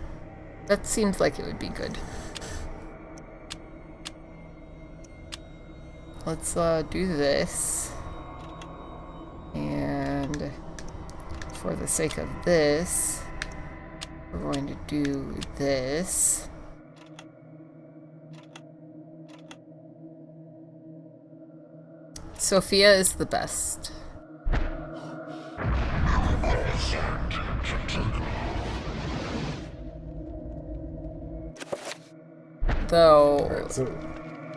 That seems like it would be good. Let's do this. And for the sake of this, we're going to do this. Sophia is the best. Though... Alright, so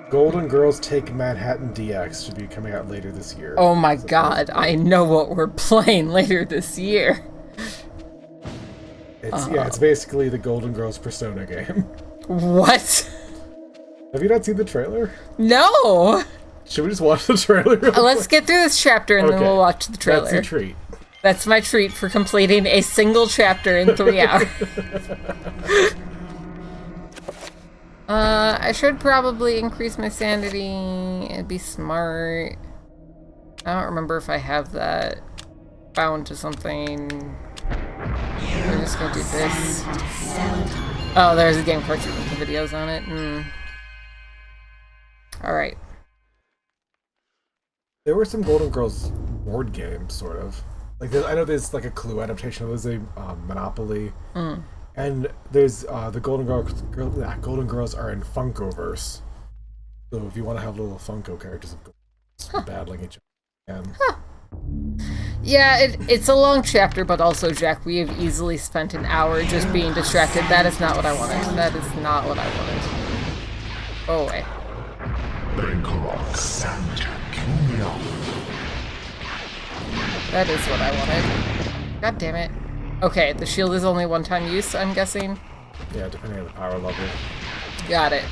Golden Girls Take Manhattan DX should be coming out later this year. Oh my god, I know what we're playing later this year. It's basically the Golden Girls Persona game. What? Have you not seen the trailer? No! Should we just watch the trailer? Let's get through this chapter and then we'll watch the trailer. That's a treat. That's my treat for completing a single chapter in 3 hours. I should probably increase my sanity. It'd be smart. I don't remember if I have that bound to something. We're just gonna do this. Oh, there's a game portrait with the videos on it. Alright. There were some Golden Girls board games, sort of. Like, I know there's like a Clue adaptation. There's a Monopoly. And there's the Golden Girls are in Funkoverse. So if you want to have little Funko characters battling each other. Yeah, it's a long chapter, but also, Jack, we have easily spent an hour just being distracted. That is not what I wanted. That is not what I wanted. Go away. That is what I wanted. God damn it. Okay, the shield is only one-time use, I'm guessing? Yeah, depending on the power level. Got it.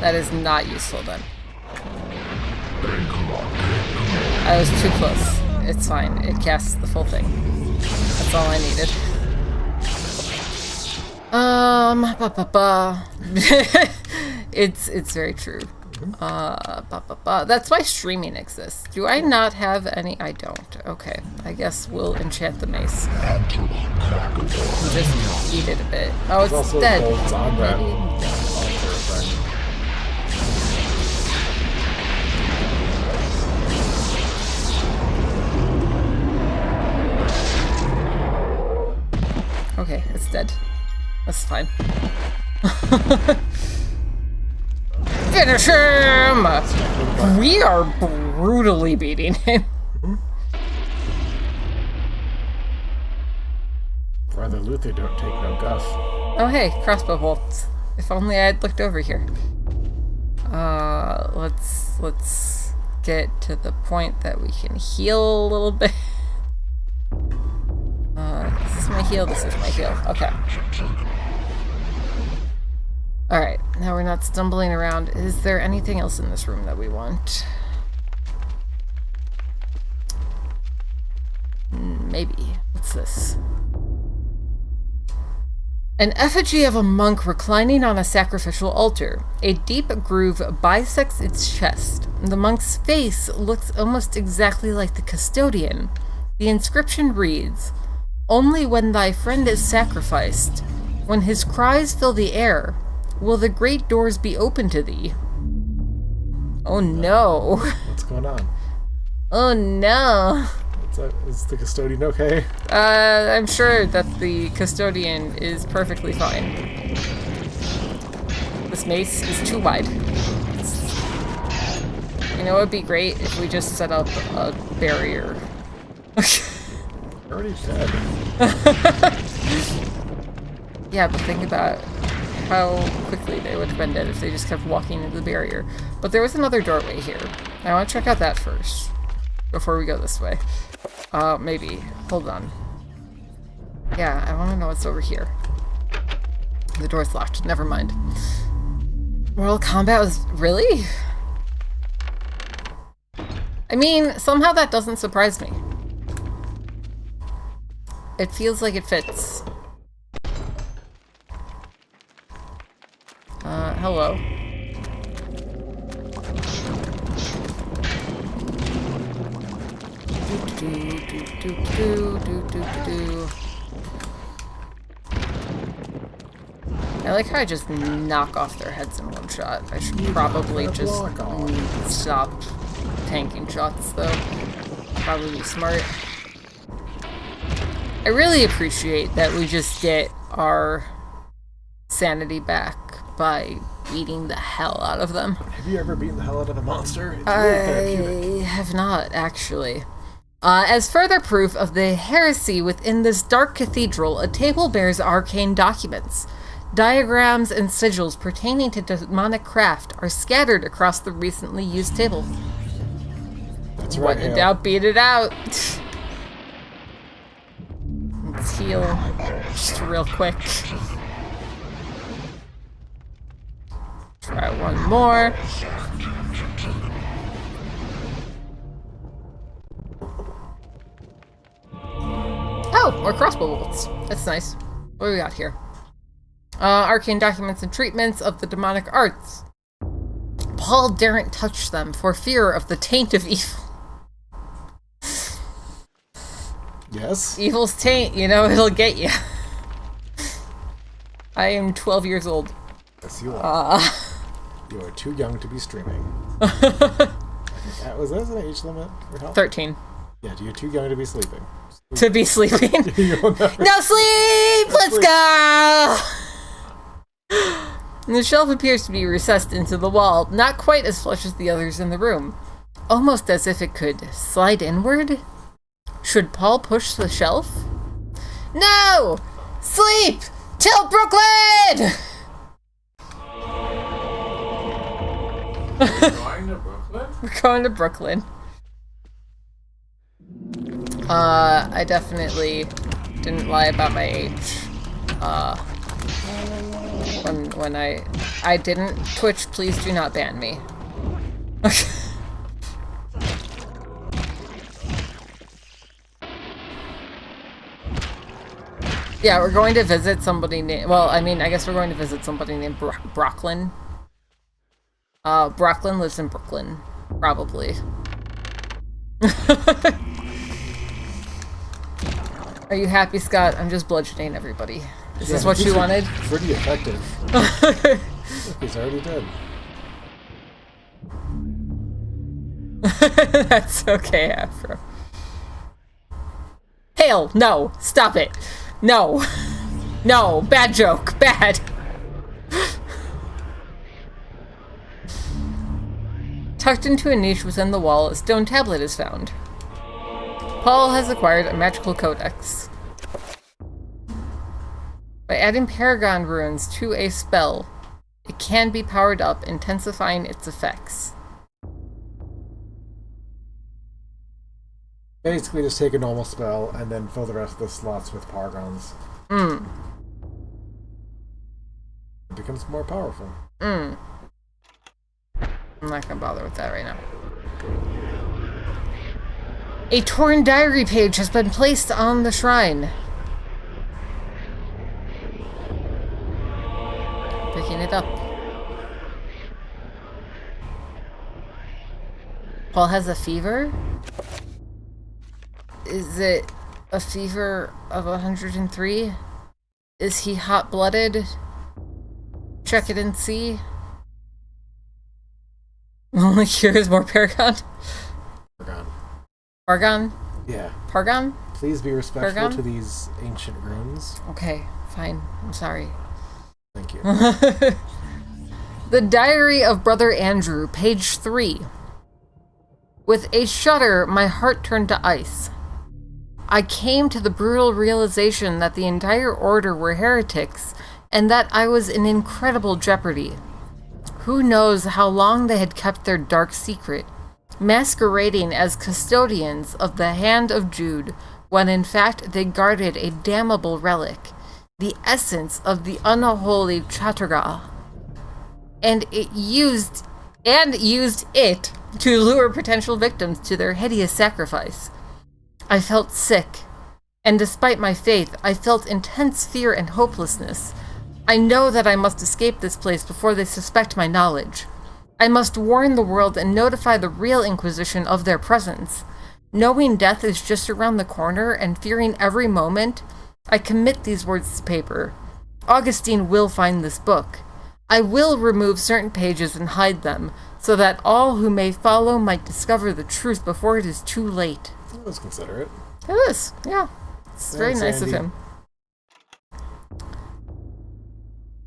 That is not useful then. I was too close. It's fine. It casts the full thing. That's all I needed. It's very true. That's why streaming exists. Do I not have any? I don't. Okay. I guess we'll enchant the mace. Just eat it a bit. Oh, it's also dead. bolts on that Maybe. altar thing. Okay, it's dead. That's fine. Finish him! We are brutally beating him. Brother Luther don't take no guff. Oh hey, crossbow bolts. If only I had looked over here. Let's get to the point that we can heal a little bit. This is my heal, this is my heal. Okay. Alright, now we're not stumbling around. Is there anything else in this room that we want? Maybe. What's this? An effigy of a monk reclining on a sacrificial altar. A deep groove bisects its chest. The monk's face looks almost exactly like the custodian. The inscription reads, "Only when thy friend is sacrificed, when his cries fill the air, will the great doors be open to thee." Oh no. What's going on? Oh no. Is the custodian okay? I'm sure that the custodian is perfectly fine. This mace is too wide. You know, it would be great if we just set up a barrier. Already dead. Yeah, but think about how quickly they would have been dead if they just kept walking into the barrier. But there was another doorway here. I want to check out that first before we go this way. Maybe. Hold on. Yeah, I want to know what's over here. The door's locked. Never mind. Mortal Kombat was... Really? I mean, somehow that doesn't surprise me. It feels like it fits. Hello. I like how I just knock off their heads in one shot. I should probably just stop tanking shots, though. Probably smart. I really appreciate that we just get our sanity back by beating the hell out of them. Have you ever beaten the hell out of a monster? It's really therapeutic. I have not, actually. As further proof of the heresy within this dark cathedral, a table bears arcane documents. Diagrams and sigils pertaining to demonic craft are scattered across the recently used table. That's right. When in doubt, beat it out. Let's heal just real quick. Try one more. Oh, more crossbow bolts. That's nice. What do we got here? Arcane documents and treatments of the demonic arts. Paul daren't touch them for fear of the taint of evil. Yes? Evil's taint, you know, it'll get you. I am 12 years old. Yes, you are. You are too young to be streaming. Was that an age limit for help? 13. Yeah, you're too young to be sleeping. To be sleeping? No sleep! Let's go! The shelf appears to be recessed into the wall, not quite as flush as the others in the room. Almost as if it could slide inward? Should Paul push the shelf? No! Sleep! Till Brooklyn! Going to Brooklyn? We're going to Brooklyn. I definitely didn't lie about my age. When I didn't. Twitch, please do not ban me. Yeah, we're going to visit somebody named... Well, I mean, I guess we're going to visit somebody named Brooklyn. Brooklyn lives in Brooklyn. Probably. Are you happy, Scott? I'm just bludgeoning everybody. Is this what you wanted? Pretty effective. Look, he's already dead. That's okay, Afro. Hail! No! Stop it! No! No! Bad joke! Bad! Tucked into a niche within the wall, a stone tablet is found. Paul has acquired a magical codex. By adding Paragon runes to a spell, it can be powered up, intensifying its effects. Basically, just take a normal spell and then fill the rest of the slots with Paragons. It becomes more powerful. I'm not gonna bother with that right now. A torn diary page has been placed on the shrine. Picking it up. Paul has a fever? Is it a fever of 103? Is he hot-blooded? Check it and see. Only cure is more Paragon? Paragon. Pargon? Yeah. Pargon? Please be respectful Paragon? to these ancient runes. Okay, fine. I'm sorry. Thank you. The Diary of Brother Andrew, page 3. With a shudder, my heart turned to ice. I came to the brutal realization that the entire order were heretics, and that I was in incredible jeopardy. Who knows how long they had kept their dark secret, masquerading as custodians of the Hand of Jude, when in fact they guarded a damnable relic, the essence of the unholy Chaturga, and used it to lure potential victims to their hideous sacrifice. I felt sick, and despite my faith, I felt intense fear and hopelessness. I know that I must escape this place before they suspect my knowledge. I must warn the world and notify the real Inquisition of their presence. Knowing death is just around the corner and fearing every moment, I commit these words to paper. Augustine will find this book. I will remove certain pages and hide them, so that all who may follow might discover the truth before it is too late. Let's consider it. It is, yeah. It's very nice of him.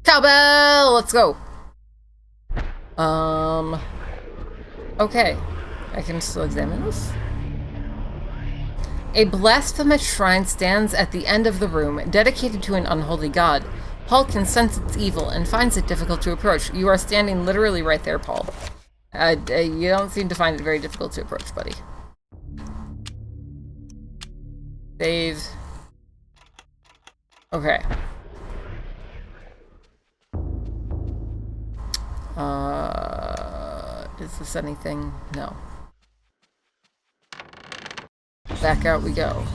Cowbell! Let's go! Okay. I can still examine this. A blasphemous shrine stands at the end of the room, dedicated to an unholy god. Paul can sense its evil and finds it difficult to approach. You are standing literally right there, Paul. You don't seem to find it very difficult to approach, buddy. Save. Okay. Is this anything? No. Back out we go.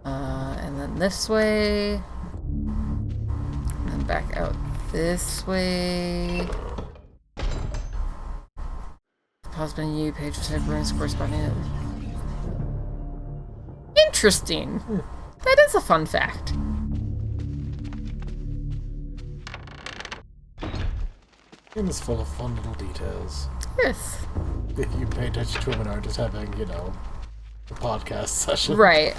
And then this way. And then back out this way. Pause menu, page of type runes corresponding to... Interesting. That is a fun fact. Game is full of fun little details. Yes. If you pay attention to them and aren't just having, you know, a podcast session. Right.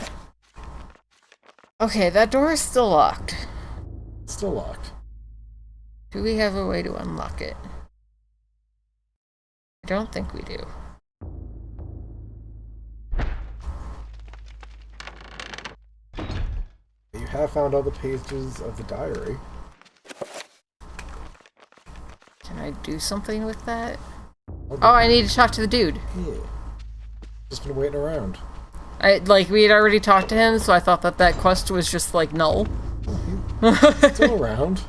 Okay, that door is still locked. Still locked. Do we have a way to unlock it? I don't think we do. You have found all the pages of the diary. Can I do something with that? Oh, I need to talk to the dude. Yeah. Just been waiting around. We had already talked to him, so I thought that that quest was just, like, null. Still around.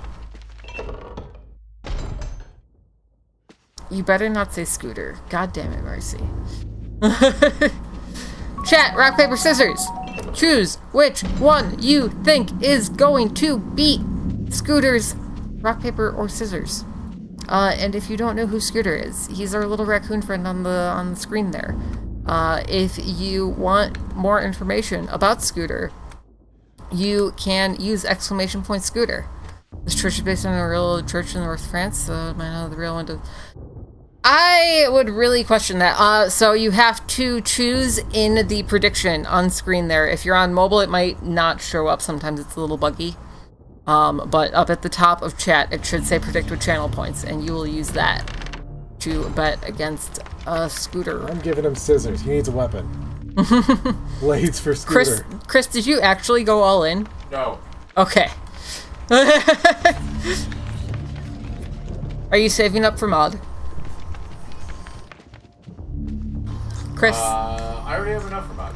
You better not say Scooter. God damn it, Marcy. Chat, rock, paper, scissors. Choose which one you think is going to beat Scooter's rock, paper, or scissors. And if you don't know who Scooter is, he's our little raccoon friend on the screen there. If you want more information about Scooter, you can use ! Scooter. This church is based on a real church in North France, so it might not have the real one to... I would really question that. So you have to choose in the prediction on screen there. If you're on mobile, it might not show up. Sometimes it's a little buggy. But up at the top of chat, it should say predict with channel points, and you will use that to bet against Scooter. I'm giving him scissors. He needs a weapon. Blades for Scooter. Chris, did you actually go all in? No. Okay. Are you saving up for mod? Chris? I already have enough for mod.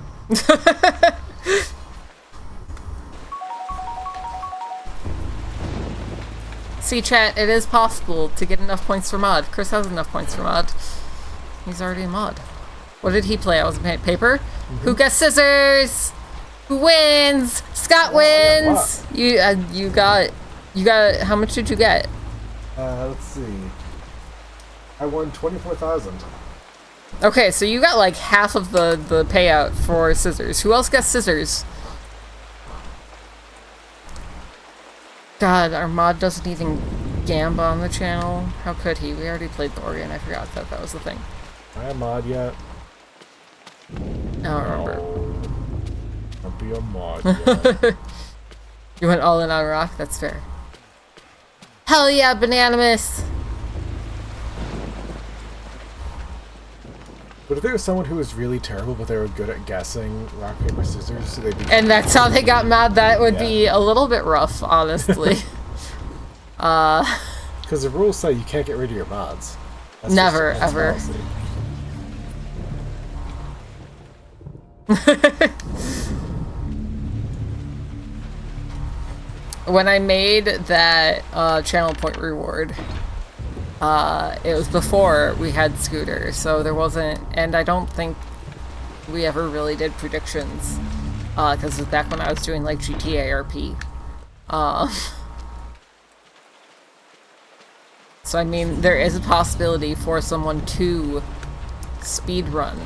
See, chat, it is possible to get enough points for mod. Chris has enough points for mod. He's already a mod. What did he play? I was playing paper? Mm-hmm. Who gets scissors? Who wins? Scott wins! You got, how much did you get? Let's see. I won 24,000. Okay, so you got like half of the payout for scissors. Who else gets scissors? God, our mod doesn't even gamba on the channel. How could he? We already played Thorian. I forgot that was the thing. Am I a mod yet? I don't remember. I'll be a mod yet. You went all in on rock? That's fair. Hell yeah, Bananamus! But if there was someone who was really terrible, but they were good at guessing rock, paper, scissors, so they'd be... And that's how they got mad, that would be a little bit rough, honestly. Because the rules say you can't get rid of your mods. That's never, ever. When I made that channel point reward, it was before we had Scooter, so there wasn't, and I don't think we ever really did predictions, because it was back when I was doing like GTA RP. So I mean, there is a possibility for someone to speedrun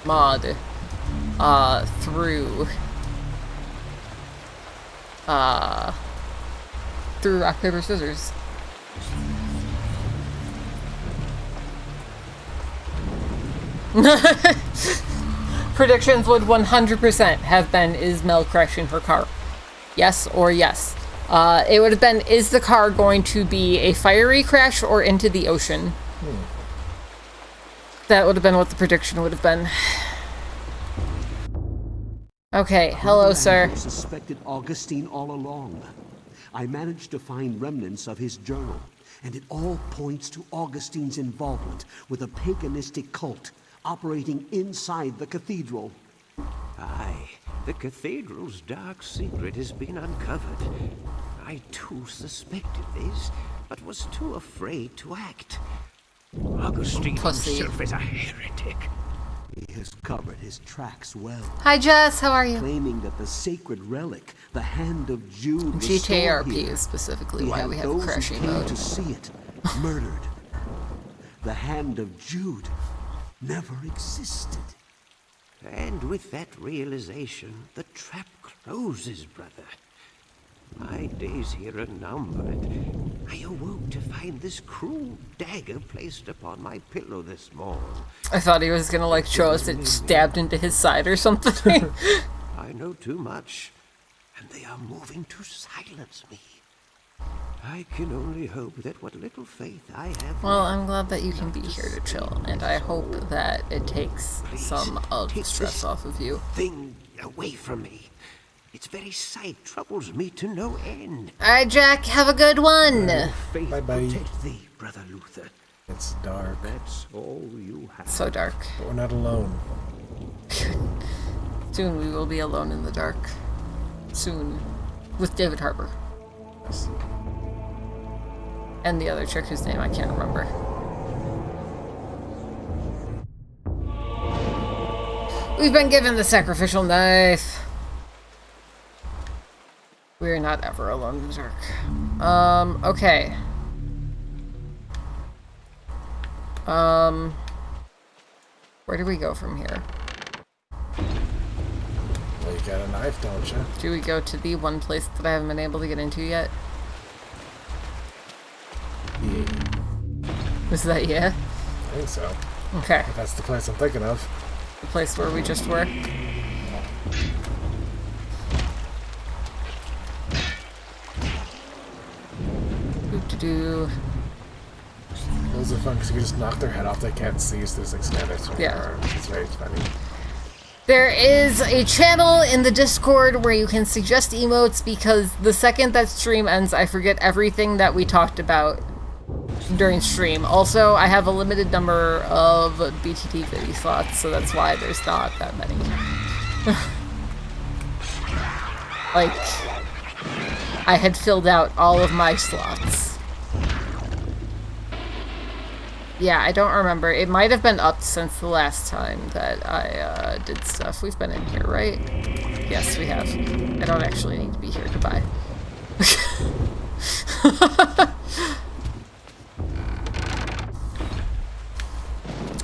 mod through rock, paper, scissors. Predictions would 100% have been, is Mel crashing her car? Yes or yes. It would have been, is the car going to be a fiery crash or into the ocean? That would have been what the prediction would have been. Okay, hello, sir. I suspected Augustine all along. I managed to find remnants of his journal, and it all points to Augustine's involvement with a paganistic cult operating inside the cathedral. Aye, the cathedral's dark secret has been uncovered. I too suspected this, but was too afraid to act. Augustine himself is a heretic. He has covered his tracks well. Hi, Jess. How are you? Claiming that the sacred relic, the Hand of Jude, was GTRP here, is specifically why while we have those a crashing who came mode. to see it murdered. The Hand of Jude never existed. And with that realization, the trap closes, brother. My days here are numbered. I awoke to find this cruel dagger placed upon my pillow this morning. I thought he was gonna like show us it stabbed into his side or something. I know too much, and they are moving to silence me. I can only hope that what little faith I have... Well, I'm glad that you can be here to chill, and I hope that it takes some of the stress off of you. Thing away from me. Its very sight troubles me to no end. Alright, Jack, have a good one. Bye-bye. Protect thee, Brother Luther. It's dark. That's all you have. So dark. But we're not alone. Soon we will be alone in the dark. Soon. With David Harbour. Yes. And the other chick whose name I can't remember. We've been given the sacrificial knife. We're not ever alone in the dark. Okay. Where do we go from here? Well, you got a knife, don't you? Do we go to the one place that I haven't been able to get into yet? Yeah. Is that yeah? I think so. Okay. If that's the place I'm thinking of. The place where we just were? Do. Those are fun because you can just knock their head off. They can't see, so there's like status. Yeah. It's very funny. There is a channel in the Discord where you can suggest emotes, because the second that stream ends, I forget everything that we talked about during stream. Also, I have a limited number of BTT video slots, so that's why there's not that many. Like, I had filled out all of my slots. Yeah, I don't remember. It might have been up since the last time that I did stuff. We've been in here, right? Yes, we have. I don't actually need to be here. Goodbye.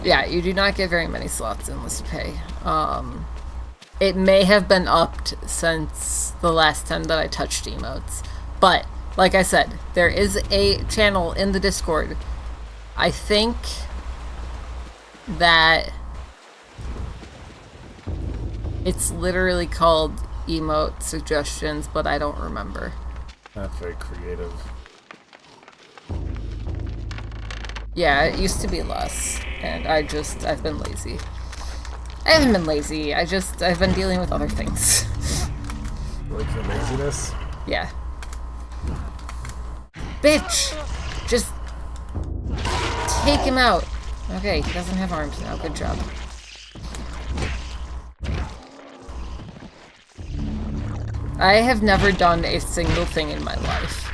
Yeah, you do not get very many slots unless you pay. It may have been upped since the last time that I touched emotes. But, like I said, there is a channel in the Discord. I think that it's literally called Emote Suggestions, but I don't remember. Not very creative. Yeah, it used to be less, and I've been lazy. I haven't been lazy, I've been dealing with other things. Like the laziness? Yeah. Bitch! Just take him out. Okay, he doesn't have arms now. Good job. I have never done a single thing in my life.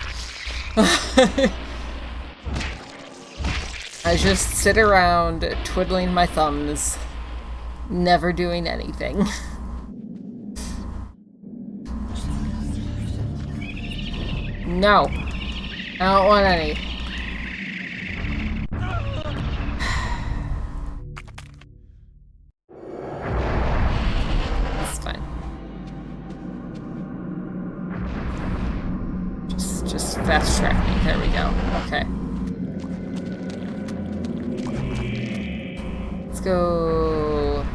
I just sit around twiddling my thumbs, never doing anything. No. I don't want any. It's fine. Just fast track me. There we go. Okay. Let's go.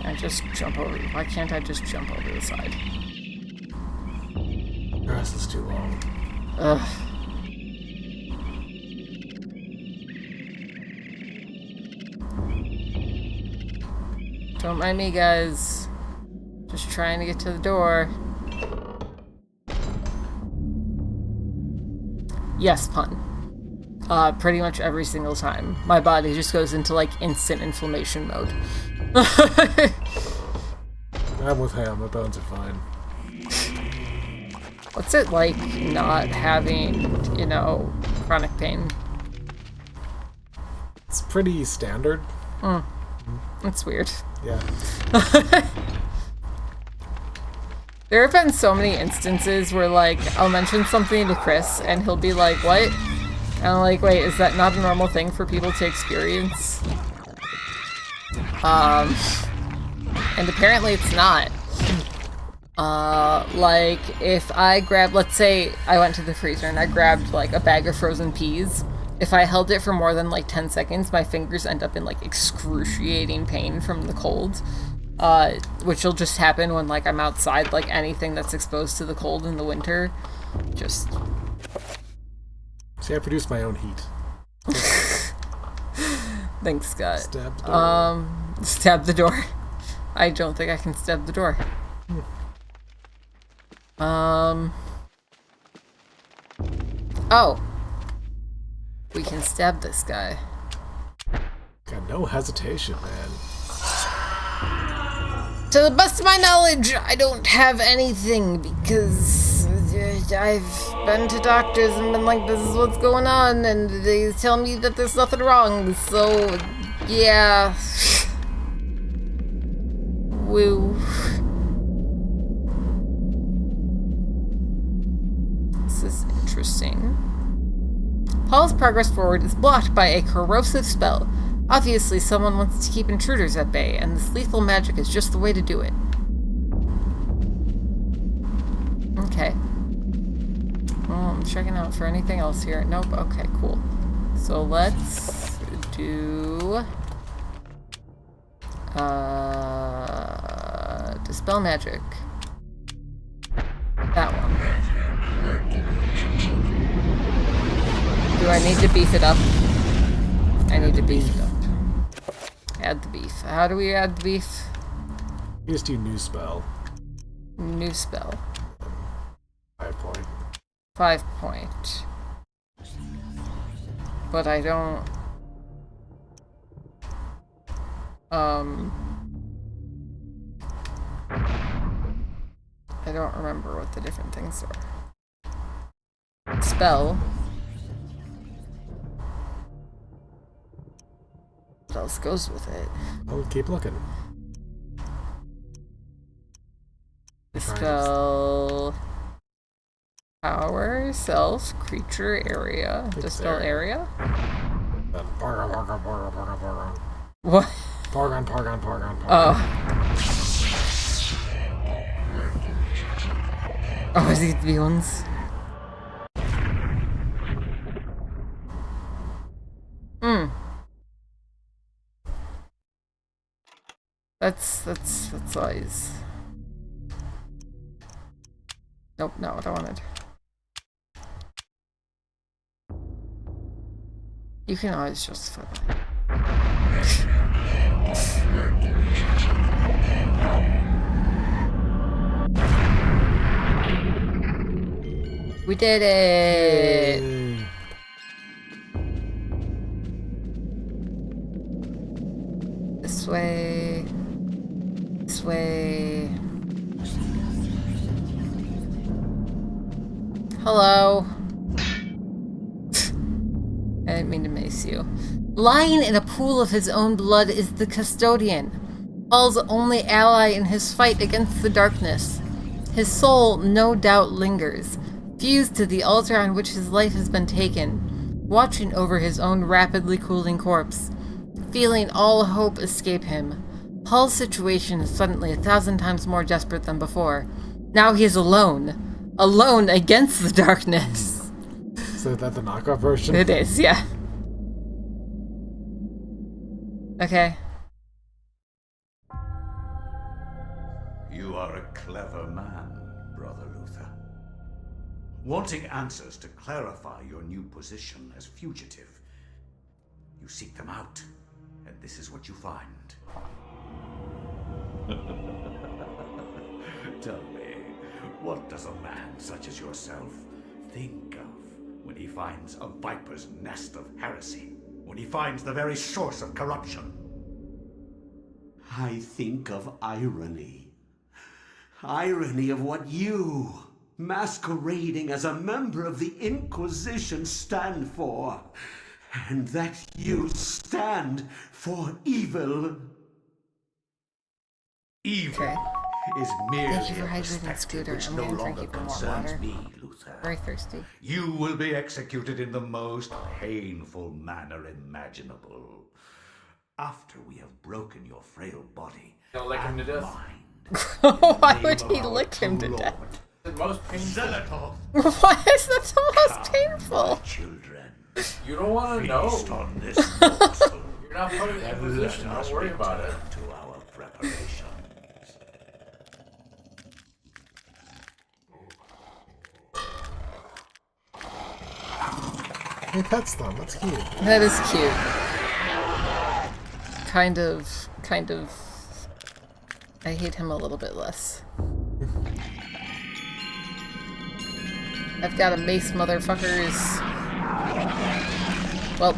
I just jump over. Why can't I just jump over the side? Grass is too long. Ugh. Don't mind me, guys. Just trying to get to the door. Yes, pun. Pretty much every single time. My body just goes into, like, instant inflammation mode. I'm with Ham, my bones are fine. What's it like not having, you know, chronic pain? It's pretty standard. It's weird. Yeah. There have been so many instances where, like, I'll mention something to Chris and he'll be like, what? And I'm like, wait, is that not a normal thing for people to experience? And apparently it's not. Like, if I grab, let's say I went to the freezer and I grabbed, like, a bag of frozen peas. If I held it for more than, like, 10 seconds, my fingers end up in, like, excruciating pain from the cold. Which will just happen when, like, I'm outside, like, anything that's exposed to the cold in the winter. Just... See, I produce my own heat. Thanks, Scott. Stab the door. Stab the door. I don't think I can stab the door. Oh. We can stab this guy. Got no hesitation, man. To the best of my knowledge, I don't have anything because I've been to doctors and been like, this is what's going on, and they tell me that there's nothing wrong, so, yeah. Woo. This is interesting. Paul's progress forward is blocked by a corrosive spell. Obviously, someone wants to keep intruders at bay, and this lethal magic is just the way to do it. Okay. Well, I'm checking out for anything else here. Nope. Okay, cool. So let's do... Dispel magic. That one. Do I need to beef it up? I need to beef it up. Add the beef. How do we add the beef? You just do new spell. New spell. 5 point. 5 point. But I don't... I don't remember what the different things are. Spell. What else goes with it? Oh, keep looking. Spell. Power, self, creature, area. Dispel area? What? Pargon. Oh. Oh, is it the ones? That's always... Nope, not what I wanted. You can always justify that. We did it! Yay. This way. This way. Hello. I didn't mean to mace you. Lying in a pool of his own blood is the custodian, Paul's only ally in his fight against the darkness. His soul no doubt lingers, fused to the altar on which his life has been taken, watching over his own rapidly cooling corpse. Feeling all hope escape him, Paul's situation is suddenly 1,000 times more desperate than before. Now he is alone. Alone against the darkness. So is that the knockoff version? It is, yeah. Okay. You are a clever man, Brother Luther. Wanting answers to clarify your new position as fugitive, you seek them out, and this is what you find. Tell me, what does a man such as yourself think of when he finds a viper's nest of heresy? When he finds the very source of corruption? I think of irony. Irony of what you, masquerading as a member of the Inquisition, stand for. And that you stand for evil. Evil Okay. is merely Thank you for a hydrating, perspective Scooter. which I'm no gonna drink longer even more concerns water. me, Luther. Very thirsty. You will be executed in the most painful manner imaginable. After we have broken your frail body They'll lick him to death. mind. Why would he lick him to death? The most painful. Zealoth, Why is that the most painful? children, You don't want to know. feast on this morsel. You're not part of the Inquisition. Let us Don't worry about it. return to our preparations. He pets them. That's cute. That is cute. Kind of. I hate him a little bit less. I've got a mace, motherfuckers. Well.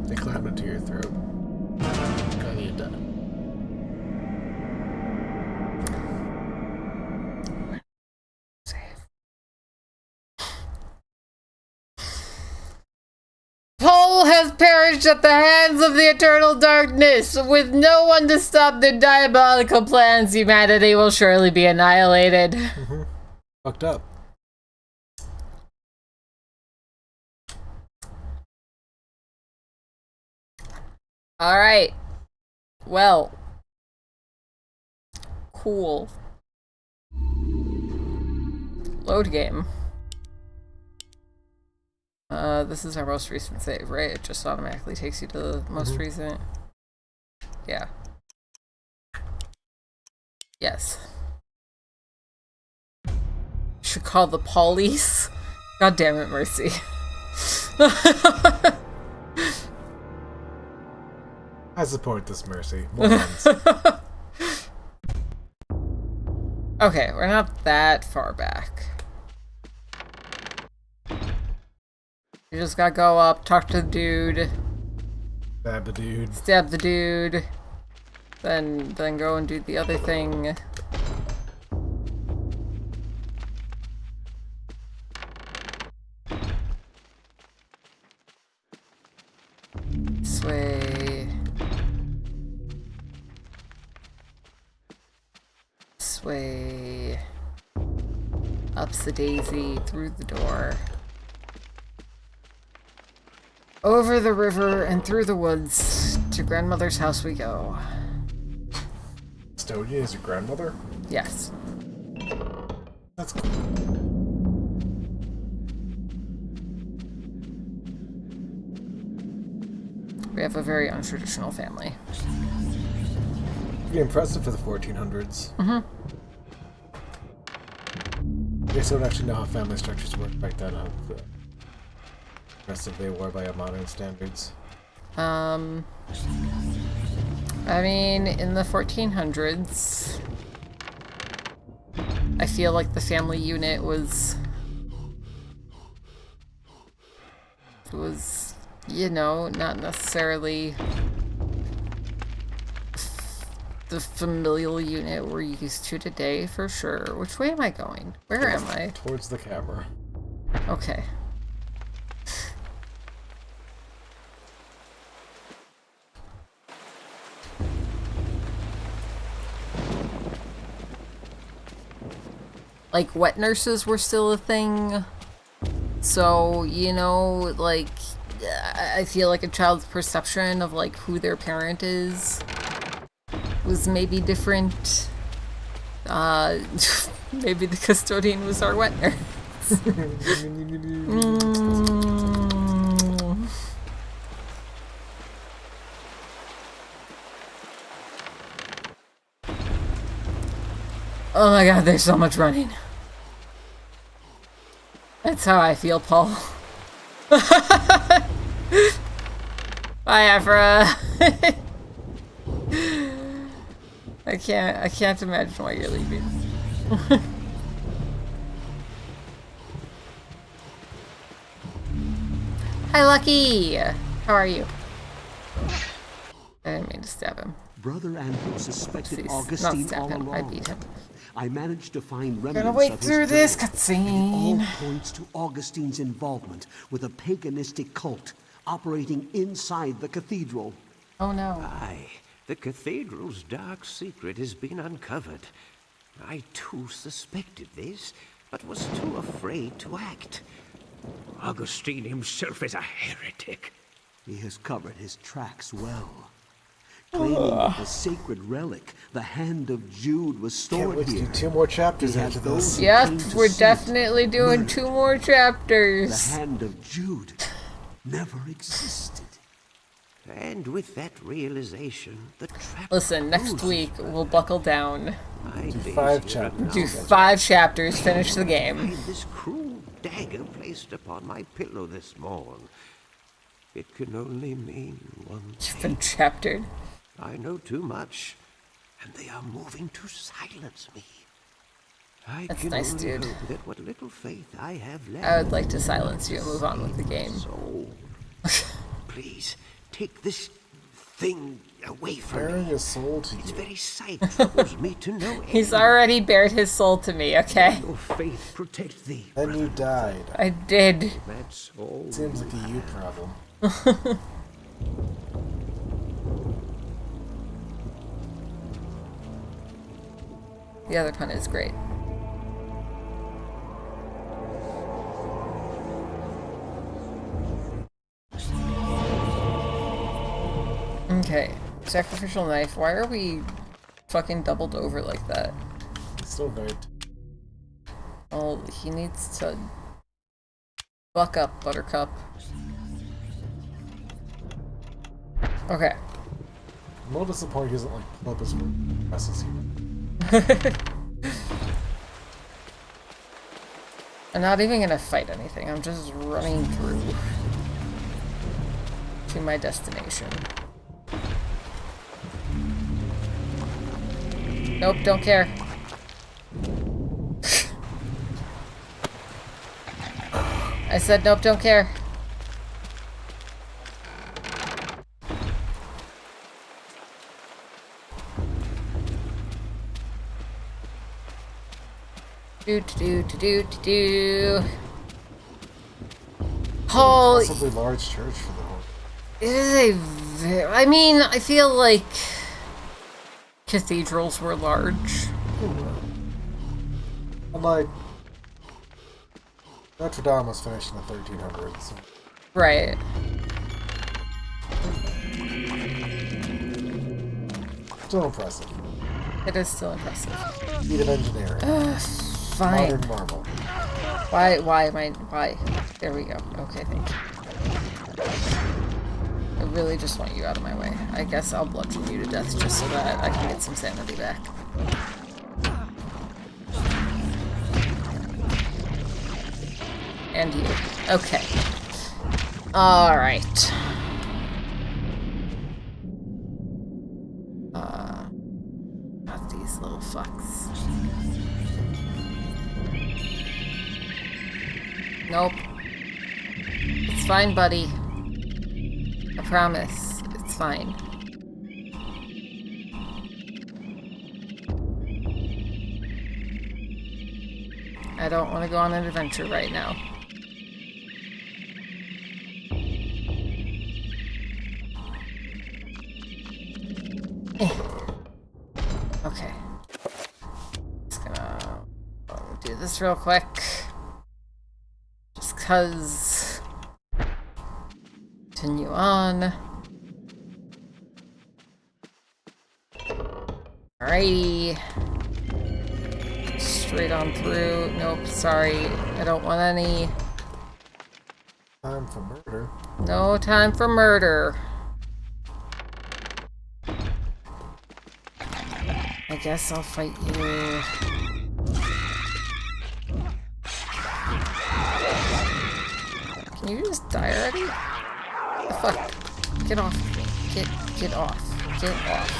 They climb into your throat. Got you done. Paul has perished at the hands of the eternal darkness. With no one to stop their diabolical plans, humanity will surely be annihilated. Fucked up. Alright. Well. Cool. Load game. This is our most recent save, right? It just automatically takes you to the most recent. Yeah. Yes. Should call the police. God damn it, Mercy. I support this, Mercy. More guns. Okay, we're not that far back. You just gotta go up, talk to the dude. Stab the dude. Stab the dude. Then go and do the other thing. Sway. Sway. Ups the daisy, through the door. Over the river and through the woods. To grandmother's house we go. Custodian is your grandmother? Yes. That's cool. We have a very untraditional family. Pretty impressive for the 1400s. Mm-hmm. I guess I don't actually know how family structures work back then. How impressive they were by modern standards. I mean, in the 1400s, I feel like the family unit was, you know, not necessarily the familial unit we're used to today, for sure. Which way am I going? Where am I? Towards the camera. Okay. Like, wet nurses were still a thing. So, you know, like, I feel like a child's perception of, like, who their parent is was maybe different. Maybe the custodian was our wet nurse. Oh my god, there's so much running. That's how I feel, Paul. Bye, Afra. I can't imagine why you're leaving. Hi, Lucky. How are you? I didn't mean to stab him. Brother Andrew suspected Please, Augustine not stab all him. along. I beat him. I managed to find remnants Gonna wait of his through this journal, cutscene. and it all points to Augustine's involvement with a paganistic cult operating inside the cathedral. Oh no. Aye, the cathedral's dark secret has been uncovered. I too suspected this, but was too afraid to act. Augustine himself is a heretic. He has covered his tracks well, claiming that the sacred relic, the Hand of Jude, was Can't stored wait to here. do 2 more chapters He had after those this. who Yep, came to we're see it definitely doing murdered. 2 more chapters. The Hand of Jude never existed. And with that realization, the trap Listen, next closes. week we'll buckle down, My Do days 5 here chapters. do are 5 chapters, finish the game. Find this cruel dagger placed upon my pillow this morn. It can only mean one You've thing. been chaptered. I know too much, and they are moving to silence me. I That's can nice, only dude. hope that what little faith I have left. I would like to silence you and move on with the game. So, please take this thing away from Bearing me. his soul to Its you. very sight troubles me to no end. He's already bared his soul to me, okay? Your faith protect thee. Then you died. I did. That's all. Seems like a you problem. The other pun is great. Okay, sacrificial knife. Why are we fucking doubled over like that? It's still very... Well, he needs to buck up, Buttercup. Okay. I'm a little disappointed he doesn't like pull up his presses here. I'm not even gonna fight anything. I'm just running through to my destination. Nope, don't care. I said nope, don't care. Do. Holy. Possibly large church for the whole. It is a very. I mean, I feel like cathedrals were large. And like Notre Dame was finished in the 1300s. Right. Still impressive. It is still impressive. Feat of engineering. Fine. Modern marvel. Why am I... Why? There we go. Okay, thank you. I really just want you out of my way. I guess I'll bludgeon you to death just so that I can get some sanity back. And you. Okay. Alright. Not these little fucks. Nope. It's fine, buddy. I promise. It's fine. I don't want to go on an adventure right now. Okay. Just gonna do this real quick. Just cause. Continue on. Alrighty. Straight on through. Nope, sorry. I don't want any. Time for murder. No time for murder. I guess I'll fight you. Can you just die already? What the fuck? Get off of me. Get off. Get off.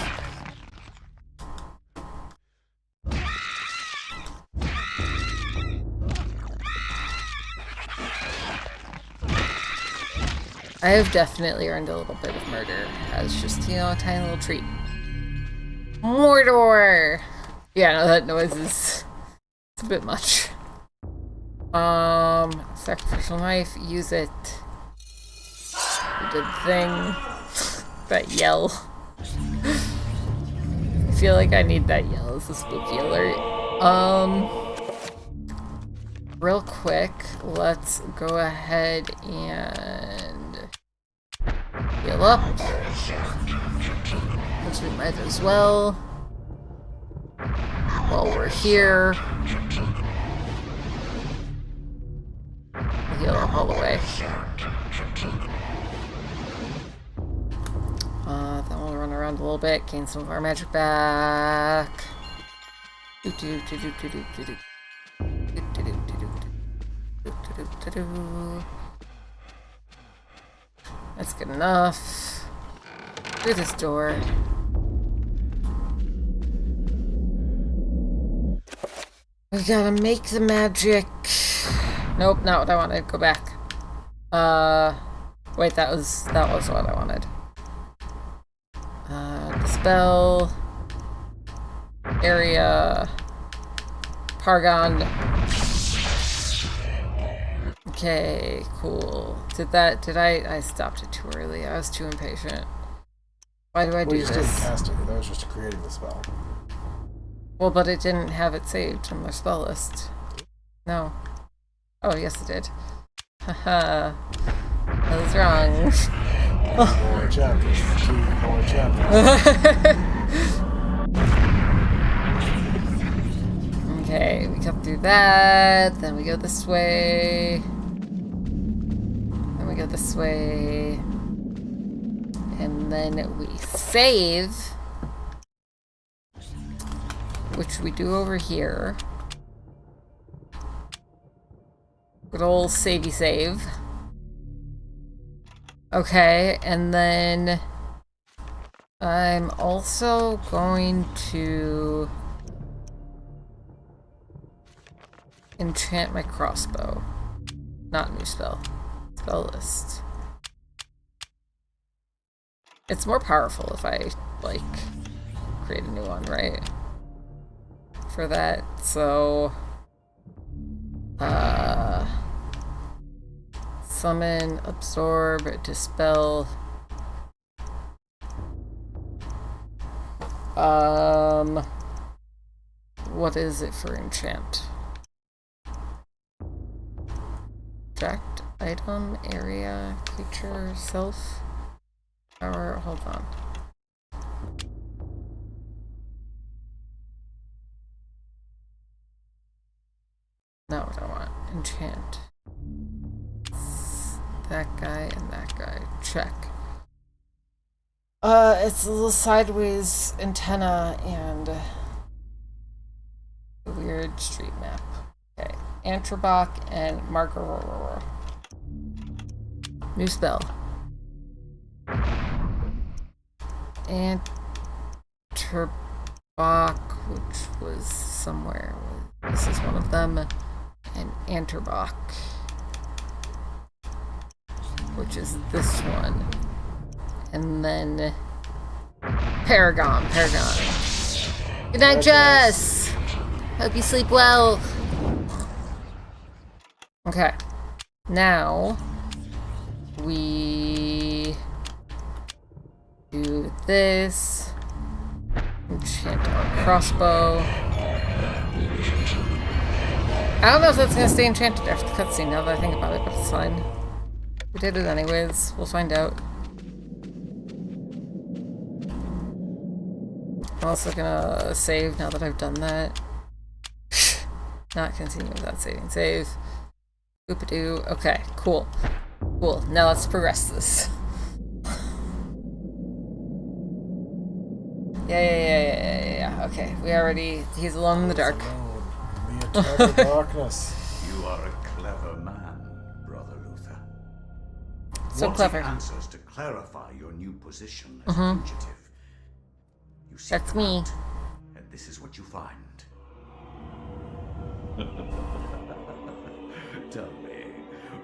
I have definitely earned a little bit of murder as just, you know, a tiny little treat. Mordor! Yeah, no, that noise is... it's a bit much. Sacrificial knife, use it. You did the thing. That yell. I feel like I need that yell as a spooky alert. Real quick, let's go ahead and heal up. Which we might as well. While we're here. Heal up all the way. Then we'll run around a little bit, gain some of our magic back. That's good enough. Through this door. We gotta make the magic. Nope, not what I wanted. Go back. Wait, that was what I wanted. Dispel. Area. Paragon. Okay, cool. Did I stopped it too early. I was too impatient. Why do I do You this? didn't cast it. That was just creating the spell. Well, but it didn't have it saved on my spell list. No. Oh, yes it did. Haha. I was wrong. More chapters. 2 more chapters. Okay, we come through that, then we go this way. Then we go this way. And then we save. Which we do over here. ol' savey save. Okay, and then I'm also going to enchant my crossbow. Not new spell. Spell list. It's more powerful if I, like, create a new one, right? For that, so... summon, absorb, dispel... what is it for enchant? Subtract, item, area, creature, self... Or, hold on. Not what I want. Enchant. That guy and that guy. Check. It's a little sideways antenna and a weird street map. Okay. Antrobach and Margarora. New spell. Antrobach, which was somewhere. This is one of them. And Antrobach, which is this one. And then Paragon. Good night, Jess! Hope you sleep well. Okay. Now we do this. Enchant our crossbow. I don't know if that's gonna stay enchanted after the cutscene now that I think about it, but it's fine. We did it anyways. We'll find out. I'm also gonna save now that I've done that. Not continue without saving. Save. Boop-a-doo. Okay, cool. Cool. Now let's progress this. Yeah. Okay, we already... He's alone in the dark. The eternal darkness. You are a clever man, Brother Luther. So Wanting clever. answers to clarify your new position as a fugitive. You seek That's them me. out, and this is what you find. Tell me,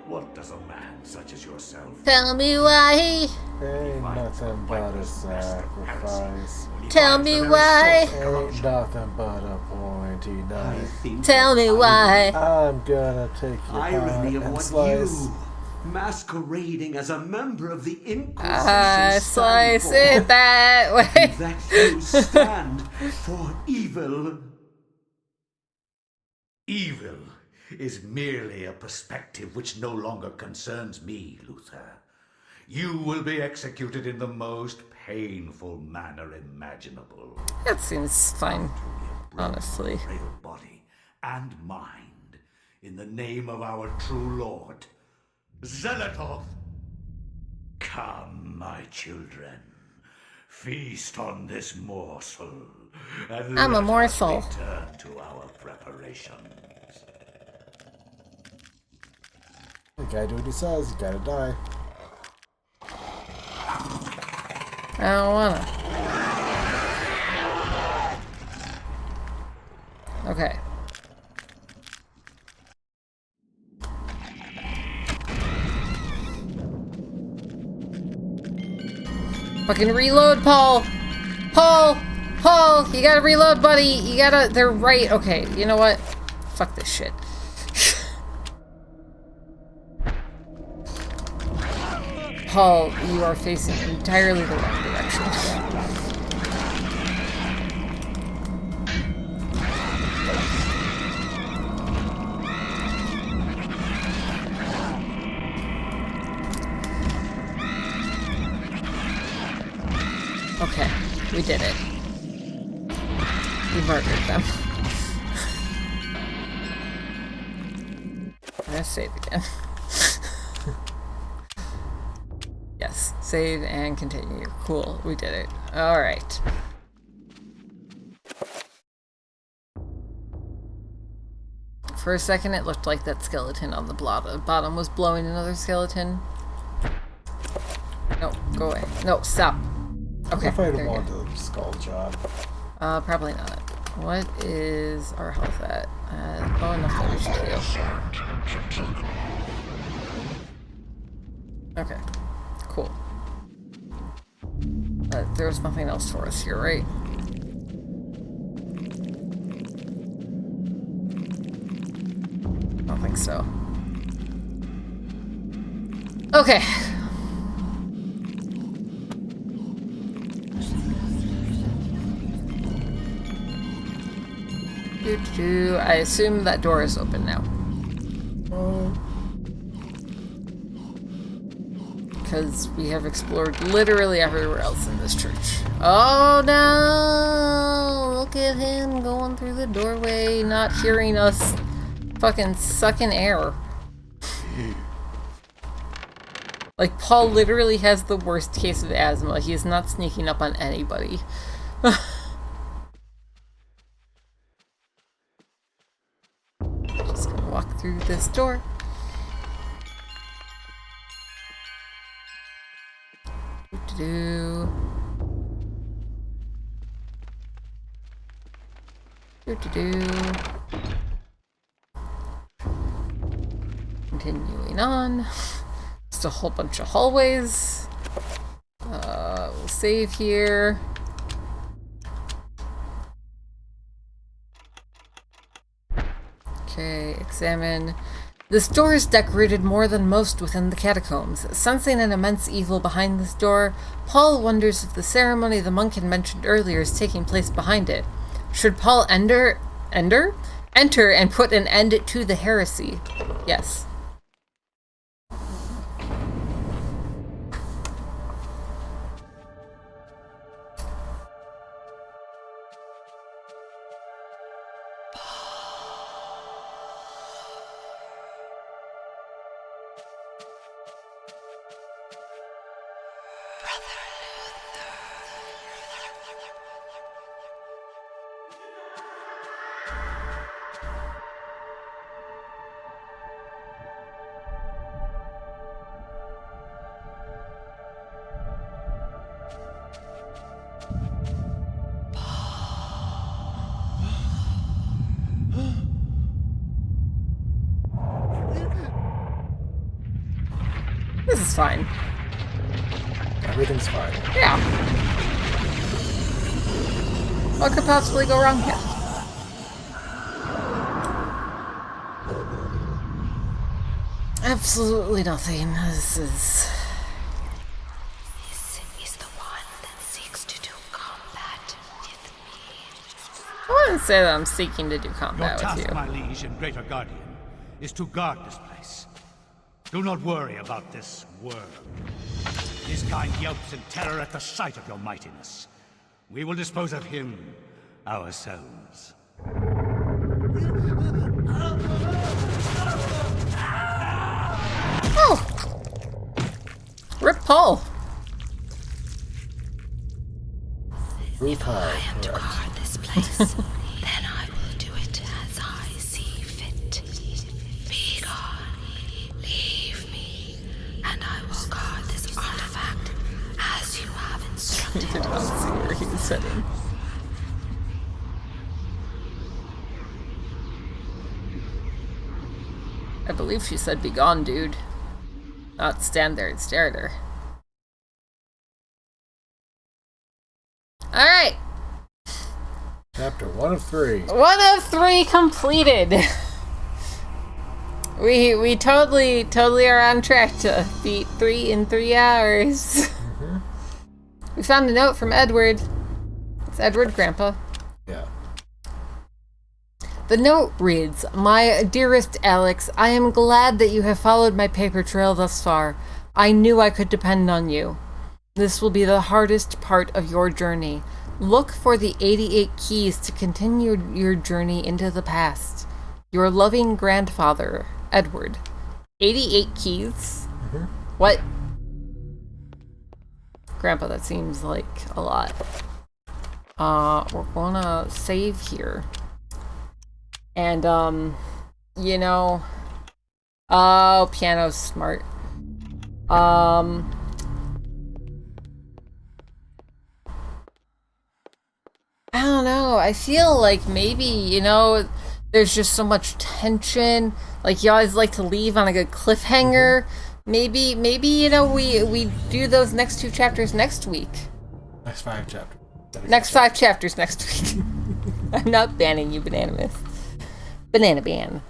what does a man such as yourself... Tell me why. Ain't nothing but a sacrifice. Tell me why. Ain't nothing but a pointy knife. Tell me why. I'm gonna take your Irony of and what slice. you, masquerading as a member of the Inquisition, Slice stand it for. that way. That you stand for evil. Evil is merely a perspective which no longer concerns me, Luther. You will be executed in the most painful manner imaginable. That seems fine, honestly. Frail body and mind, in the name of our true Lord, Zelatoth. Come, my children, feast on this morsel, and I'm a let us morsel. return to our preparations. You gotta do what he says, you gotta die. I don't wanna. Okay. Fucking reload, Paul! Paul! You gotta reload, buddy! You gotta... They're right... Okay, you know what? Fuck this shit. Paul, you are facing entirely the wrong direction. Okay, we did it. We murdered them. I'm gonna save again. Yes, save and continue. Cool, we did it. Alright. For a second, it looked like that skeleton on the bottom was blowing another skeleton. No, go away. No, stop. Okay, if I'd there you want go. a skull job. Probably not. What is our health at? Low enough that we should heal. Okay, cool. There's nothing else for us here, right? I don't think so. Okay. I assume that door is open now. Because we have explored literally everywhere else in this church. Oh no! Look at him going through the doorway, not hearing us fucking sucking air. Like, Paul literally has the worst case of asthma. He is not sneaking up on anybody. Just gonna walk through this door. Continuing on. Just a whole bunch of hallways. We'll save here. Okay, examine. This door is decorated more than most within the catacombs. Sensing an immense evil behind this door, Paul wonders if the ceremony the monk had mentioned earlier is taking place behind it. Should Paul enter and put an end to the heresy? Yes. This is fine. Everything's fine. Yeah. What could possibly go wrong here? Absolutely nothing. This is the one that seeks to do combat with me. I wouldn't say that I'm seeking to do combat with you. Your task, my liege and greater guardian, is to guard this place. Do not worry about this worm. His kind yelps in terror at the sight of your mightiness. We will dispose of him ourselves. Oh! Rip Paul! Rip Paul. I am to guard this place, then I will do it as I see fit. Be gone. Leave me, and I will guard this artifact as you have instructed. I did not see where he was heading. I believe she said be gone, dude. Not stand there and stare at her. Alright. Chapter 1 of 3. 1 of 3 completed. We totally are on track to beat 3 in 3 hours. Mm-hmm. We found a note from Edward. It's Edward, Grandpa. Yeah. The note reads, "My dearest Alex, I am glad that you have followed my paper trail thus far. I knew I could depend on you. This will be the hardest part of your journey. Look for the 88 keys to continue your journey into the past. Your loving grandfather, Edward." 88 keys? Mm-hmm. What? Grandpa, that seems like a lot. We're gonna save here. And, you know, oh, piano's smart. I don't know. I feel like maybe, you know, there's just so much tension. Like, you always like to leave on a good cliffhanger. Maybe, you know, we do those next 2 chapters next week. Next 5 chapters. Next 5 chapters next week. I'm not banning you, Banana Myth. Banana ban.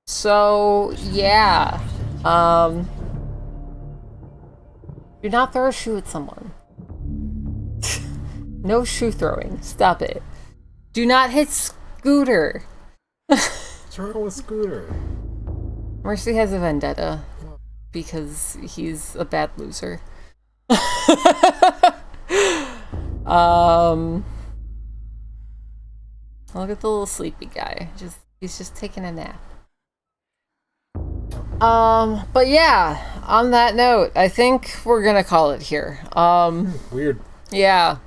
So, yeah. Do not throw a shoe at someone. No shoe throwing. Stop it. Do not hit Scooter. What's wrong with Scooter? Mercy has a vendetta because he's a bad loser. Look at the little sleepy guy. He's just taking a nap. But yeah, on that note, I think we're gonna call it here. Weird. Yeah.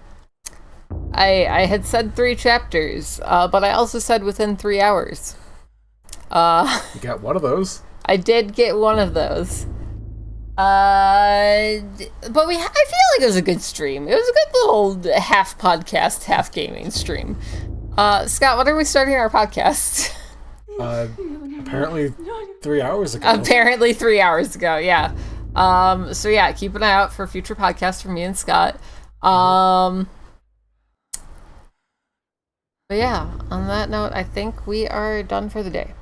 I had said 3 chapters, but I also said within 3 hours. You got one of those. I did get one of those. But I feel like it was a good stream. It was a good little half podcast, half gaming stream. Scott, when are we starting our podcast? Apparently 3 hours ago. Apparently 3 hours ago, yeah. So yeah, keep an eye out for future podcasts from me and Scott. But yeah, on that note, I think we are done for the day.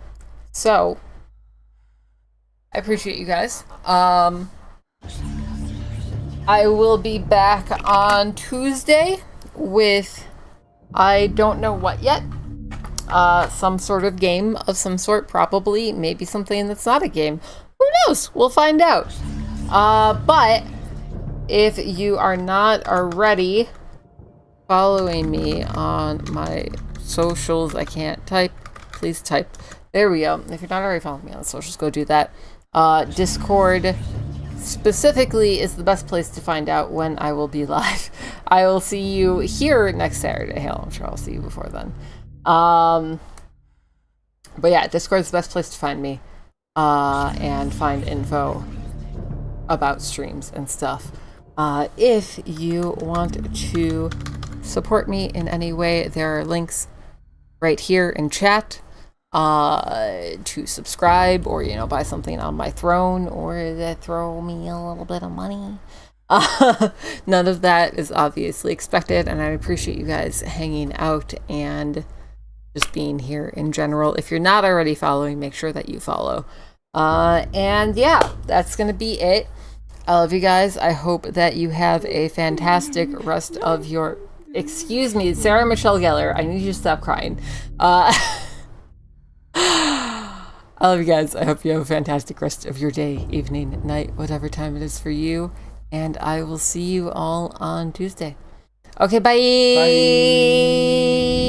So, I appreciate you guys. I will be back on Tuesday with, I don't know what yet, some sort of game of some sort, probably, maybe something that's not a game. Who knows? We'll find out. But if you are not already following me on my socials, I can't type, please type. There we go. If you're not already following me on the socials, go do that. Discord specifically is the best place to find out when I will be live. I will see you here next Saturday. Hell, I'm sure I'll see you before then. But yeah, Discord is the best place to find me and find info about streams and stuff. If you want to support me in any way, there are links right here in chat to subscribe, or, you know, buy something on my throne, or to throw me a little bit of money. None of that is obviously expected, and I appreciate you guys hanging out and just being here in general. If you're not already following, make sure that you follow. And yeah, that's gonna be it. I love you guys. I hope that you have a fantastic rest of your... Excuse me, Sarah Michelle Gellar. I need you to stop crying. I love you guys. I hope you have a fantastic rest of your day, evening, night, whatever time it is for you. And I will see you all on Tuesday. Okay, bye. Bye.